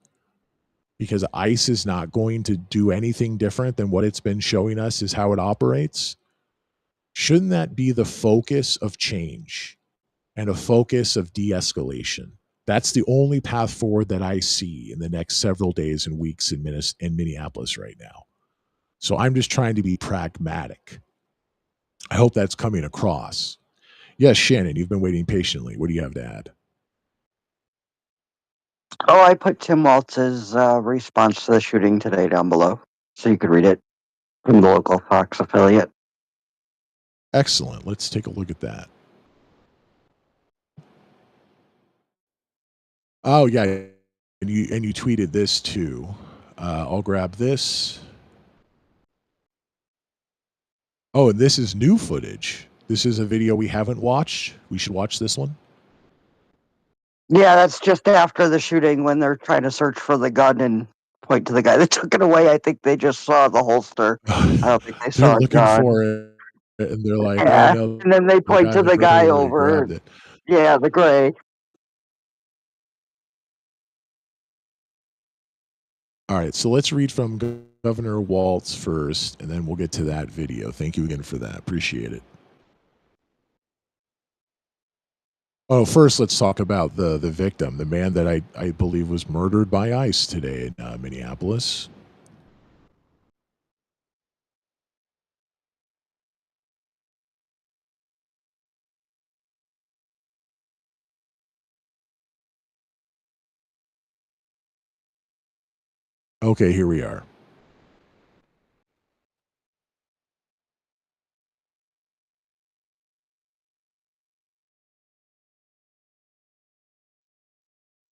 because ICE is not going to do anything different than what it's been showing us is how it operates, Shouldn't that be the focus of change and a focus of de-escalation? That's the only path forward that I see in the next several days and weeks in Minneapolis right now. So I'm just trying to be pragmatic. I hope that's coming across. Yes, Shannon, you've been waiting patiently. What do you have to add? Oh, I put Tim Waltz's response to the shooting today down below, so you could read it from the local Fox affiliate. Excellent. Let's take a look at that. Oh yeah, and you tweeted this too. I'll grab this. Oh, and this is new footage. This is a video we haven't watched. We should watch this one. Yeah, that's just after the shooting when they're trying to search for the gun and point to the guy that took it away. I think they just saw the holster. I don't think they They're saw a looking gun. for it, and they're like, Yeah, "Oh no!" and then they point to in the gray guy already over. grabbed it. Yeah, the gray. All right, so let's read from Governor Waltz first, and then we'll get to that video. Thank you again for that. Appreciate it. Oh, first let's talk about the victim, the man that I believe was murdered by ICE today in Minneapolis. Okay, here we are.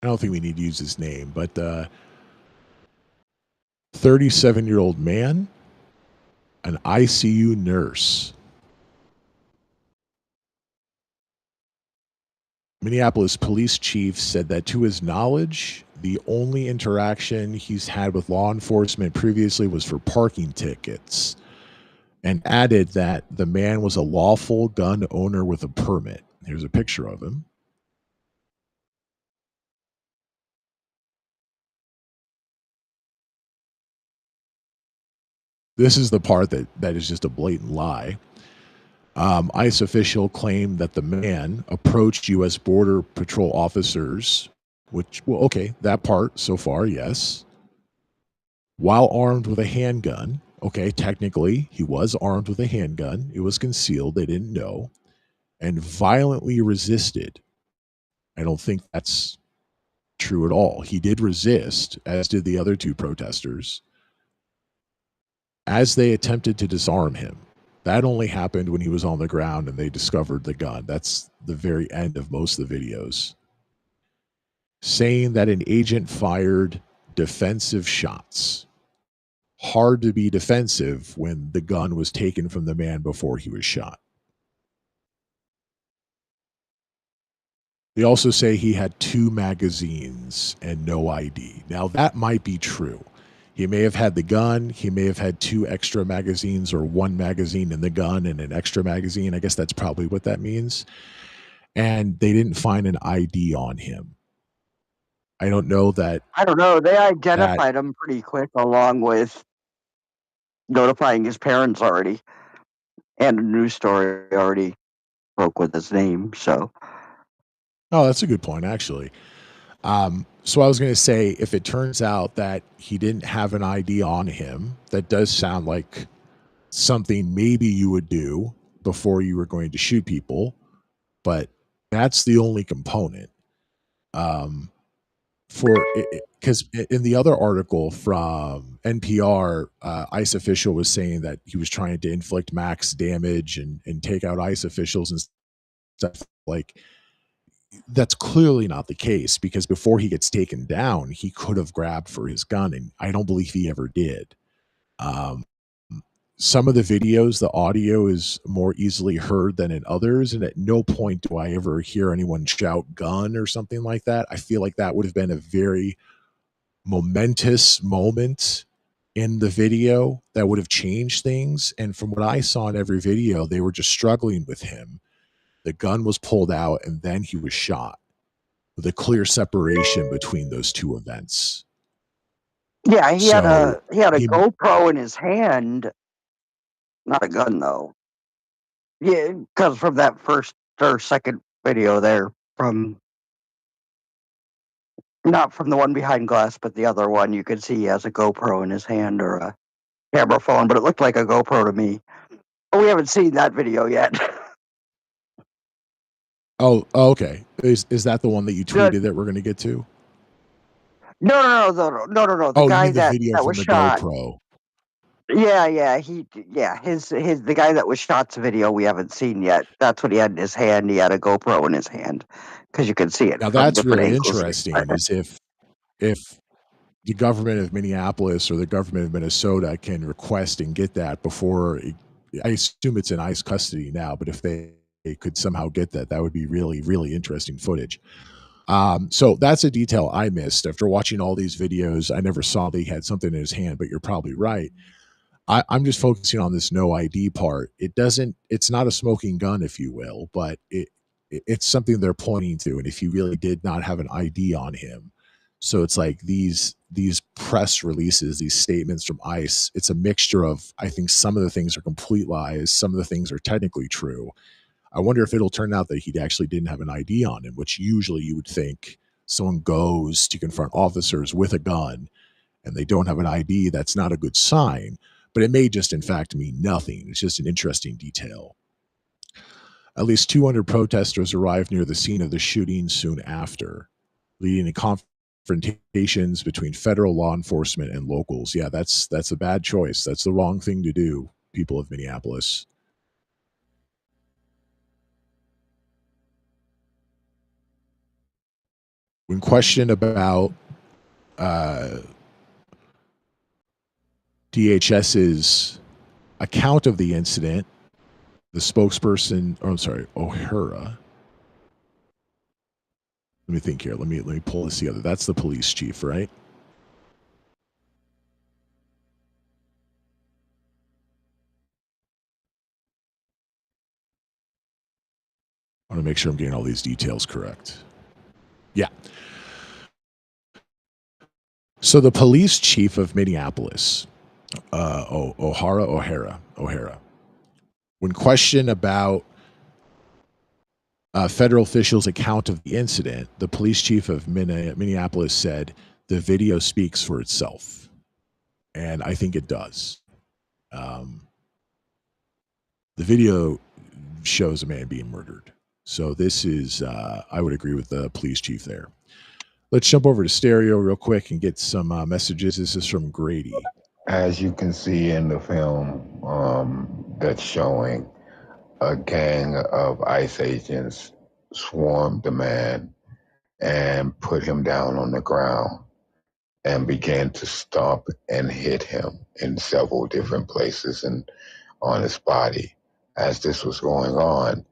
I don't think we need to use his name, but 37-year-old man, an ICU nurse. Minneapolis police chief said that to his knowledge, the only interaction he's had with law enforcement previously was for parking tickets, and added that the man was a lawful gun owner with a permit. Here's a picture of him. This is the part that is just a blatant lie. ICE official claimed that the man approached U.S. Border Patrol officers, which, well, okay, that part so far, yes. While armed with a handgun, okay, technically he was armed with a handgun. It was concealed, they didn't know, and violently resisted. I don't think that's true at all. He did resist, as did the other two protesters, as they attempted to disarm him. That only happened when he was on the ground and they discovered the gun. That's the very end of most of the videos. Saying that an agent fired defensive shots. Hard to be defensive when the gun was taken from the man before he was shot. They also say he had 2 magazines and no ID. Now, that might be true. He may have had the gun. He may have had 2 extra magazines, or 1 magazine in the gun and an extra magazine. I guess that's probably what that means. And they didn't find an ID on him. I don't know that. I don't know. They identified him pretty quick, along with notifying his parents already. And a news story already broke with his name, so. Oh, that's a good point, actually. So I was going to say, if it turns out that he didn't have an ID on him, that does sound like something maybe you would do before you were going to shoot people, but that's the only component. Because in the other article from NPR, ICE official was saying that he was trying to inflict max damage and take out ICE officials and stuff. Like, that's clearly not the case, because before he gets taken down, he could have grabbed for his gun, and I don't believe he ever did. Some of the videos, the audio is more easily heard than in others, and at no point do I ever hear anyone shout gun or something like that. I feel like that would have been a very momentous moment in the video that would have changed things. And from what I saw in every video, they were just struggling with him. The gun was pulled out and then he was shot, with a clear separation between those two events. Yeah, he had a GoPro in his hand. Not a gun, though. Yeah, because from that first or second video there, from not from the one behind glass, but the other one, you could see he has a GoPro in his hand or a camera phone, but it looked like a GoPro to me. But we haven't seen that video yet. Oh, okay. Is that the one that you Good. tweeted that we're going to get to? No. The Oh, you guy mean the that video from was the shot. GoPro? His the guy that was shot's video we haven't seen yet. That's what he had in his hand. He had a GoPro in his hand because you could see it Now from that's different really angles. interesting. Is if the government of Minneapolis or the government of Minnesota can request and get that before. I assume it's in ICE custody now, but if they could somehow get that, that would be really, really interesting footage. So that's a detail I missed after watching all these videos. I never saw that he had something in his hand, but you're probably right. I'm just focusing on this no ID part. It's not a smoking gun, if you will, but it's something they're pointing to. And if he really did not have an ID on him, so it's like these press releases, these statements from ICE, it's a mixture of, I think some of the things are complete lies, some of the things are technically true. I wonder if it'll turn out that he actually didn't have an ID on him, which usually you would think someone goes to confront officers with a gun and they don't have an ID. That's not a good sign, but it may just in fact mean nothing. It's just an interesting detail. At least 200 protesters arrived near the scene of the shooting soon after, leading to confrontations between federal law enforcement and locals. Yeah, that's a bad choice. That's the wrong thing to do, people of Minneapolis. When questioned about DHS's account of the incident, the spokesperson, O'Hara. Let me think here. Let me pull this together. That's the police chief, right? I want to make sure I'm getting all these details correct. Yeah. So the police chief of Minneapolis, O'Hara, when questioned about federal officials' account of the incident, the police chief of Minneapolis said the video speaks for itself, and I think it does. The video shows a man being murdered, so this is I would agree with the police chief there. Let's jump over to stereo real quick and get some messages. This is from Grady. As you can see in the film that's showing, a gang of ICE agents swarmed the man and put him down on the ground and began to stomp and hit him in several different places and on his body. As this was going on,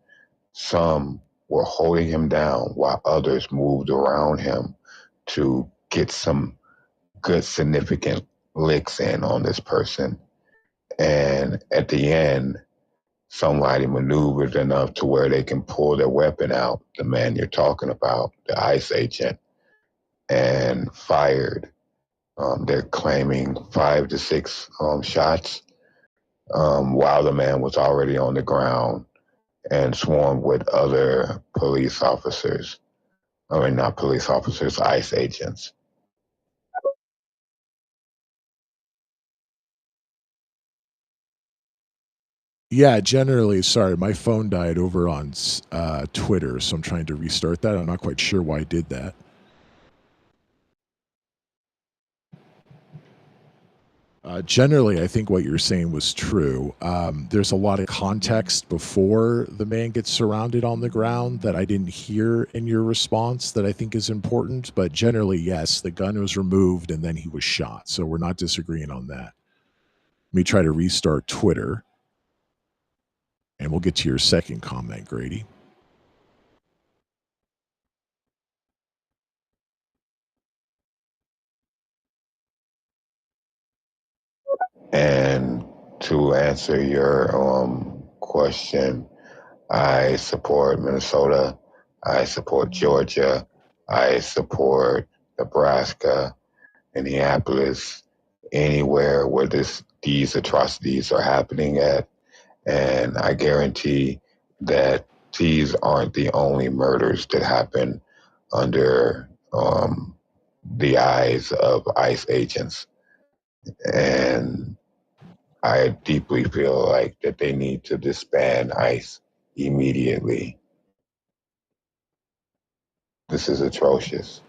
some were holding him down while others moved around him to get some good significant licks in on this person. And at the end, somebody maneuvered enough to where they can pull their weapon out, the man you're talking about, the ICE agent, and fired. They're claiming 5 to 6 shots while the man was already on the ground and swarmed with other police officers. I mean, not police officers, ICE agents. Yeah, generally, sorry, my phone died over on Twitter, so I'm trying to restart that. I'm not quite sure why I did that. Generally, I think what you're saying was true. There's a lot of context before the man gets surrounded on the ground that I didn't hear in your response that I think is important. But generally, yes, the gun was removed and then he was shot. So we're not disagreeing on that. Let me try to restart Twitter. And we'll get to your second comment, Grady. And to answer your question, I support Minnesota. I support Georgia. I support Nebraska, Minneapolis, anywhere where these atrocities are happening at. And I guarantee that these aren't the only murders that happen under the eyes of ICE agents. And I deeply feel like that they need to disband ICE immediately. This is atrocious.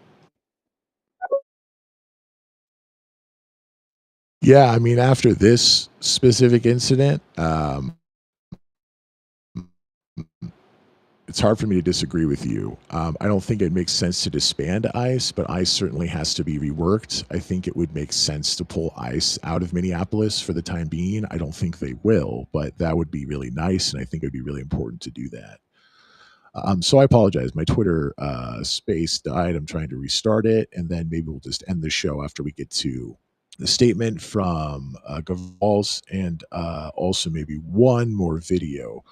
Yeah, I mean, after this specific incident, it's hard for me to disagree with you. I don't think it makes sense to disband ICE, but ICE certainly has to be reworked. I think it would make sense to pull ICE out of Minneapolis for the time being. I don't think they will, but that would be really nice, and I think it would be really important to do that. So I apologize. My Twitter space died. I'm trying to restart it, and then maybe we'll just end the show after we get to the statement from Governor Walz and also maybe one more video.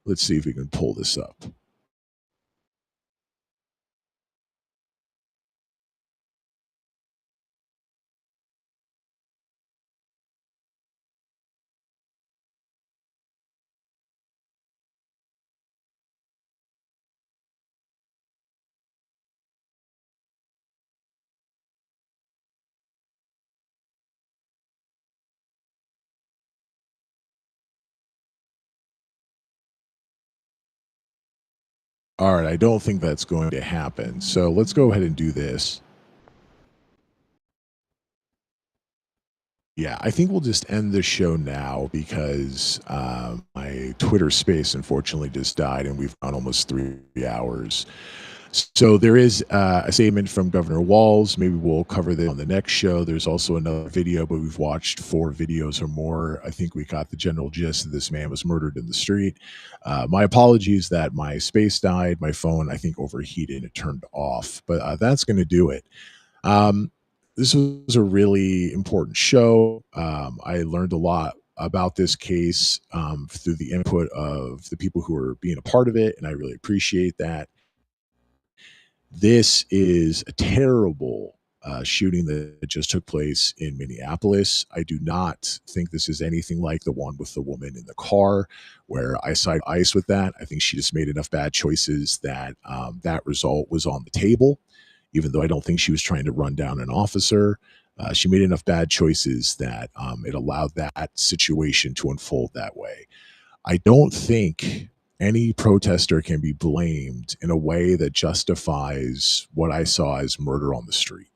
Let's see if we can pull this up. All right, I don't think that's going to happen. So let's go ahead and do this. Yeah, I think we'll just end the show now because my Twitter space unfortunately just died and we've gone almost 3 hours. So there is a statement from Governor Walz. Maybe we'll cover that on the next show. There's also another video, but we've watched 4 videos or more. I think we got the general gist that this man was murdered in the street. My apologies that my space died. My phone, I think, overheated and it turned off. But that's going to do it. This was a really important show. I learned a lot about this case through the input of the people who are being a part of it, and I really appreciate that. This is a terrible shooting that just took place in Minneapolis. I do not think this is anything like the one with the woman in the car, where I side ICE with that. I think she just made enough bad choices that that result was on the table, even though I don't think she was trying to run down an officer. She made enough bad choices that it allowed that situation to unfold that way. I don't think any protester can be blamed in a way that justifies what I saw as murder on the street.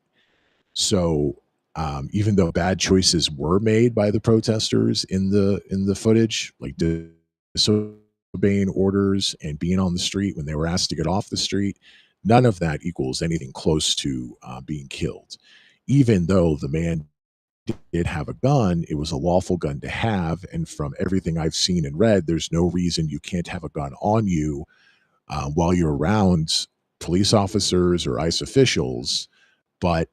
So even though bad choices were made by the protesters in the footage, like disobeying orders and being on the street when they were asked to get off the street, none of that equals anything close to being killed. Even though the man did have a gun, it was a lawful gun to have. And from everything I've seen and read, there's no reason you can't have a gun on you while you're around police officers or ICE officials. But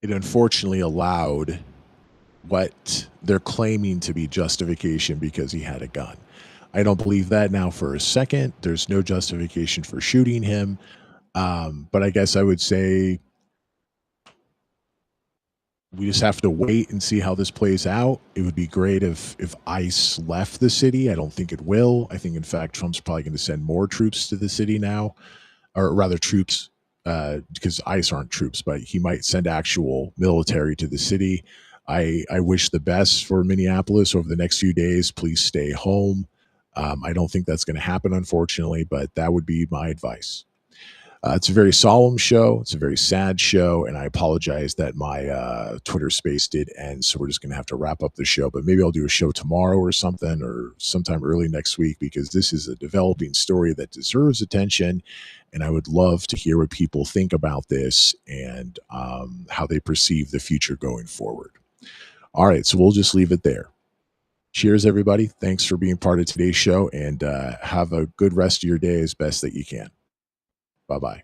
it unfortunately allowed what they're claiming to be justification because he had a gun. I don't believe that now for a second. There's no justification for shooting him. But I guess I would say we just have to wait and see how this plays out. It would be great if ICE left the city. I don't think it will. I think, in fact, Trump's probably going to send more troops to the city now, or rather troops, because ICE aren't troops, but he might send actual military to the city. I wish the best for Minneapolis over the next few days. Please stay home. I don't think that's going to happen, unfortunately, but that would be my advice. It's a very solemn show. It's a very sad show. And I apologize that my Twitter space did end. So we're just going to have to wrap up the show. But maybe I'll do a show tomorrow or something, or sometime early next week, because this is a developing story that deserves attention. And I would love to hear what people think about this and how they perceive the future going forward. All right. So we'll just leave it there. Cheers, everybody. Thanks for being part of today's show, and have a good rest of your day as best that you can. Bye-bye.